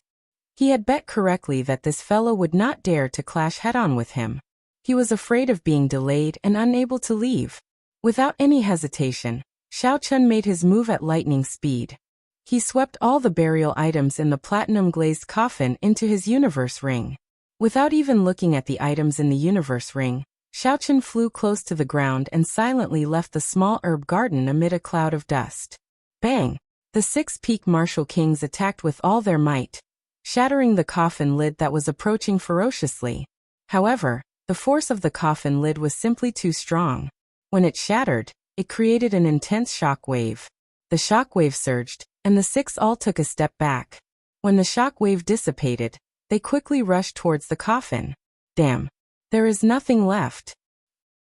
He had bet correctly that this fellow would not dare to clash head-on with him. He was afraid of being delayed and unable to leave. Without any hesitation, Xiao Chen made his move at lightning speed. He swept all the burial items in the platinum-glazed coffin into his universe ring. Without even looking at the items in the universe ring, Xiao Chen flew close to the ground and silently left the small herb garden amid a cloud of dust. Bang! The 6 peak martial kings attacked with all their might, shattering the coffin lid that was approaching ferociously. However, the force of the coffin lid was simply too strong. When it shattered, it created an intense shock wave. The shock wave surged, and the 6 all took a step back. When the shock wave dissipated, they quickly rushed towards the coffin. Damn! There is nothing left.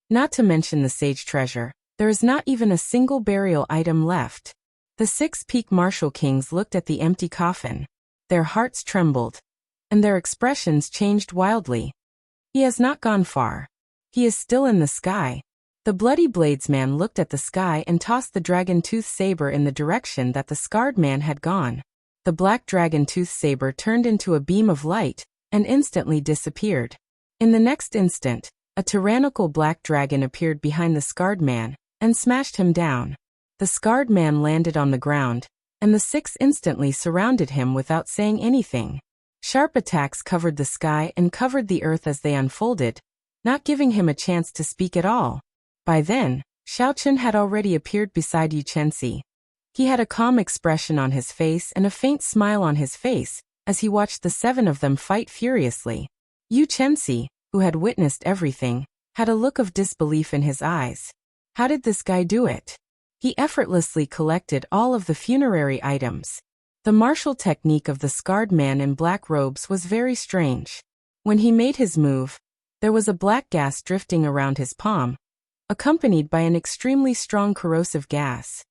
Not to mention the sage treasure, there is not even a single burial item left. The 6 peak martial kings looked at the empty coffin. Their hearts trembled, and their expressions changed wildly. He has not gone far. He is still in the sky. The bloody bladesman looked at the sky and tossed the dragon-tooth saber in the direction that the scarred man had gone. The black dragon-tooth saber turned into a beam of light and instantly disappeared. In the next instant, a tyrannical black dragon appeared behind the scarred man and smashed him down. The scarred man landed on the ground, and the 6 instantly surrounded him without saying anything. Sharp attacks covered the sky and covered the earth as they unfolded, not giving him a chance to speak at all. By then, Xiaochun had already appeared beside Yu Chenxi. He had a calm expression on his face and a faint smile on his face as he watched the 7 of them fight furiously. Yu Chenxi, who had witnessed everything, had a look of disbelief in his eyes. How did this guy do it? He effortlessly collected all of the funerary items. The martial technique of the scarred man in black robes was very strange. When he made his move, there was a black gas drifting around his palm, accompanied by an extremely strong corrosive gas.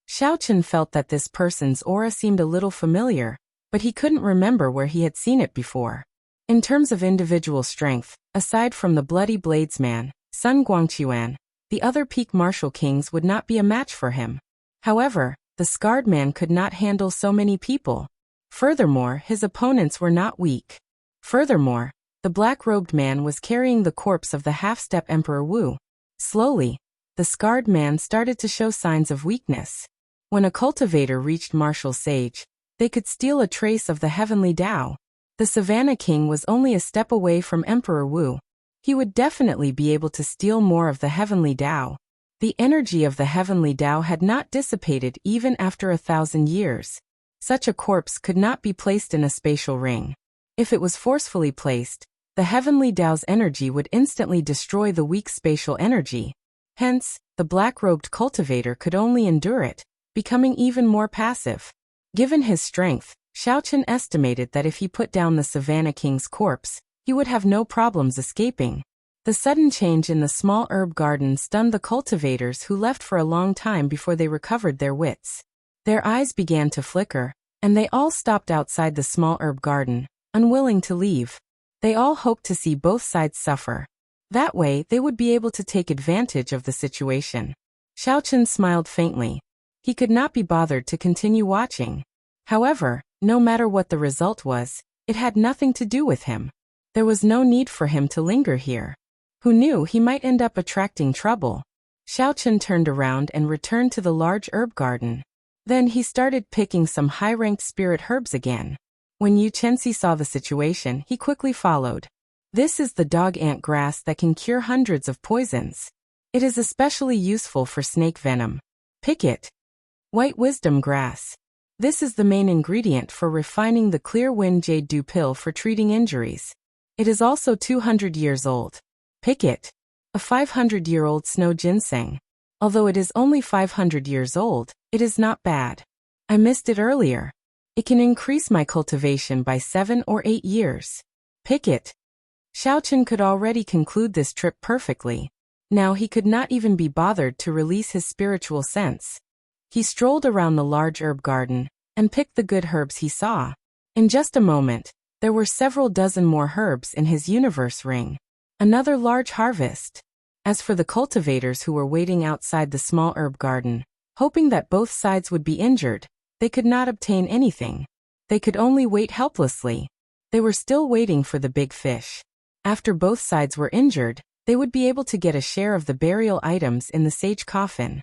Xiaochun felt that this person's aura seemed a little familiar, but he couldn't remember where he had seen it before. In terms of individual strength, aside from the Bloody Bladesman, Sun Guangquan, the other peak martial kings would not be a match for him. However, the scarred man could not handle so many people. Furthermore, his opponents were not weak. Furthermore, the black-robed man was carrying the corpse of the half-step Emperor Wu. Slowly, the scarred man started to show signs of weakness. When a cultivator reached martial sage, they could steal a trace of the heavenly Tao. The Savannah King was only a step away from Emperor Wu. He would definitely be able to steal more of the heavenly Tao. The energy of the heavenly Tao had not dissipated even after 1,000 years. Such a corpse could not be placed in a spatial ring. If it was forcefully placed, the heavenly Tao's energy would instantly destroy the weak spatial energy. Hence, the black-robed cultivator could only endure it, becoming even more passive. Given his strength, Xiaochun estimated that if he put down the Savannah King's corpse, he would have no problems escaping. The sudden change in the small herb garden stunned the cultivators, who left for a long time before they recovered their wits. Their eyes began to flicker, and they all stopped outside the small herb garden, unwilling to leave. They all hoped to see both sides suffer. That way, they would be able to take advantage of the situation. Xiaochun smiled faintly. He could not be bothered to continue watching. However, no matter what the result was, it had nothing to do with him. There was no need for him to linger here. Who knew he might end up attracting trouble? Xiaochun turned around and returned to the large herb garden. Then he started picking some high-ranked spirit herbs again. When Yu Chenxi saw the situation, he quickly followed. This is the dog ant grass that can cure hundreds of poisons. It is especially useful for snake venom. Pick it. White wisdom grass. This is the main ingredient for refining the clear wind jade dew pill for treating injuries. It is also 200 years old. Pick it. A 500-year-old snow ginseng. Although it is only 500 years old, it is not bad. I missed it earlier. It can increase my cultivation by 7 or 8 years. Pick it. Xiaochun could already conclude this trip perfectly. Now he could not even be bothered to release his spiritual sense. He strolled around the large herb garden and picked the good herbs he saw. In just a moment, there were several dozen more herbs in his universe ring. Another large harvest. As for the cultivators who were waiting outside the small herb garden, hoping that both sides would be injured, they could not obtain anything. They could only wait helplessly. They were still waiting for the big fish. After both sides were injured, they would be able to get a share of the burial items in the sage coffin.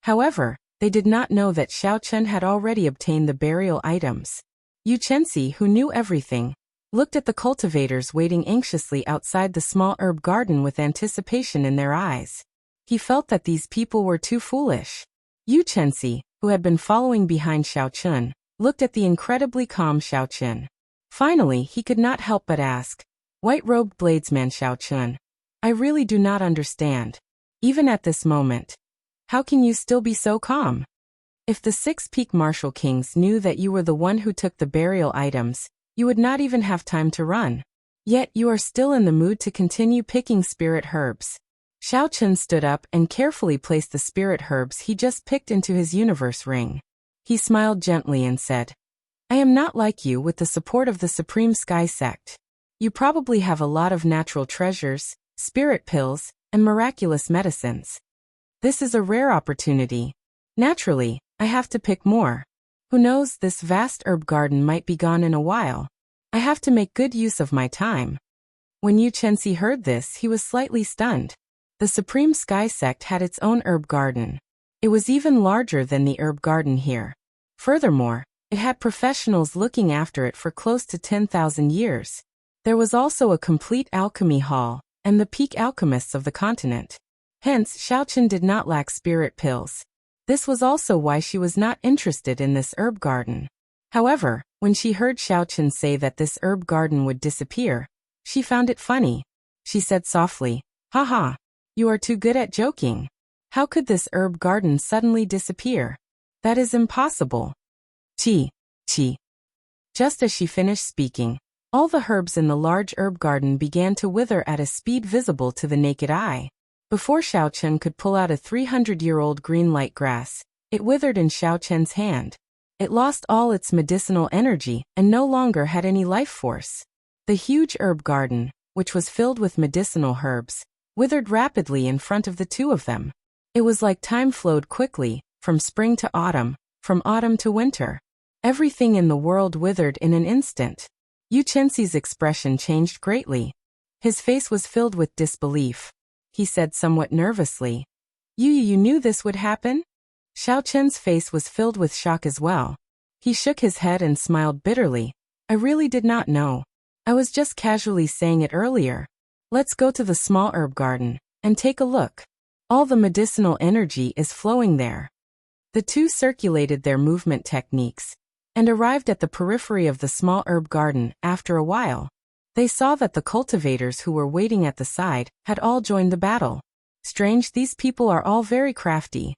However, they did not know that Xiaochun had already obtained the burial items. Yu Chenxi, who knew everything, looked at the cultivators waiting anxiously outside the small herb garden with anticipation in their eyes. He felt that these people were too foolish. Yu Chenxi, who had been following behind Xiaochun, looked at the incredibly calm Xiaochun. Finally, he could not help but ask, "White-robed bladesman Xiaochun, I really do not understand. Even at this moment, how can you still be so calm? If the 6 peak martial kings knew that you were the one who took the burial items, you would not even have time to run. Yet you are still in the mood to continue picking spirit herbs." Xiaochun stood up and carefully placed the spirit herbs he just picked into his universe ring. He smiled gently and said, "I am not like you with the support of the Supreme Sky Sect. You probably have a lot of natural treasures, spirit pills, and miraculous medicines. This is a rare opportunity. Naturally, I have to pick more. Who knows, this vast herb garden might be gone in a while. I have to make good use of my time." When Yu Chenxi heard this, he was slightly stunned. The Supreme Sky Sect had its own herb garden. It was even larger than the herb garden here. Furthermore, It had professionals looking after it for close to 10,000 years. There was also a complete alchemy hall, and the peak alchemists of the continent. Hence, Xiaochen did not lack spirit pills. This was also why she was not interested in this herb garden. However, when she heard Xiaochen say that this herb garden would disappear, she found it funny. She said softly, "Haha, you are too good at joking. How could this herb garden suddenly disappear? That is impossible." Chi. Just as she finished speaking, all the herbs in the large herb garden began to wither at a speed visible to the naked eye. Before Xiaochen could pull out a 300-year-old green light grass, it withered in Xiaochen's hand. It lost all its medicinal energy and no longer had any life force. The huge herb garden, which was filled with medicinal herbs, withered rapidly in front of the two of them. It was like time flowed quickly, from spring to autumn, from autumn to winter. Everything in the world withered in an instant. Yu Chenxi's expression changed greatly. His face was filled with disbelief. He said somewhat nervously, You knew this would happen?" Xiaochen's face was filled with shock as well. He shook his head and smiled bitterly. "I really did not know. I was just casually saying it earlier. Let's go to the small herb garden and take a look. All the medicinal energy is flowing there." The two circulated their movement techniques and arrived at the periphery of the small herb garden. After a while, they saw that the cultivators who were waiting at the side had all joined the battle. Strange, these people are all very crafty.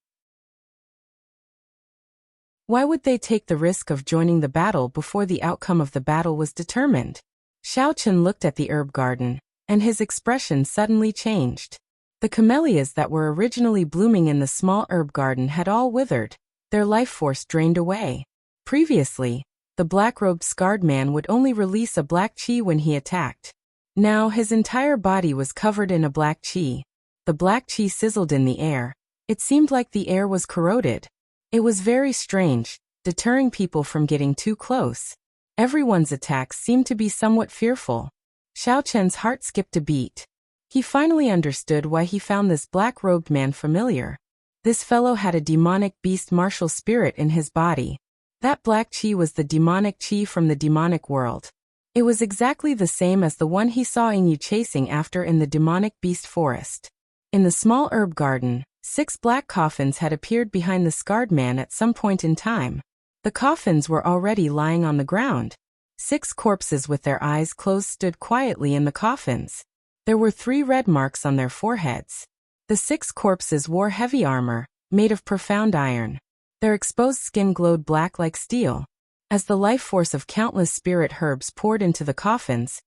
Why would they take the risk of joining the battle before the outcome of the battle was determined? Xiaochen looked at the herb garden, and his expression suddenly changed. The camellias that were originally blooming in the small herb garden had all withered, their life force drained away. Previously, the black-robed scarred man would only release a black chi when he attacked. Now his entire body was covered in a black chi. The black chi sizzled in the air. It seemed like the air was corroded. It was very strange, deterring people from getting too close. Everyone's attacks seemed to be somewhat fearful. Xiaochen's heart skipped a beat. He finally understood why he found this black-robed man familiar. This fellow had a demonic beast martial spirit in his body. That black chi was the demonic chi from the demonic world. It was exactly the same as the one he saw Yu chasing after in the demonic beast forest. In the small herb garden, 6 black coffins had appeared behind the scarred man at some point in time. The coffins were already lying on the ground. 6 corpses with their eyes closed stood quietly in the coffins. There were 3 red marks on their foreheads. The 6 corpses wore heavy armor, made of profound iron. Their exposed skin glowed black like steel. As the life force of countless spirit herbs poured into the coffins,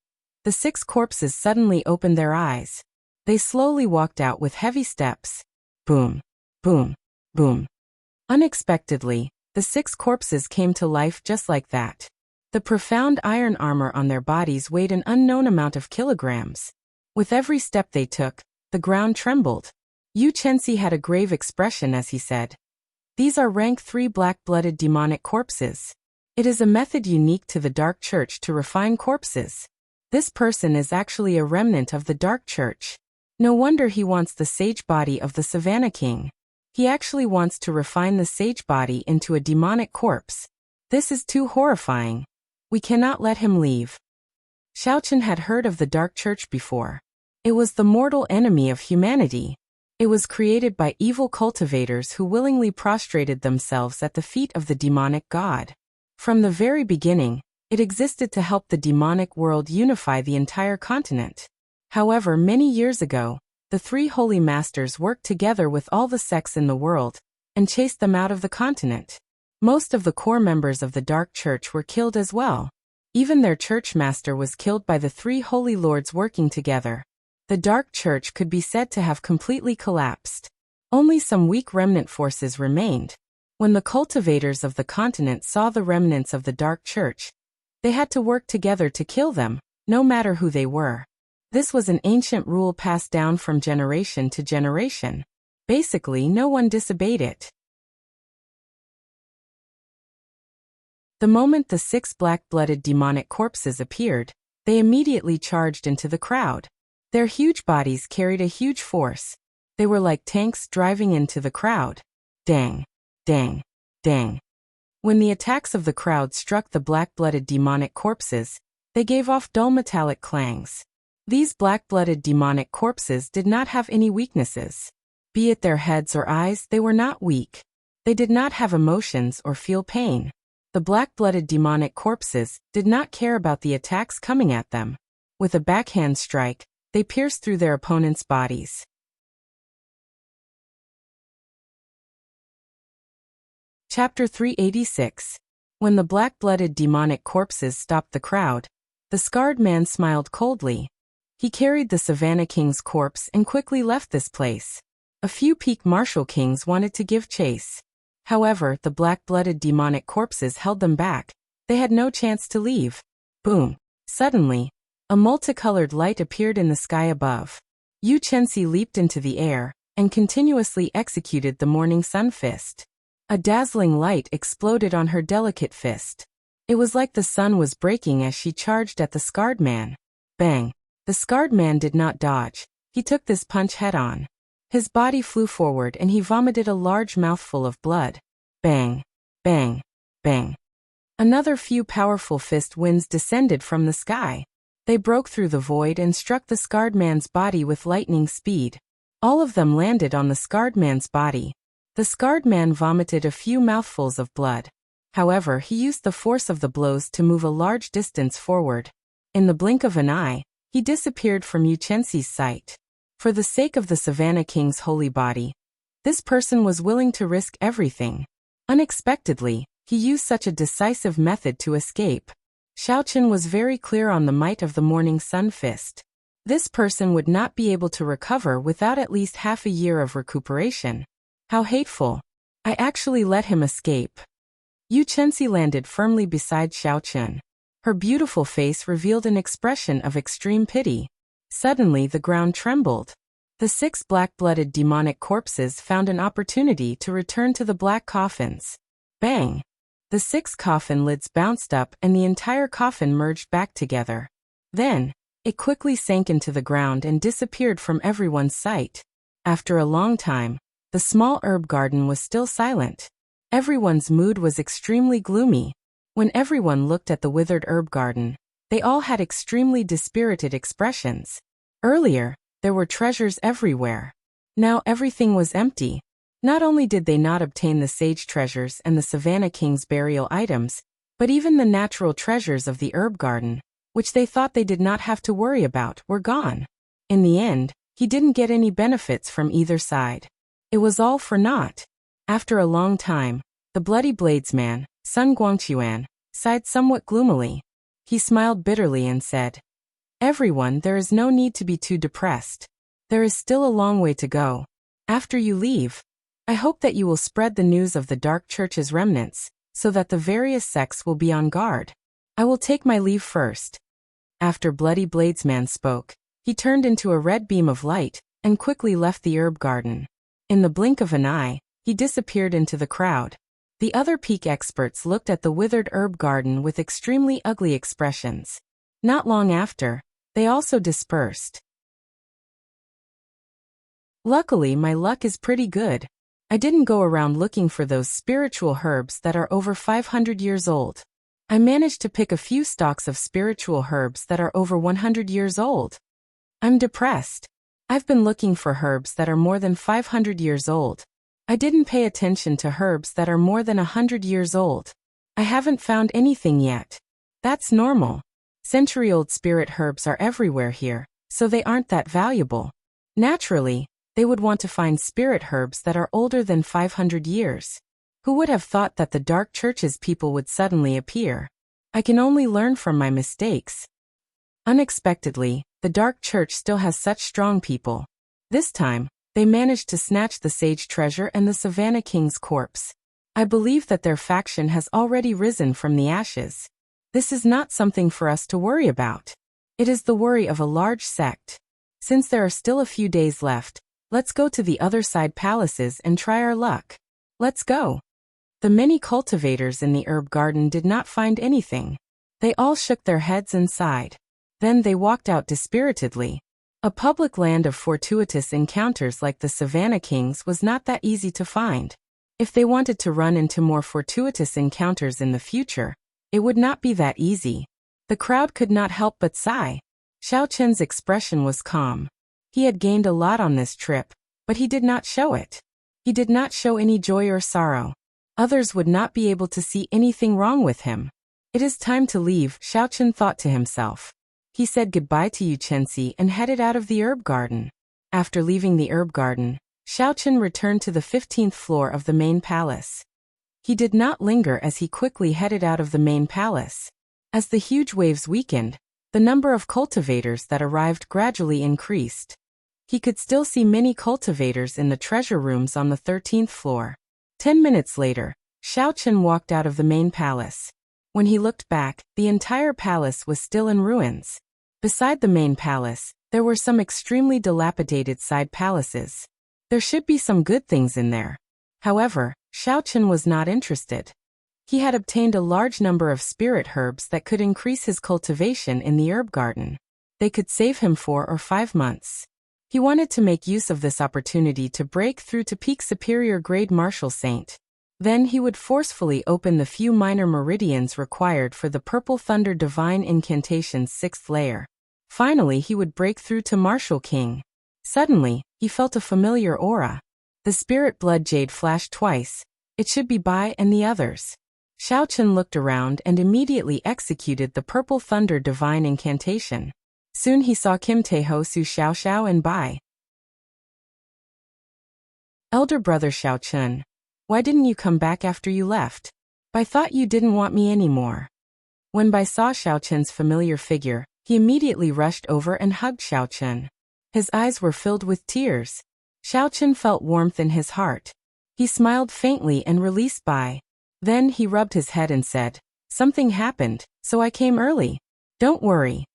the 6 corpses suddenly opened their eyes. They slowly walked out with heavy steps. Boom, boom, boom. Unexpectedly, the 6 corpses came to life just like that. The profound iron armor on their bodies weighed an unknown amount of kilograms. With every step they took, the ground trembled. Yu Chenxi had a grave expression as he said, "These are rank 3 black-blooded demonic corpses. It is a method unique to the Dark Church to refine corpses. This person is actually a remnant of the Dark Church. No wonder he wants the sage body of the Savannah King. He actually wants to refine the sage body into a demonic corpse. This is too horrifying. We cannot let him leave." Xiaochen had heard of the Dark Church before. It was the mortal enemy of humanity. It was created by evil cultivators who willingly prostrated themselves at the feet of the demonic god. From the very beginning, it existed to help the demonic world unify the entire continent. However, many years ago, the 3 holy masters worked together with all the sects in the world and chased them out of the continent. Most of the core members of the Dark Church were killed as well. Even their church master was killed by the 3 holy lords working together. The Dark Church could be said to have completely collapsed. Only some weak remnant forces remained. When the cultivators of the continent saw the remnants of the Dark Church, they had to work together to kill them, no matter who they were. This was an ancient rule passed down from generation to generation. Basically, no one disobeyed it. The moment the 6 black-blooded demonic corpses appeared, they immediately charged into the crowd. Their huge bodies carried a huge force. They were like tanks driving into the crowd. Dang, dang, dang. When the attacks of the crowd struck the black-blooded demonic corpses, they gave off dull metallic clangs. These black-blooded demonic corpses did not have any weaknesses. Be it their heads or eyes, they were not weak. They did not have emotions or feel pain. The black-blooded demonic corpses did not care about the attacks coming at them. With a backhand strike, they pierced through their opponents' bodies. Chapter 386. When the black-blooded demonic corpses stopped the crowd, the scarred man smiled coldly. He carried the Savannah King's corpse and quickly left this place. A few Peak Marshal Kings wanted to give chase. However, the black-blooded demonic corpses held them back. They had no chance to leave. Boom! Suddenly, a multicolored light appeared in the sky above. Yu Chenxi leaped into the air and continuously executed the morning sun fist. A dazzling light exploded on her delicate fist. It was like the sun was breaking as she charged at the scarred man. Bang! The scarred man did not dodge. He took this punch head-on. His body flew forward and he vomited a large mouthful of blood. Bang! Bang! Bang! Another few powerful fist winds descended from the sky. They broke through the void and struck the scarred man's body with lightning speed. All of them landed on the scarred man's body. The scarred man vomited a few mouthfuls of blood. However, he used the force of the blows to move a large distance forward. In the blink of an eye, he disappeared from Yu Chenxi's sight. For the sake of the Savannah King's holy body, this person was willing to risk everything. Unexpectedly, he used such a decisive method to escape. Xiaochen was very clear on the might of the morning sun fist. This person would not be able to recover without at least half a year of recuperation. How hateful. I actually let him escape. Yu Chenxi landed firmly beside Xiaochen. Her beautiful face revealed an expression of extreme pity. Suddenly the ground trembled. The 6 black-blooded demonic corpses found an opportunity to return to the black coffins. Bang! The 6 coffin lids bounced up and the entire coffin merged back together. Then, it quickly sank into the ground and disappeared from everyone's sight. After a long time, the small herb garden was still silent. Everyone's mood was extremely gloomy. When everyone looked at the withered herb garden, they all had extremely dispirited expressions. Earlier, there were treasures everywhere. Now everything was empty. Not only did they not obtain the sage treasures and the Savannah King's burial items, but even the natural treasures of the herb garden, which they thought they did not have to worry about, were gone. In the end, he didn't get any benefits from either side. It was all for naught. After a long time, the bloody bladesman, Sun Guangquan, sighed somewhat gloomily. He smiled bitterly and said, "Everyone, there is no need to be too depressed. There is still a long way to go. After you leave, I hope that you will spread the news of the Dark Church's remnants, so that the various sects will be on guard. I will take my leave first." After Bloody Bladesman spoke, he turned into a red beam of light and quickly left the herb garden. In the blink of an eye, he disappeared into the crowd. The other peak experts looked at the withered herb garden with extremely ugly expressions. Not long after, they also dispersed. Luckily, my luck is pretty good. I didn't go around looking for those spiritual herbs that are over 500 years old. I managed to pick a few stalks of spiritual herbs that are over 100 years old. I'm depressed. I've been looking for herbs that are more than 500 years old. I didn't pay attention to herbs that are more than 100 years old. I haven't found anything yet. That's normal. Century-old spirit herbs are everywhere here, so they aren't that valuable. Naturally, they would want to find spirit herbs that are older than 500 years. Who would have thought that the Dark Church's people would suddenly appear? I can only learn from my mistakes. Unexpectedly, the Dark Church still has such strong people. This time, they managed to snatch the sage treasure and the Savannah King's corpse. I believe that their faction has already risen from the ashes. This is not something for us to worry about. It is the worry of a large sect. Since there are still a few days left, let's go to the other side palaces and try our luck. Let's go. The many cultivators in the herb garden did not find anything. They all shook their heads and sighed. Then they walked out dispiritedly. A public land of fortuitous encounters like the Savannah Kings was not that easy to find. If they wanted to run into more fortuitous encounters in the future, it would not be that easy. The crowd could not help but sigh. Xiao Chen's expression was calm. He had gained a lot on this trip, but he did not show it. He did not show any joy or sorrow. Others would not be able to see anything wrong with him. It is time to leave, Xiao Chen thought to himself. He said goodbye to Yu Chenxi and headed out of the herb garden. After leaving the herb garden, Xiao Chen returned to the 15th floor of the main palace. He did not linger as he quickly headed out of the main palace. As the huge waves weakened, the number of cultivators that arrived gradually increased. He could still see many cultivators in the treasure rooms on the 13th floor. 10 minutes later, Xiao Chen walked out of the main palace. When he looked back, the entire palace was still in ruins. Beside the main palace, there were some extremely dilapidated side palaces. There should be some good things in there. However, Xiao Chen was not interested. He had obtained a large number of spirit herbs that could increase his cultivation in the herb garden. They could save him 4 or 5 months. He wanted to make use of this opportunity to break through to peak superior grade martial saint. Then he would forcefully open the few minor meridians required for the Purple Thunder Divine Incantation's 6th layer. Finally, he would break through to Martial King. Suddenly, he felt a familiar aura. The spirit blood jade flashed twice. It should be Bai and the others. Xiao Chen looked around and immediately executed the Purple Thunder Divine Incantation. Soon he saw Kim Taeho, Su Xiaoxiao and Bai. Elder brother Xiao Chen, why didn't you come back after you left? Bai thought you didn't want me anymore. When Bai saw Xiao Chen's familiar figure, he immediately rushed over and hugged Xiao Chen. His eyes were filled with tears. Xiao Chen felt warmth in his heart. He smiled faintly and released Bai. Then he rubbed his head and said, "Something happened, so I came early. Don't worry."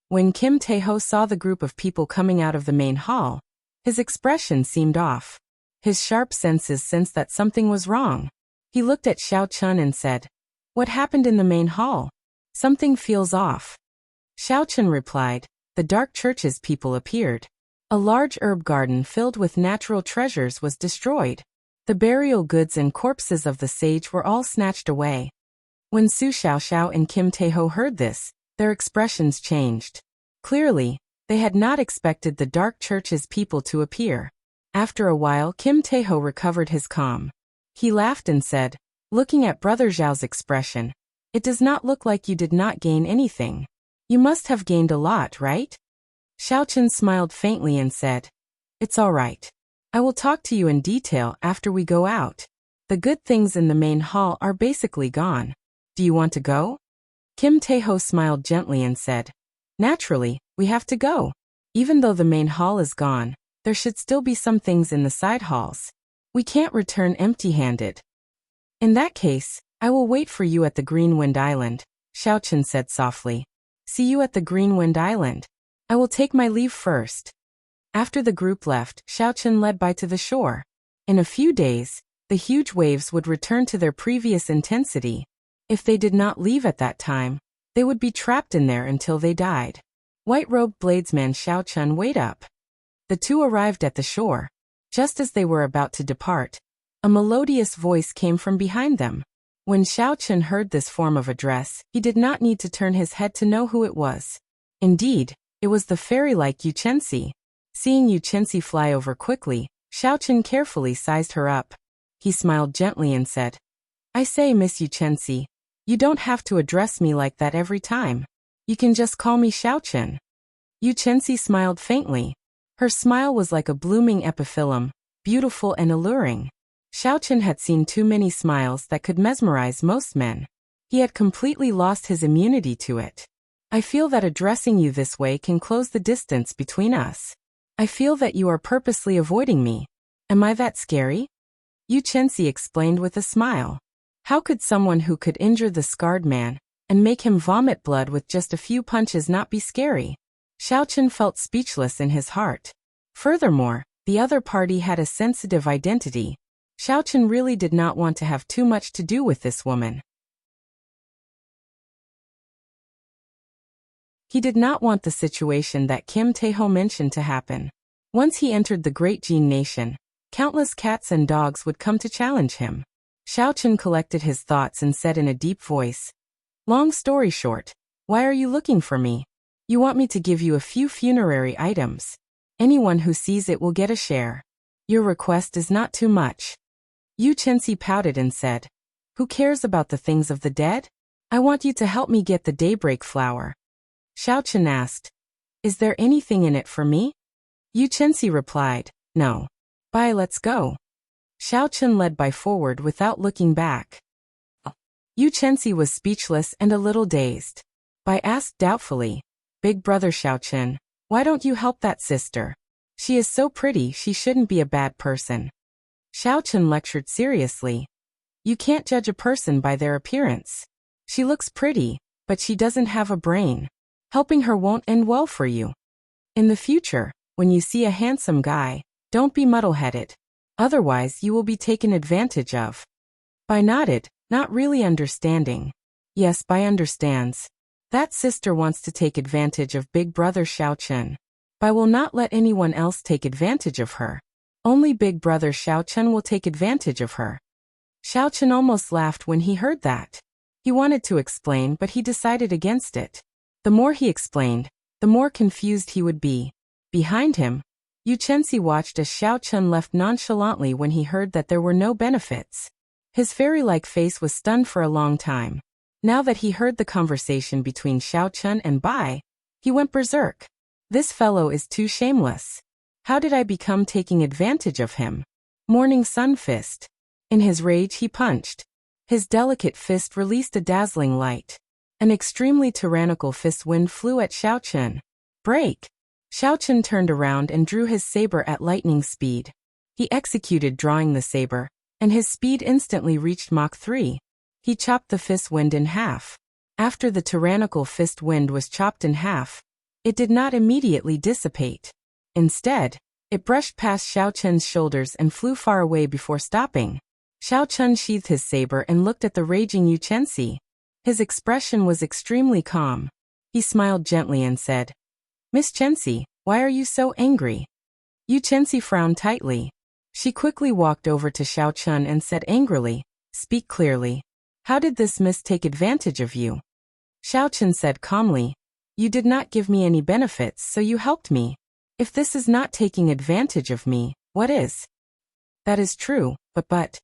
When Kim Taeho saw the group of people coming out of the main hall, his expression seemed off. His sharp senses sensed that something was wrong. He looked at Xiao Chen and said, "What happened in the main hall? Something feels off." Xiao Chen replied, "The Dark Church's people appeared. A large herb garden filled with natural treasures was destroyed. The burial goods and corpses of the sage were all snatched away." When Su Xiaoxiao and Kim Taeho heard this, their expressions changed. Clearly, they had not expected the Dark Church's people to appear. After a while, Kim Taeho recovered his calm. He laughed and said, looking at Brother Zhao's expression, "It does not look like you did not gain anything. You must have gained a lot, right?" Xiao Chen smiled faintly and said, "It's all right. I will talk to you in detail after we go out. The good things in the main hall are basically gone. Do you want to go?" Kim Taeho smiled gently and said, "Naturally, we have to go. Even though the main hall is gone, there should still be some things in the side halls. We can't return empty-handed." "In that case, I will wait for you at the Green Wind Island," Xiao Chen said softly. "See you at the Green Wind Island. I will take my leave first." After the group left, Xiao Chen led Bai to the shore. In a few days, the huge waves would return to their previous intensity. If they did not leave at that time, they would be trapped in there until they died. White-robed bladesman Xiao Chen weighed up. The two arrived at the shore. Just as they were about to depart, a melodious voice came from behind them. When Xiao Chen heard this form of address, he did not need to turn his head to know who it was. Indeed, it was the fairy-like Yu Chenxi. Seeing Yu Chenxi fly over quickly, Xiao Chen carefully sized her up. He smiled gently and said, "I say, Miss Yu Chenxi, you don't have to address me like that every time. You can just call me Xiao Chen." Yu Chenxi smiled faintly. Her smile was like a blooming epiphyllum, beautiful and alluring. Xiao Chen had seen too many smiles that could mesmerize most men. He had completely lost his immunity to it. "I feel that addressing you this way can close the distance between us. I feel that you are purposely avoiding me. Am I that scary?" Yu Chenxi explained with a smile. How could someone who could injure the scarred man and make him vomit blood with just a few punches not be scary? Xiao Chen felt speechless in his heart. Furthermore, the other party had a sensitive identity. Xiao Chen really did not want to have too much to do with this woman. He did not want the situation that Kim Taeho mentioned to happen. Once he entered the Great Jin Nation, Countless cats and dogs would come to challenge him. Xiao Chen collected his thoughts and said in a deep voice, "Long story short, why are you looking for me? You want me to give you a few funerary items. Anyone who sees it will get a share. Your request is not too much." Yu Chenxi pouted and said, "Who cares about the things of the dead? I want you to help me get the daybreak flower." Xiao Chen asked, "Is there anything in it for me?" Yu Chenxi replied, "No. Bye, let's go." Xiao Chen led Bai forward without looking back. Yu Chenxi was speechless and a little dazed. Bai asked doubtfully, "Big brother Xiao Chen, why don't you help that sister? She is so pretty, she shouldn't be a bad person." Xiao Chen lectured seriously, "You can't judge a person by their appearance. She looks pretty, but she doesn't have a brain. Helping her won't end well for you. In the future, when you see a handsome guy, don't be muddle-headed. Otherwise you will be taken advantage of." Bai nodded, not really understanding. Yes, Bai understands. That sister wants to take advantage of big brother Xiao Chen. Bai will not let anyone else take advantage of her. Only big brother Xiao Chen will take advantage of her. Xiao Chen almost laughed when he heard that. He wanted to explain, but he decided against it. The more he explained, the more confused he would be. Behind him, Yu Chenxi watched as Xiao Chen left nonchalantly when he heard that there were no benefits. His fairy-like face was stunned for a long time. Now that he heard the conversation between Xiao Chen and Bai, he went berserk. This fellow is too shameless. How did I become taking advantage of him? Morning sun fist. In his rage he punched. His delicate fist released a dazzling light. An extremely tyrannical fist wind flew at Xiao Chen. Break! Xiao Chen turned around and drew his saber at lightning speed. He executed drawing the saber, and his speed instantly reached Mach 3. He chopped the fist wind in half. After the tyrannical fist wind was chopped in half, it did not immediately dissipate. Instead, it brushed past Xiao Chen's shoulders and flew far away before stopping. Xiao Chen sheathed his saber and looked at the raging Yu Chenxi. His expression was extremely calm. He smiled gently and said, "Miss Chenxi, why are you so angry?" Yu Chenxi frowned tightly. She quickly walked over to Xiao Chen and said angrily, "Speak clearly. How did this miss take advantage of you?" Xiao Chen said calmly, "You did not give me any benefits, so you helped me. If this is not taking advantage of me, what is?" "That is true, but...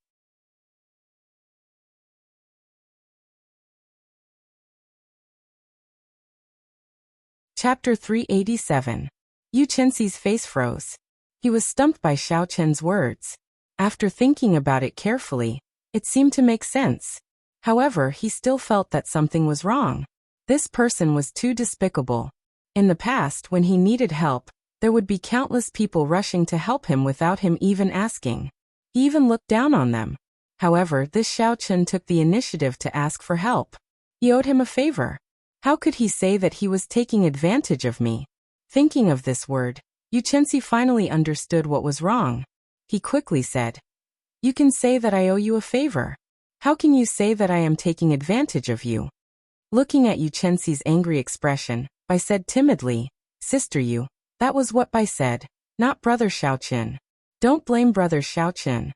Chapter 387. Yu Chenxi's face froze. He was stumped by Xiao Chen's words. After thinking about it carefully, it seemed to make sense. However, he still felt that something was wrong. This person was too despicable. In the past, when he needed help, there would be countless people rushing to help him without him even asking. He even looked down on them. However, this Xiao Chen took the initiative to ask for help. He owed him a favor. How could he say that he was taking advantage of me? Thinking of this word, Yu Chenxi finally understood what was wrong. He quickly said, "You can say that I owe you a favor. How can you say that I am taking advantage of you?" Looking at Yu Chenxi's angry expression, Bai said timidly, "Sister Yu, that was what Bai said, not brother Xiao Chen. Don't blame brother Xiao Chen."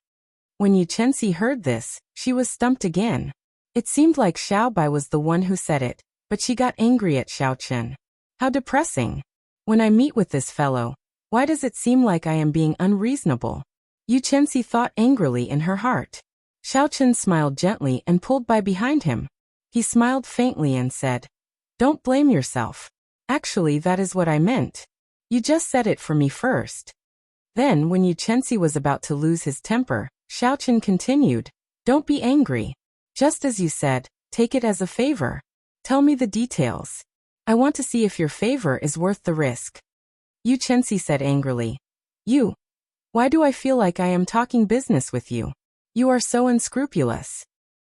When Yu Chenxi heard this, she was stumped again. It seemed like Xiao Bai was the one who said it, but she got angry at Xiao Chen. How depressing. When I meet with this fellow, why does it seem like I am being unreasonable? Yu Chenxi thought angrily in her heart. Xiao Chen smiled gently and pulled Bai behind him. He smiled faintly and said, "Don't blame yourself. Actually, that is what I meant. You just said it for me first." Then, when Yu Chenxi was about to lose his temper, Xiao Chen continued, "Don't be angry. Just as you said, take it as a favor. Tell me the details. I want to see if your favor is worth the risk." Yu Chenxi said angrily, Why do I feel like I am talking business with you? You are so unscrupulous."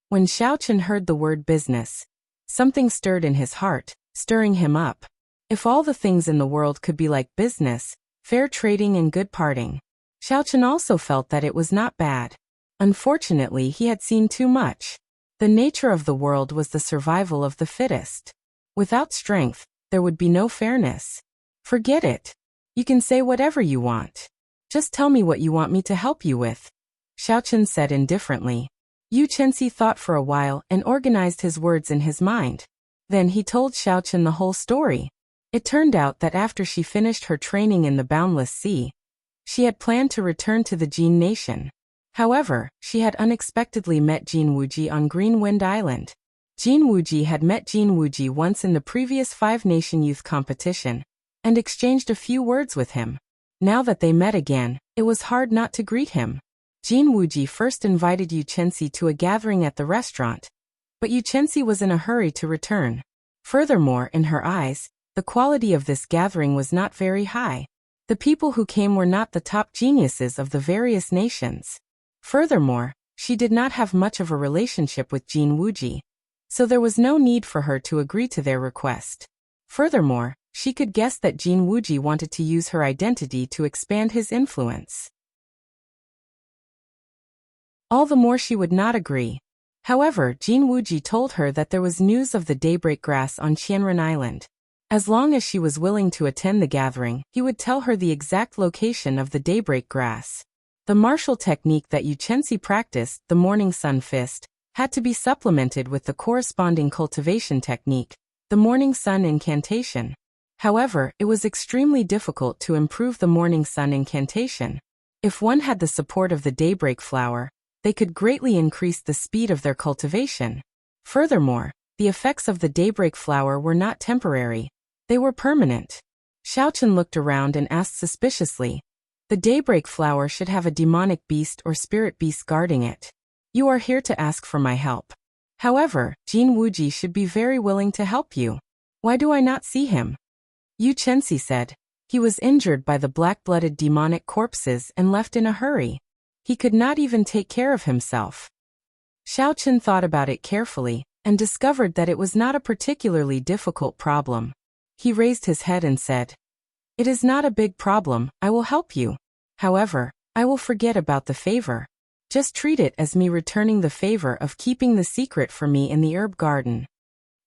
When Xiao Chen heard the word business, something stirred in his heart, stirring him up. If all the things in the world could be like business, fair trading and good parting, Xiao Chen also felt that it was not bad. Unfortunately, he had seen too much. The nature of the world was the survival of the fittest. Without strength, there would be no fairness. Forget it. You can say whatever you want. Just tell me what you want me to help you with, Xiaochen said indifferently. Yu Chenxi thought for a while and organized his words in his mind. Then he told Xiaochen the whole story. It turned out that after she finished her training in the Boundless Sea, she had planned to return to the Jin Nation. However, she had unexpectedly met Jin Wuji on Green Wind Island. Jin Wuji had met Jin Wuji once in the previous Five-Nation Youth competition, and exchanged a few words with him. Now that they met again, it was hard not to greet him. Jin Wuji first invited Yu Chenxi to a gathering at the restaurant, but Yu Chenxi was in a hurry to return. Furthermore, in her eyes, the quality of this gathering was not very high. The people who came were not the top geniuses of the various nations. Furthermore, she did not have much of a relationship with Jin Wuji, so there was no need for her to agree to their request. Furthermore, she could guess that Jin Wuji wanted to use her identity to expand his influence. All the more she would not agree. However, Jin Wuji told her that there was news of the Daybreak Grass on Qianren Island. As long as she was willing to attend the gathering, he would tell her the exact location of the Daybreak Grass. The martial technique that Yu Chenxi practiced, the Morning Sun Fist, had to be supplemented with the corresponding cultivation technique, the Morning Sun Incantation. However, it was extremely difficult to improve the Morning Sun Incantation. If one had the support of the Daybreak Flower, they could greatly increase the speed of their cultivation. Furthermore, the effects of the Daybreak Flower were not temporary. They were permanent. Xiaochen looked around and asked suspiciously, "The Daybreak Flower should have a demonic beast or spirit beast guarding it. You are here to ask for my help. However, Jin Wuji should be very willing to help you. Why do I not see him?" Yu Chenxi said. He was injured by the black-blooded demonic corpses and left in a hurry. He could not even take care of himself. Xiaochen thought about it carefully, and discovered that it was not a particularly difficult problem. He raised his head and said, "It is not a big problem, I will help you. However, I will forget about the favor. Just treat it as me returning the favor of keeping the secret for me in the herb garden."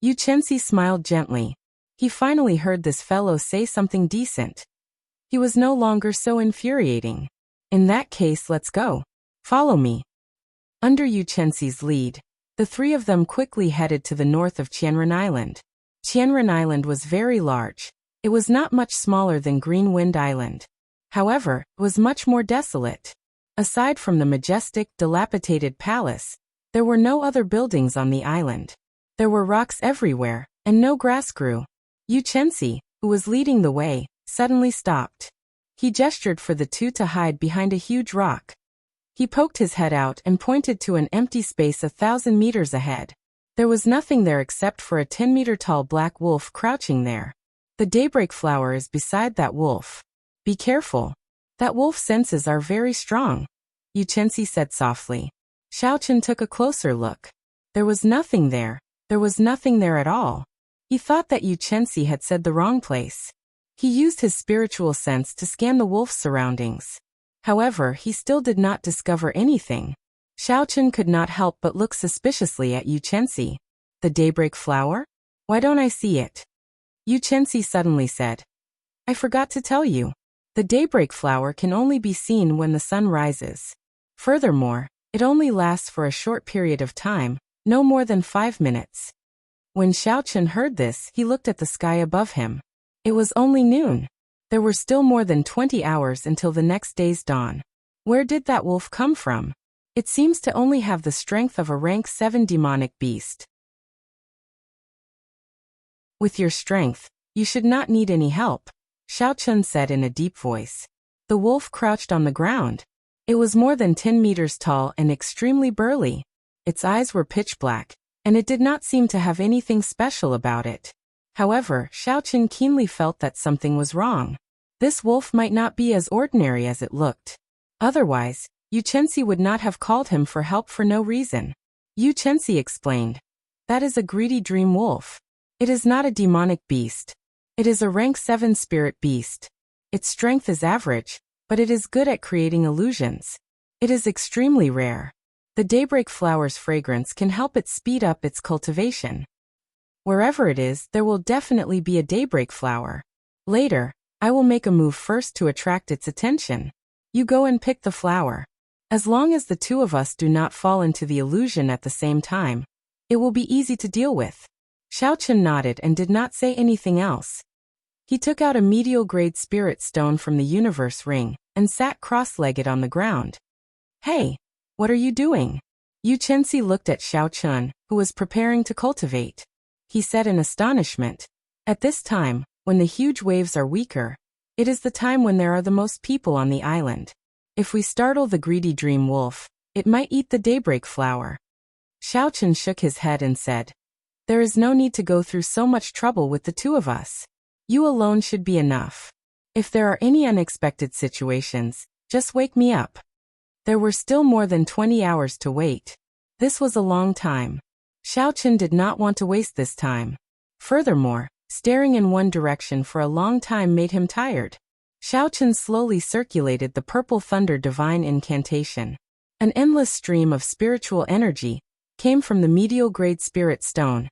Yu Chenxi smiled gently. He finally heard this fellow say something decent. He was no longer so infuriating. "In that case, let's go. Follow me." Under Yu Chenxi's lead, the three of them quickly headed to the north of Qianren Island. Qianren Island was very large. It was not much smaller than Green Wind Island. However, it was much more desolate. Aside from the majestic, dilapidated palace, there were no other buildings on the island. There were rocks everywhere, and no grass grew. Yu Chenxi, who was leading the way, suddenly stopped. He gestured for the two to hide behind a huge rock. He poked his head out and pointed to an empty space 1,000 meters ahead. There was nothing there except for a 10-meter-tall black wolf crouching there. "The Daybreak Flower is beside that wolf. Be careful. That wolf's senses are very strong," Yu Chenxi said softly. Xiaochen took a closer look. There was nothing there. There was nothing there at all. He thought that Yu Chenxi had said the wrong place. He used his spiritual sense to scan the wolf's surroundings. However, he still did not discover anything. Xiaochen could not help but look suspiciously at Yu Chenxi. "The Daybreak Flower? Why don't I see it?" Yu Chenxi suddenly said. "I forgot to tell you. The Daybreak Flower can only be seen when the sun rises. Furthermore, it only lasts for a short period of time, no more than 5 minutes." When Xiaochen heard this, he looked at the sky above him. It was only noon. There were still more than 20 hours until the next day's dawn. Where did that wolf come from? It seems to only have the strength of a rank 7 demonic beast. "With your strength, you should not need any help," Xiaochen said in a deep voice. The wolf crouched on the ground. It was more than 10 meters tall and extremely burly. Its eyes were pitch black, and it did not seem to have anything special about it. However, Xiaochen keenly felt that something was wrong. This wolf might not be as ordinary as it looked. Otherwise, Yu Chenxi would not have called him for help for no reason. Yu Chenxi explained, "That is a greedy dream wolf. It is not a demonic beast. It is a rank 7 spirit beast. Its strength is average, but it is good at creating illusions. It is extremely rare. The Daybreak Flower's fragrance can help it speed up its cultivation. Wherever it is, there will definitely be a Daybreak Flower. Later, I will make a move first to attract its attention." You go and pick the flower. As long as the two of us do not fall into the illusion at the same time, it will be easy to deal with. Xiaochen nodded and did not say anything else. He took out a medial-grade spirit stone from the universe ring and sat cross-legged on the ground. Hey, what are you doing? Yu Chenxi looked at Xiaochen, who was preparing to cultivate. He said in astonishment, "At this time, when the huge waves are weaker, it is the time when there are the most people on the island. If we startle the greedy dream wolf, it might eat the daybreak flower." Xiaochen shook his head and said, "There is no need to go through so much trouble with the two of us. You alone should be enough. If there are any unexpected situations, just wake me up." There were still more than 20 hours to wait. This was a long time. Xiaochen did not want to waste this time. Furthermore, staring in one direction for a long time made him tired. Xiaochen slowly circulated the purple thunder divine incantation. An endless stream of spiritual energy came from the medial-grade spirit stone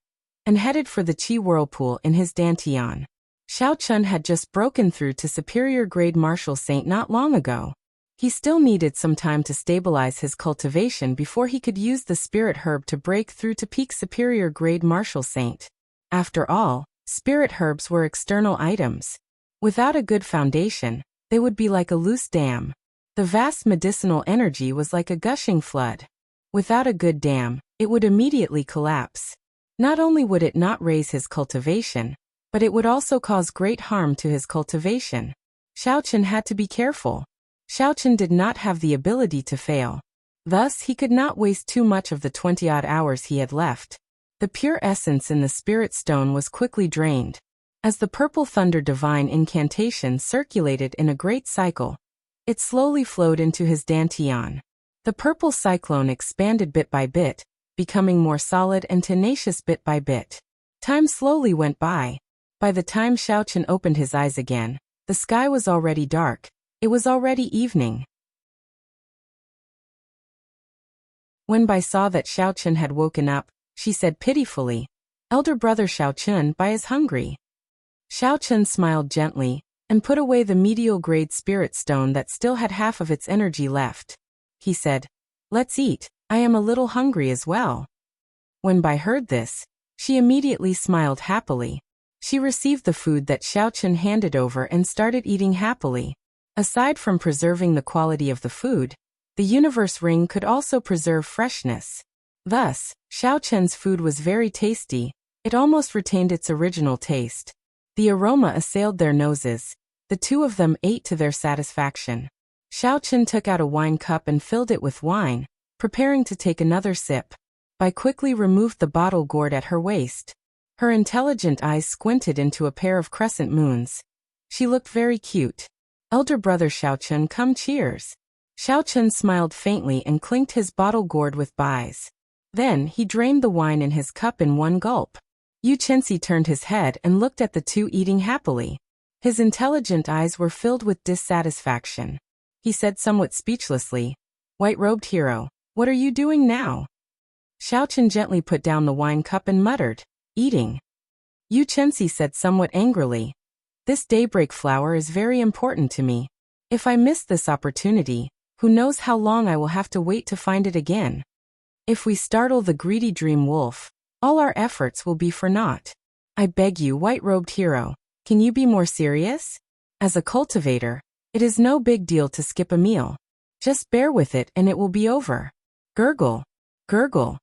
and headed for the Qi whirlpool in his dantian. Xiaochen had just broken through to superior-grade martial saint not long ago. He still needed some time to stabilize his cultivation before he could use the spirit herb to break through to peak superior-grade martial saint. After all, spirit herbs were external items. Without a good foundation, they would be like a loose dam. The vast medicinal energy was like a gushing flood. Without a good dam, it would immediately collapse. Not only would it not raise his cultivation, but it would also cause great harm to his cultivation. Xiaochen had to be careful. Xiaochen did not have the ability to fail. Thus, he could not waste too much of the 20-odd hours he had left. The pure essence in the spirit stone was quickly drained. As the purple thunder divine incantation circulated in a great cycle, it slowly flowed into his dantian. The purple cyclone expanded bit by bit, becoming more solid and tenacious bit by bit. Time slowly went by. By the time Xiaochen opened his eyes again, the sky was already dark. It was already evening. When Bai saw that Xiaochen had woken up, she said pitifully, "Elder brother Xiaochen, Bai is hungry." Xiaochen smiled gently and put away the medial-grade spirit stone that still had half of its energy left. He said, "Let's eat, I am a little hungry as well." When Bai heard this, she immediately smiled happily. She received the food that Xiaochen handed over and started eating happily. Aside from preserving the quality of the food, the universe ring could also preserve freshness. Thus, Xiaochen's food was very tasty. It almost retained its original taste. The aroma assailed their noses. The two of them ate to their satisfaction. Xiaochen took out a wine cup and filled it with wine, preparing to take another sip. Bai quickly removed the bottle gourd at her waist. Her intelligent eyes squinted into a pair of crescent moons. She looked very cute. "Elder brother Xiaochen, come cheers." Xiaochen smiled faintly and clinked his bottle gourd with Bai's. Then he drained the wine in his cup in one gulp. Yu Chenxi turned his head and looked at the two eating happily. His intelligent eyes were filled with dissatisfaction. He said somewhat speechlessly, "White-robed hero, what are you doing now?" Xiaochen gently put down the wine cup and muttered, "Eating." Yu Chenxi said somewhat angrily, "This daybreak flower is very important to me. If I miss this opportunity, who knows how long I will have to wait to find it again. If we startle the greedy dream wolf, all our efforts will be for naught. I beg you, white-robed hero, can you be more serious? As a cultivator, it is no big deal to skip a meal. Just bear with it and it will be over." Gurgle, gurgle.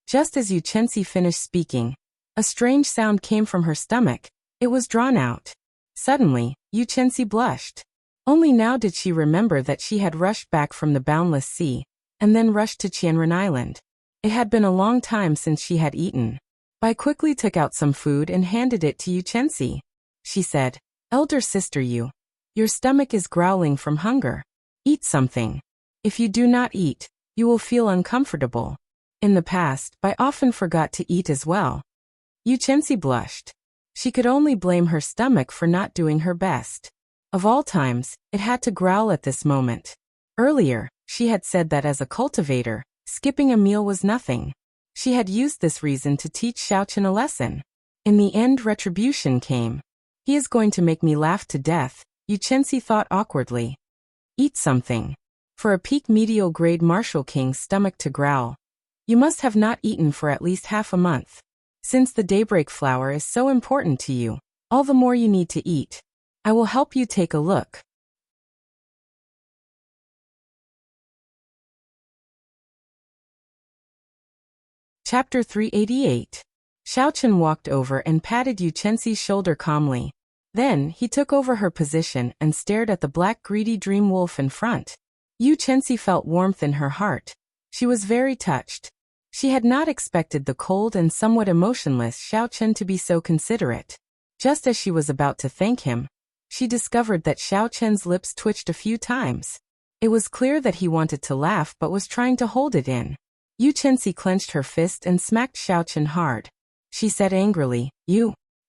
Just as Yu Chenxi finished speaking, a strange sound came from her stomach. It was drawn out. Suddenly, Yu Chenxi blushed. Only now did she remember that she had rushed back from the boundless sea, and then rushed to Qianren Island. It had been a long time since she had eaten. Bai quickly took out some food and handed it to Yu Chenxi. She said, "Elder sister your stomach is growling from hunger. Eat something. If you do not eat, you will feel uncomfortable." In the past, Bai often forgot to eat as well. Yu Chenxi blushed. She could only blame her stomach for not doing her best. Of all times, it had to growl at this moment. Earlier, she had said that as a cultivator, skipping a meal was nothing. She had used this reason to teach Xiaochen a lesson. In the end, retribution came. He is going to make me laugh to death, Yu Chenxi thought awkwardly. Eat something. For a peak medial grade Marshall King's stomach to growl. You must have not eaten for at least half a month. Since the daybreak flower is so important to you, all the more you need to eat. I will help you take a look. Chapter 388. Xiaochen walked over and patted Yu Chenxi's shoulder calmly. Then, he took over her position and stared at the black greedy dream wolf in front. Yu Chenxi felt warmth in her heart. She was very touched. She had not expected the cold and somewhat emotionless Xiaochen to be so considerate. Just as she was about to thank him, she discovered that Xiaochen's lips twitched a few times. It was clear that he wanted to laugh but was trying to hold it in. Yu Chenxi clenched her fist and smacked Xiaochen hard. She said angrily,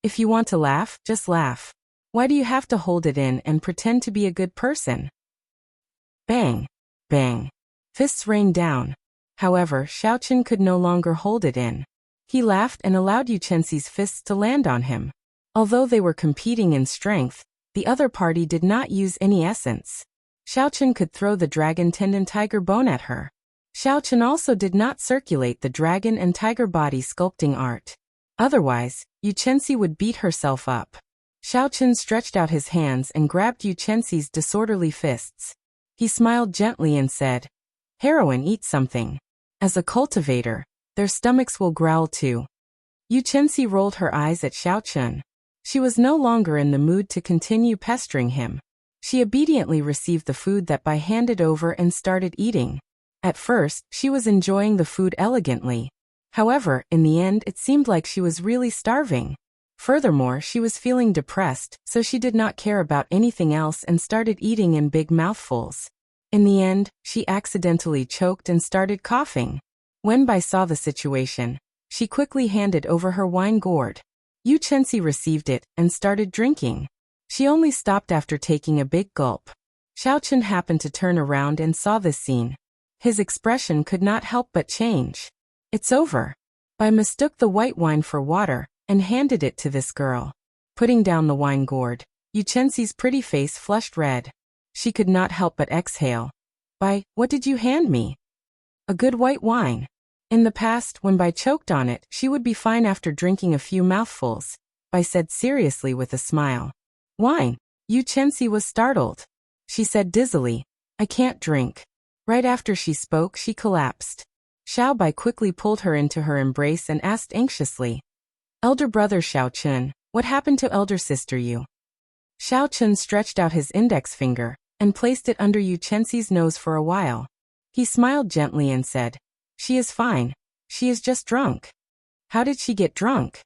if you want to laugh, just laugh. Why do you have to hold it in and pretend to be a good person? Bang! Bang! Fists rained down. However, Xiaochen could no longer hold it in. He laughed and allowed Yu Chenxi's fists to land on him. Although they were competing in strength, the other party did not use any essence. Xiaochen could throw the dragon tendon tiger bone at her. Xiaochen also did not circulate the dragon and tiger body sculpting art. Otherwise, Yu Chenxi would beat herself up. Xiaochen stretched out his hands and grabbed Yu Chenxi's disorderly fists. He smiled gently and said, "Heroine, eat something. As a cultivator, their stomachs will growl too." Yu Chenxi rolled her eyes at Xiaochen. She was no longer in the mood to continue pestering him. She obediently received the food that Bai handed over and started eating. At first, she was enjoying the food elegantly. However, in the end it seemed like she was really starving. Furthermore, she was feeling depressed, so she did not care about anything else and started eating in big mouthfuls. In the end, she accidentally choked and started coughing. When Bai saw the situation, she quickly handed over her wine gourd. Yu Chenxi received it and started drinking. She only stopped after taking a big gulp. Xiaochen happened to turn around and saw this scene. His expression could not help but change. "It's over." Bai mistook the white wine for water and handed it to this girl. Putting down the wine gourd, Yu Chenxi's pretty face flushed red. She could not help but exhale. "Bai, what did you hand me?" "A good white wine." In the past, when Bai choked on it, she would be fine after drinking a few mouthfuls. Bai said seriously with a smile. "Wine?" Yu Chenxi was startled. She said dizzily, "I can't drink." Right after she spoke, she collapsed. Xiao Bai quickly pulled her into her embrace and asked anxiously, "Elder brother Xiaochen, what happened to elder sister Yu?" Xiaochen stretched out his index finger and placed it under Yu Chenxi's nose for a while. He smiled gently and said, "She is fine. She is just drunk." "How did she get drunk?"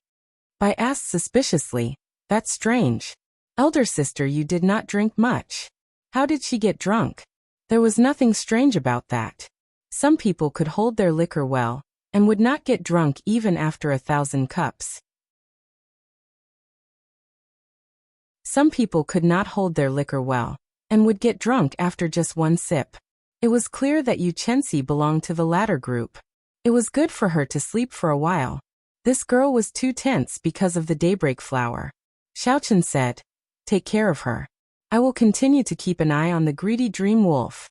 Bai asked suspiciously. "That's strange. Elder sister Yu did not drink much. How did she get drunk?" There was nothing strange about that. Some people could hold their liquor well, and would not get drunk even after 1,000 cups. Some people could not hold their liquor well, and would get drunk after just one sip. It was clear that Yu Chenxi belonged to the latter group. It was good for her to sleep for a while. This girl was too tense because of the daybreak flower. Xiaochen said, "Take care of her. I will continue to keep an eye on the greedy dream wolf."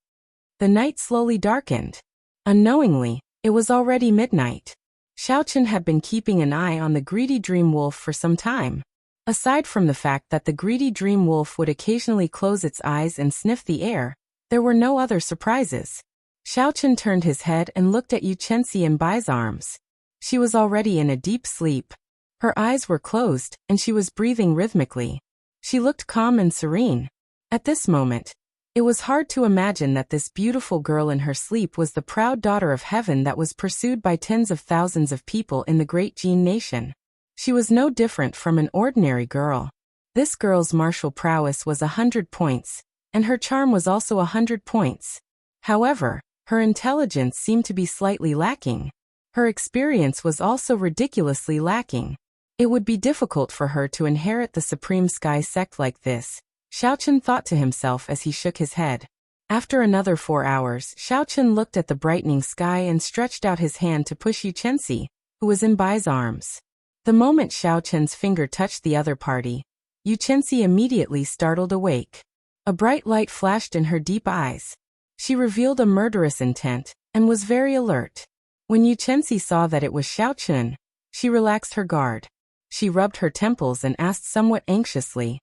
The night slowly darkened. Unknowingly, it was already midnight. Xiaochen had been keeping an eye on the greedy dream wolf for some time. Aside from the fact that the greedy dream wolf would occasionally close its eyes and sniff the air, there were no other surprises. Xiaochen turned his head and looked at Yu Chenxi in Bai's arms. She was already in a deep sleep. Her eyes were closed, and she was breathing rhythmically. She looked calm and serene. At this moment, it was hard to imagine that this beautiful girl in her sleep was the proud daughter of heaven that was pursued by tens of thousands of people in the great Jin nation. She was no different from an ordinary girl. This girl's martial prowess was 100 points, and her charm was also 100 points. However, her intelligence seemed to be slightly lacking. Her experience was also ridiculously lacking. It would be difficult for her to inherit the Supreme Sky sect like this, Xiaochen thought to himself as he shook his head. After another 4 hours, Xiaochen looked at the brightening sky and stretched out his hand to push Yu Chenxi, who was in Bai's arms. The moment Xiaochen's finger touched the other party, Yu Chenxi immediately startled awake. A bright light flashed in her deep eyes. She revealed a murderous intent, and was very alert. When Yu Chenxi saw that it was Xiaochun, she relaxed her guard. She rubbed her temples and asked somewhat anxiously,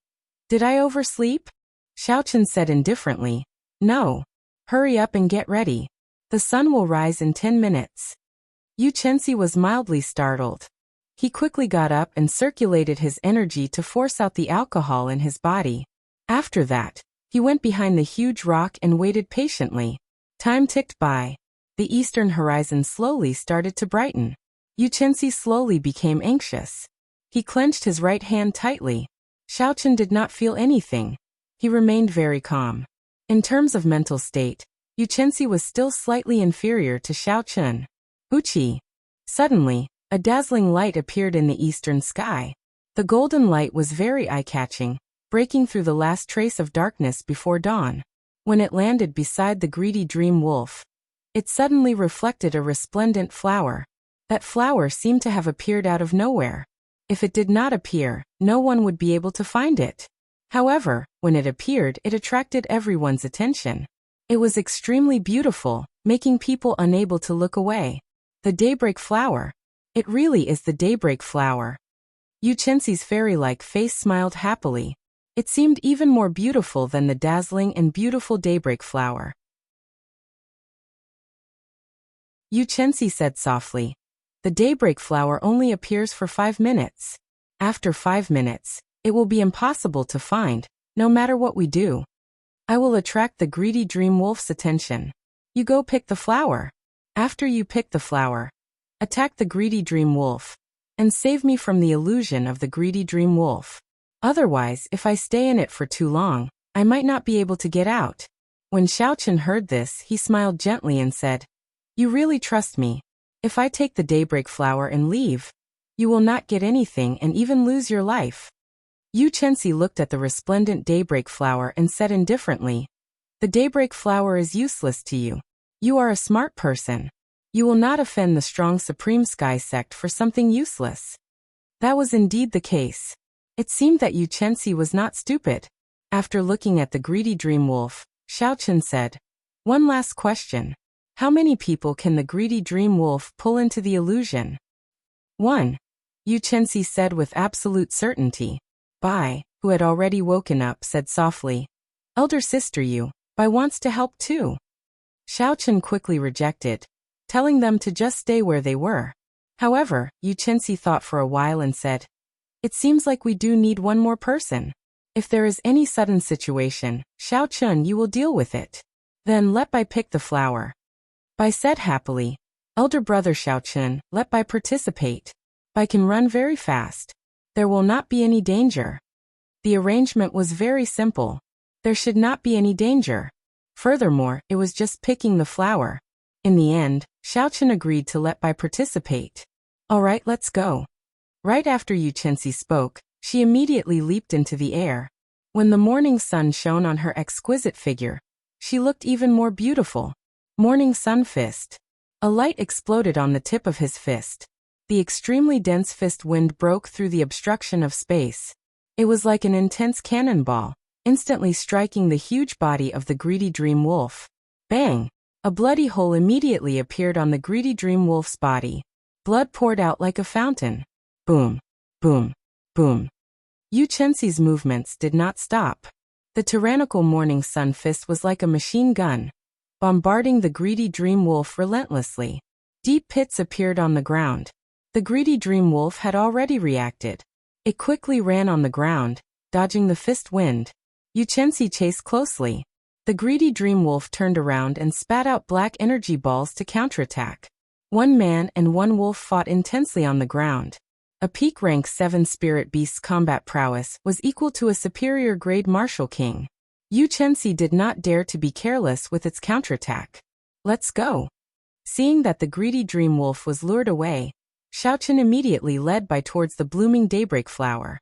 "Did I oversleep?" Xiaochun said indifferently, "No. Hurry up and get ready. The sun will rise in 10 minutes. Yu Chenxi was mildly startled. He quickly got up and circulated his energy to force out the alcohol in his body. After that, he went behind the huge rock and waited patiently. Time ticked by. The eastern horizon slowly started to brighten. Yu Chenxi slowly became anxious. He clenched his right hand tightly. Xiaochun did not feel anything. He remained very calm. In terms of mental state, Yu Chenxi was still slightly inferior to Xiaochun. Uchi. Suddenly, a dazzling light appeared in the eastern sky. The golden light was very eye-catching, breaking through the last trace of darkness before dawn. When it landed beside the greedy dream wolf, it suddenly reflected a resplendent flower. That flower seemed to have appeared out of nowhere. If it did not appear, no one would be able to find it. However, when it appeared, it attracted everyone's attention. It was extremely beautiful, making people unable to look away. The daybreak flower. It really is the daybreak flower. Yu Chenxi's fairy-like face smiled happily. It seemed even more beautiful than the dazzling and beautiful daybreak flower. Yu Chenxi said softly, "The daybreak flower only appears for 5 minutes. After 5 minutes, it will be impossible to find, no matter what we do. I will attract the greedy dream wolf's attention. You go pick the flower. After you pick the flower, attack the greedy dream wolf, and save me from the illusion of the greedy dream wolf. Otherwise, if I stay in it for too long, I might not be able to get out." When Xiaochun heard this, he smiled gently and said, "You really trust me. If I take the daybreak flower and leave, you will not get anything and even lose your life." Yu Chenxi looked at the resplendent daybreak flower and said indifferently, "The daybreak flower is useless to you. You are a smart person. You will not offend the strong Supreme Sky Sect for something useless." That was indeed the case. It seemed that Yu Chenxi was not stupid. After looking at the greedy dream wolf, Xiaochun said, "One last question. How many people can the greedy dream wolf pull into the illusion?" "1. Yu Chenxi said with absolute certainty. Bai, who had already woken up, said softly, "Elder sister Yu, Bai wants to help too." Xiaochun quickly rejected, telling them to just stay where they were. However, Yu Chenxi thought for a while and said, "It seems like we do need one more person. If there is any sudden situation, Xiaochun, you will deal with it. Then let Bai pick the flower." Bai said happily, "Elder brother Xiaochun, let Bai participate. Bai can run very fast. There will not be any danger." The arrangement was very simple. There should not be any danger. Furthermore, it was just picking the flower. In the end, Xiaochun agreed to let Bai participate. "All right, let's go." Right after Yu Chenxi spoke, she immediately leaped into the air. When the morning sun shone on her exquisite figure, she looked even more beautiful. Morning sun fist. A light exploded on the tip of his fist. The extremely dense fist wind broke through the obstruction of space. It was like an intense cannonball, instantly striking the huge body of the greedy dream wolf. Bang! A bloody hole immediately appeared on the greedy dream wolf's body. Blood poured out like a fountain. Boom, boom, boom. Yu Chenxi's movements did not stop. The tyrannical morning sun fist was like a machine gun, bombarding the greedy dream wolf relentlessly. Deep pits appeared on the ground. The greedy dream wolf had already reacted. It quickly ran on the ground, dodging the fist wind. Yu Chenxi chased closely. The greedy dream wolf turned around and spat out black energy balls to counterattack. One man and one wolf fought intensely on the ground. A peak rank 7 spirit beast's combat prowess was equal to a superior grade martial king. Yu Chenxi did not dare to be careless with its counterattack. "Let's go." Seeing that the greedy dream wolf was lured away, Xiaochun immediately led Bai towards the blooming daybreak flower.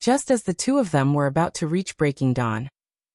Just as the two of them were about to reach breaking dawn,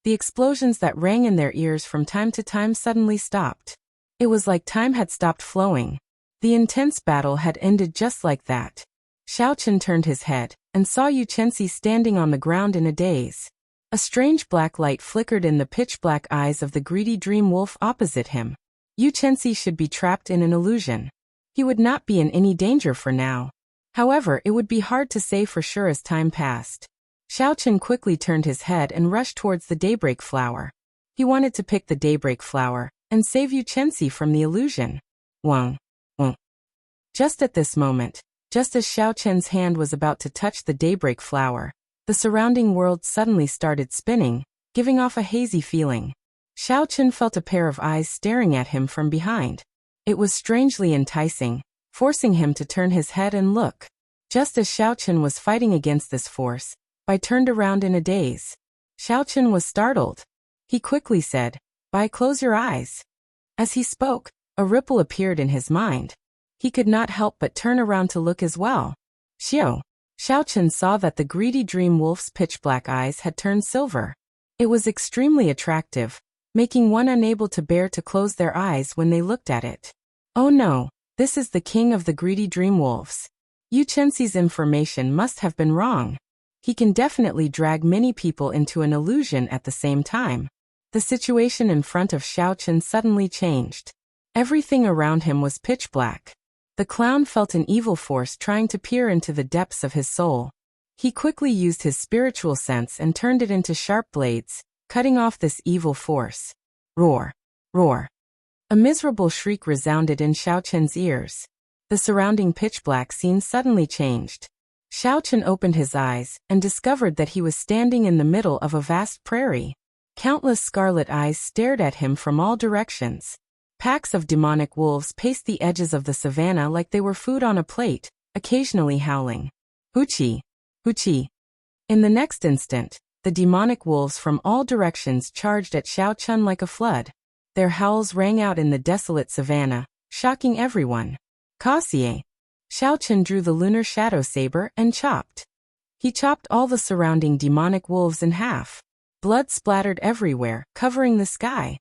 the explosions that rang in their ears from time to time suddenly stopped. It was like time had stopped flowing. The intense battle had ended just like that. Xiaochun turned his head, and saw Yu Chenxi standing on the ground in a daze. A strange black light flickered in the pitch-black eyes of the greedy dream wolf opposite him. Yu Chenxi should be trapped in an illusion. He would not be in any danger for now. However, it would be hard to say for sure as time passed. Xiaochen quickly turned his head and rushed towards the daybreak flower. He wanted to pick the daybreak flower and save Yu Chenxi from the illusion. Wang. Just at this moment, just as Xiaochen's hand was about to touch the daybreak flower, the surrounding world suddenly started spinning, giving off a hazy feeling. Xiaochen felt a pair of eyes staring at him from behind. It was strangely enticing, forcing him to turn his head and look. Just as Xiaochen was fighting against this force, Bai turned around in a daze. Xiaochen was startled. He quickly said, "Bai, close your eyes." As he spoke, a ripple appeared in his mind. He could not help but turn around to look as well. Xiaochen saw that the greedy dream wolf's pitch-black eyes had turned silver. It was extremely attractive, making one unable to bear to close their eyes when they looked at it. Oh no, this is the king of the greedy dream wolves. Yu Chenxi's information must have been wrong. He can definitely drag many people into an illusion at the same time. The situation in front of Xiaochen suddenly changed. Everything around him was pitch black. The clown felt an evil force trying to peer into the depths of his soul. He quickly used his spiritual sense and turned it into sharp blades, cutting off this evil force. Roar! Roar! A miserable shriek resounded in Xiaochen's ears. The surrounding pitch-black scene suddenly changed. Xiaochen opened his eyes and discovered that he was standing in the middle of a vast prairie. Countless scarlet eyes stared at him from all directions. Packs of demonic wolves paced the edges of the savannah like they were food on a plate, occasionally howling. Hoochie! Hoochie! In the next instant, the demonic wolves from all directions charged at Xiaochen like a flood. Their howls rang out in the desolate savannah, shocking everyone. Kaxie! Xiaochen drew the lunar shadow saber and chopped. He chopped all the surrounding demonic wolves in half. Blood splattered everywhere, covering the sky.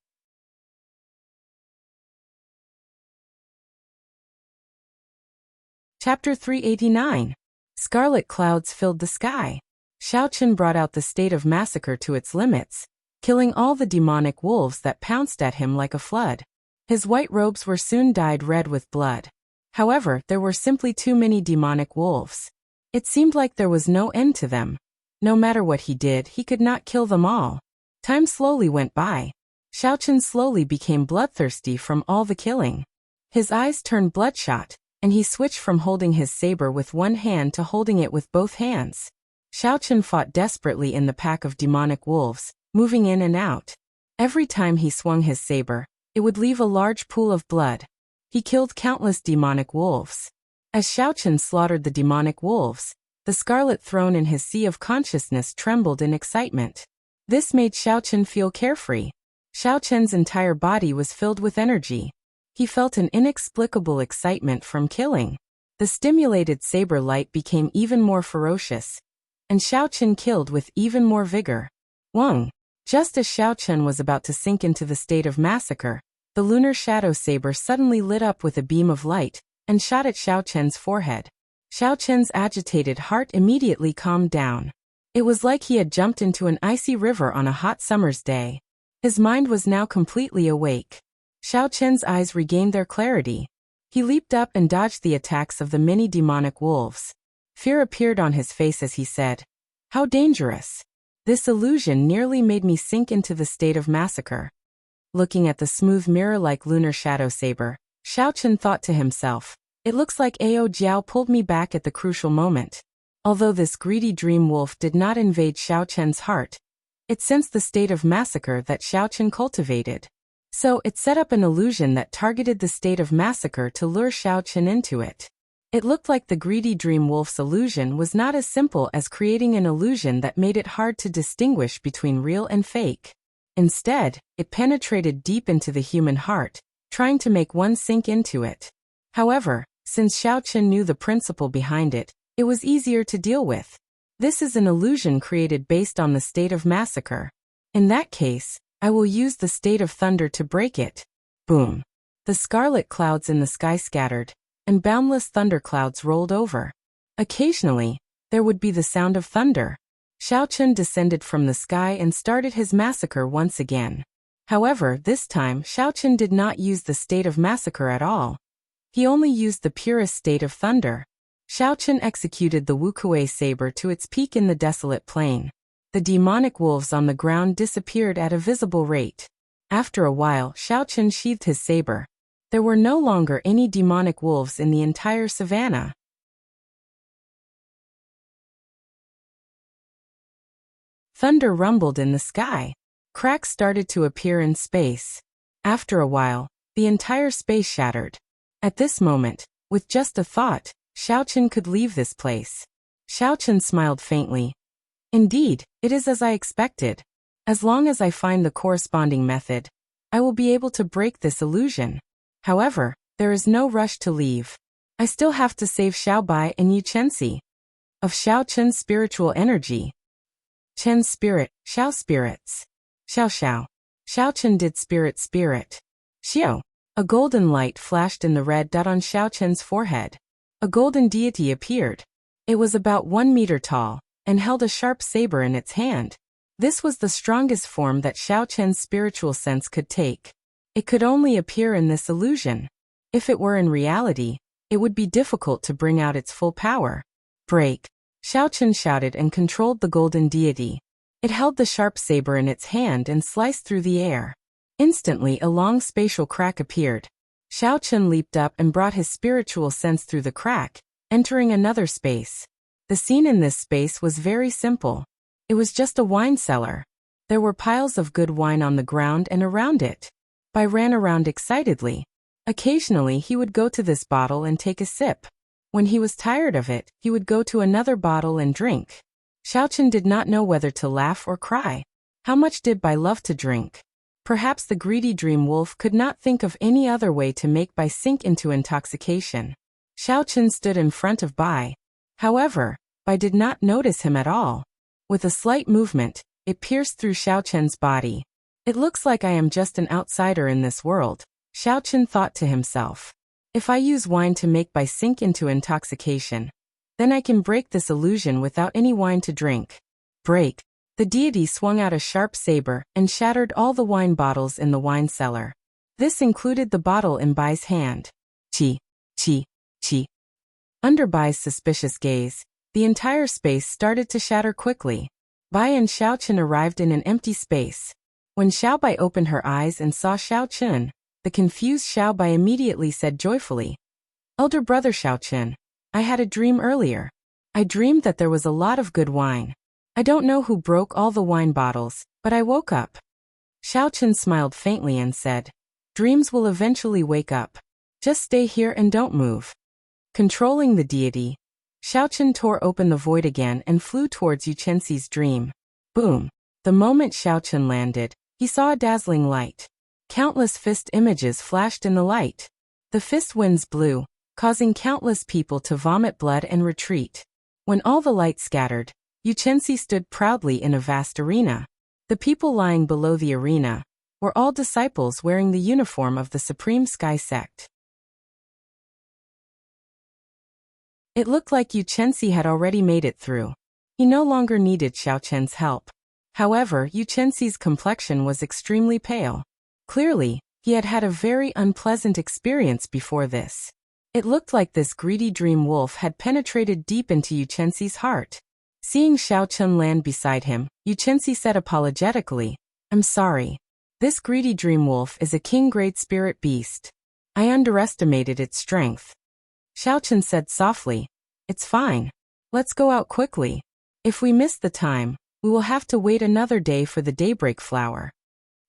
Chapter 389. Scarlet clouds filled the sky. Xiaochen brought out the state of massacre to its limits, killing all the demonic wolves that pounced at him like a flood. His white robes were soon dyed red with blood. However, there were simply too many demonic wolves. It seemed like there was no end to them. No matter what he did, he could not kill them all. Time slowly went by. Xiaochen slowly became bloodthirsty from all the killing. His eyes turned bloodshot, and he switched from holding his saber with one hand to holding it with both hands. Xiaochen fought desperately in the pack of demonic wolves, moving in and out. Every time he swung his saber, it would leave a large pool of blood. He killed countless demonic wolves. As Xiaochen slaughtered the demonic wolves, the scarlet throne in his sea of consciousness trembled in excitement. This made Xiaochen feel carefree. Xiaochen's entire body was filled with energy. He felt an inexplicable excitement from killing. The stimulated saber light became even more ferocious, and Xiaochen killed with even more vigor. Wang! Just as Xiaochen was about to sink into the state of massacre, the lunar shadow saber suddenly lit up with a beam of light and shot at Xiaochen's forehead. Xiaochen's agitated heart immediately calmed down. It was like he had jumped into an icy river on a hot summer's day. His mind was now completely awake. Xiaochen's eyes regained their clarity. He leaped up and dodged the attacks of the many demonic wolves. Fear appeared on his face as he said, "How dangerous! This illusion nearly made me sink into the state of massacre." Looking at the smooth mirror-like lunar shadow saber, Xiaochen thought to himself, "It looks like Ao Jiao pulled me back at the crucial moment." Although this greedy dream wolf did not invade Xiaochen's heart, it sensed the state of massacre that Xiaochen cultivated. So it set up an illusion that targeted the state of massacre to lure Xiaochen into it. It looked like the greedy dream wolf's illusion was not as simple as creating an illusion that made it hard to distinguish between real and fake. Instead, it penetrated deep into the human heart, trying to make one sink into it. However, since Xiaochen knew the principle behind it, it was easier to deal with. This is an illusion created based on the state of massacre. In that case, I will use the state of thunder to break it. Boom! The scarlet clouds in the sky scattered, and boundless thunderclouds rolled over. Occasionally, there would be the sound of thunder. Xiao Chun descended from the sky and started his massacre once again. However, this time Xiao Chun did not use the state of massacre at all. He only used the purest state of thunder. Xiao Chun executed the Wukuei saber to its peak in the desolate plain. The demonic wolves on the ground disappeared at a visible rate. After a while, Xiao Chun sheathed his saber. There were no longer any demonic wolves in the entire savannah. Thunder rumbled in the sky. Cracks started to appear in space. After a while, the entire space shattered. At this moment, with just a thought, Xiao Chun could leave this place. Xiao Chun smiled faintly. Indeed, it is as I expected. As long as I find the corresponding method, I will be able to break this illusion. However, there is no rush to leave. I still have to save Xiaobai and Yu Chenxi. Of Xiao Chun's spiritual energy. Chen's spirit, Xiao spirits. Xiao Xiao. Xiao Chun did spirit. Xiao. A golden light flashed in the red dot on Xiao Chun's forehead. A golden deity appeared. It was about 1 meter tall, and held a sharp saber in its hand. This was the strongest form that Xiao Chun's spiritual sense could take. It could only appear in this illusion. If it were in reality, it would be difficult to bring out its full power. Break! Xiao Chun shouted and controlled the golden deity. It held the sharp saber in its hand and sliced through the air. Instantly a long spatial crack appeared. Xiao Chun leaped up and brought his spiritual sense through the crack, entering another space. The scene in this space was very simple. It was just a wine cellar. There were piles of good wine on the ground and around it. Bai ran around excitedly. Occasionally he would go to this bottle and take a sip. When he was tired of it, he would go to another bottle and drink. Xiao Chun did not know whether to laugh or cry. How much did Bai love to drink? Perhaps the greedy dream wolf could not think of any other way to make Bai sink into intoxication. Xiao Chun stood in front of Bai. However, Bai did not notice him at all. With a slight movement, it pierced through Xiao Chun's body. It looks like I am just an outsider in this world, Xiao Chun thought to himself. If I use wine to make Bai sink into intoxication, then I can break this illusion without any wine to drink. Break! The deity swung out a sharp saber and shattered all the wine bottles in the wine cellar. This included the bottle in Bai's hand. Chi! Chi! Chi! Under Bai's suspicious gaze, the entire space started to shatter quickly. Bai and Xiao Chun arrived in an empty space. When Xiao Bai opened her eyes and saw Xiao Chun, the confused Xiao Bai immediately said joyfully, "Elder brother Xiao Chun, I had a dream earlier. I dreamed that there was a lot of good wine. I don't know who broke all the wine bottles, but I woke up." Xiao Chun smiled faintly and said, "Dreams will eventually wake up. Just stay here and don't move." Controlling the deity, Xiao Chun tore open the void again and flew towards Yu Chenxi's dream. Boom! The moment Xiao Chun landed, he saw a dazzling light. Countless fist images flashed in the light. The fist winds blew, causing countless people to vomit blood and retreat. When all the light scattered, Yu Chenxi stood proudly in a vast arena. The people lying below the arena were all disciples wearing the uniform of the Supreme Sky Sect. It looked like Yu Chenxi had already made it through. He no longer needed Xiao Chun's help. However, Yu Chenxi's complexion was extremely pale. Clearly, he had had a very unpleasant experience before this. It looked like this greedy dream wolf had penetrated deep into Yu Chenxi's heart. Seeing Xiao Chun land beside him, Yu Chenxi said apologetically, "I'm sorry. This greedy dream wolf is a king-grade spirit beast. I underestimated its strength." Xiao Chun said softly, "It's fine. Let's go out quickly. If we miss the time, we will have to wait another day for the daybreak flower."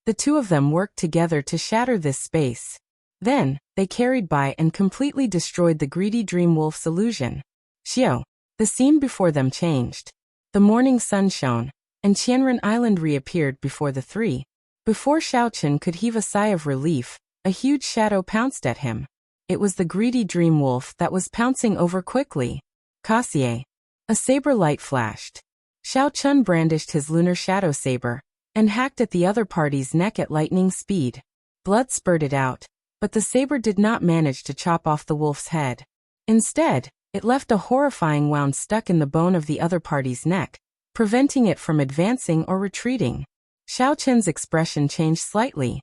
The two of them worked together to shatter this space. Then, they carried by and completely destroyed the greedy dream wolf's illusion. Xiao. The scene before them changed. The morning sun shone, and Qianren Island reappeared before the three. Before Xiao Chun could heave a sigh of relief, a huge shadow pounced at him. It was the greedy dream wolf that was pouncing over quickly. Kasie. A saber light flashed. Xiao Chun brandished his lunar shadow saber and hacked at the other party's neck at lightning speed. Blood spurted out, but the saber did not manage to chop off the wolf's head. Instead, It left a horrifying wound stuck in the bone of the other party's neck, preventing it from advancing or retreating. Xiao Chen's expression changed slightly.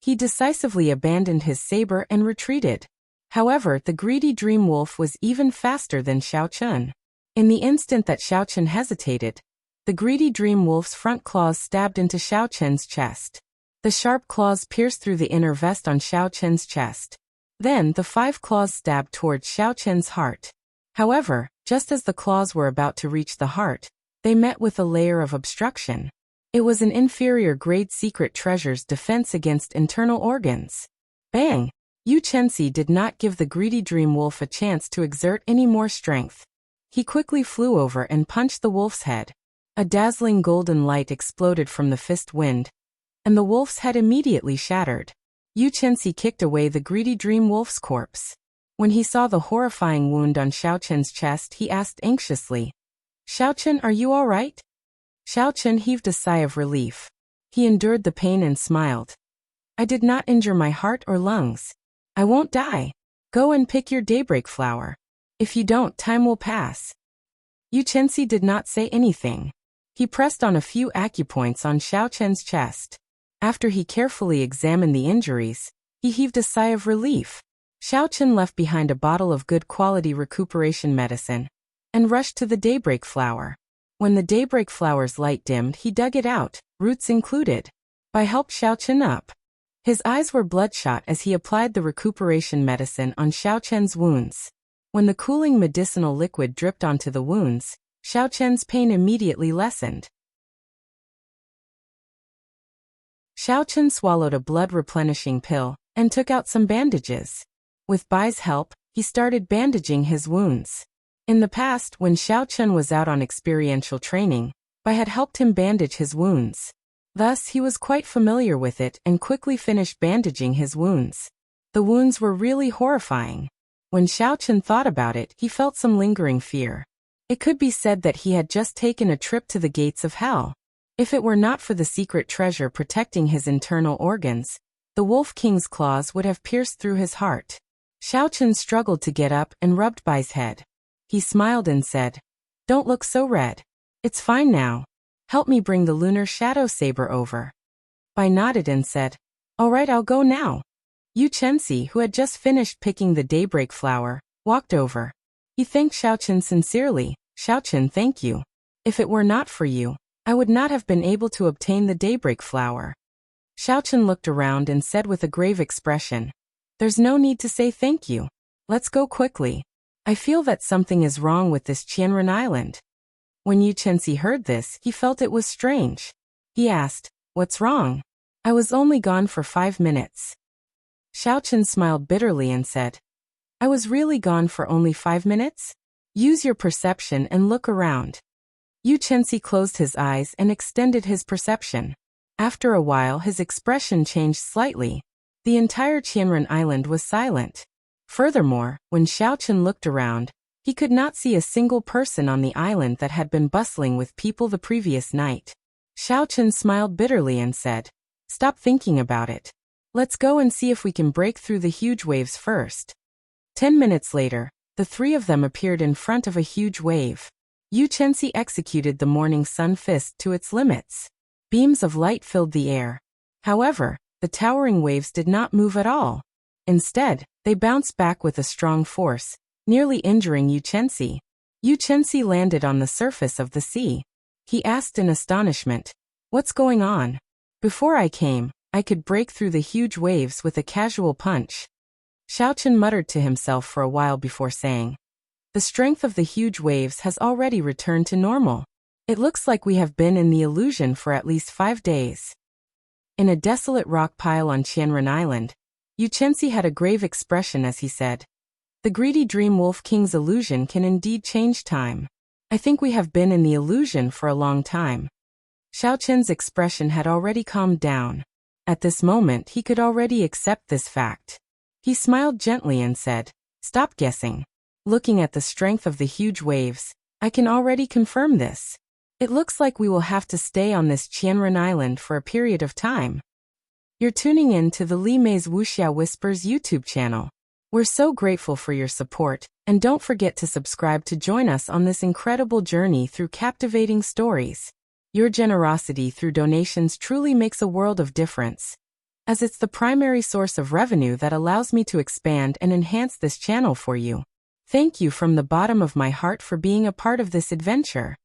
He decisively abandoned his saber and retreated. However, the greedy dream wolf was even faster than Xiao Chen. In the instant that Xiao Chen hesitated, the greedy dream wolf's front claws stabbed into Xiao Chen's chest. The sharp claws pierced through the inner vest on Xiao Chen's chest. Then, the 5 claws stabbed towards Xiao Chen's heart. However, just as the claws were about to reach the heart, they met with a layer of obstruction. It was an inferior-grade secret treasure's defense against internal organs. Bang! Yu Chenxi did not give the greedy dream wolf a chance to exert any more strength. He quickly flew over and punched the wolf's head. A dazzling golden light exploded from the fist wind, and the wolf's head immediately shattered. Yu Chenxi kicked away the greedy dream wolf's corpse. When he saw the horrifying wound on Xiao Chen's chest, he asked anxiously, "Xiao Chen, are you all right?" Xiao Chen heaved a sigh of relief. He endured the pain and smiled. "I did not injure my heart or lungs. I won't die. Go and pick your daybreak flower. If you don't, time will pass." Yu Chenxi did not say anything. He pressed on a few acupoints on Xiao Chen's chest. After he carefully examined the injuries, he heaved a sigh of relief. Xiao Chen left behind a bottle of good quality recuperation medicine and rushed to the daybreak flower. When the daybreak flower's light dimmed, he dug it out, roots included. By help Xiao Chen up. His eyes were bloodshot as he applied the recuperation medicine on Xiao Chen's wounds. When the cooling medicinal liquid dripped onto the wounds, Xiao Chen's pain immediately lessened. Xiao Chen swallowed a blood-replenishing pill and took out some bandages. With Bai's help, he started bandaging his wounds. In the past, when Xiao Chen was out on experiential training, Bai had helped him bandage his wounds. Thus, he was quite familiar with it and quickly finished bandaging his wounds. The wounds were really horrifying. When Xiao Chen thought about it, he felt some lingering fear. It could be said that he had just taken a trip to the gates of hell. If it were not for the secret treasure protecting his internal organs, the Wolf King's claws would have pierced through his heart. Xiao Chen struggled to get up and rubbed Bai's head. He smiled and said, "Don't look so red. It's fine now. Help me bring the lunar shadow saber over." Bai nodded and said, "All right, I'll go now." Yu Chenxi, who had just finished picking the daybreak flower, walked over. He thanked Xiao Chen sincerely. "Xiao Chen, thank you. If it were not for you, I would not have been able to obtain the daybreak flower." Xiao Chen looked around and said with a grave expression, "There's no need to say thank you. Let's go quickly. I feel that something is wrong with this Qianren Island." When Yu Chenxi heard this, he felt it was strange. He asked, "What's wrong? I was only gone for 5 minutes." Xiao Chen smiled bitterly and said, "I was really gone for only 5 minutes? Use your perception and look around." Yu Chenxi closed his eyes and extended his perception. After a while, his expression changed slightly. The entire Qianren Island was silent. Furthermore, when Xiao Chen looked around, he could not see a single person on the island that had been bustling with people the previous night. Xiao Chen smiled bitterly and said, "Stop thinking about it. Let's go and see if we can break through the huge waves first." 10 minutes later, the 3 of them appeared in front of a huge wave. Yu Chenxi executed the morning sun fist to its limits. Beams of light filled the air. However, the towering waves did not move at all. Instead, they bounced back with a strong force, nearly injuring Yu Chenxi. Yu Chenxi landed on the surface of the sea. He asked in astonishment, "What's going on? Before I came, I could break through the huge waves with a casual punch." Xiao Chen muttered to himself for a while before saying, "The strength of the huge waves has already returned to normal. It looks like we have been in the illusion for at least 5 days." In a desolate rock pile on Qianren Island, Yu Chenxi had a grave expression as he said, "The greedy dream Wolf King's illusion can indeed change time. I think we have been in the illusion for a long time." Xiao Chen's expression had already calmed down. At this moment, he could already accept this fact. He smiled gently and said, "Stop guessing. Looking at the strength of the huge waves, I can already confirm this. It looks like we will have to stay on this Qianren Island for a period of time." You're tuning in to the Li Mei's Wuxia Whispers YouTube channel. We're so grateful for your support, and don't forget to subscribe to join us on this incredible journey through captivating stories. Your generosity through donations truly makes a world of difference, as it's the primary source of revenue that allows me to expand and enhance this channel for you. Thank you from the bottom of my heart for being a part of this adventure.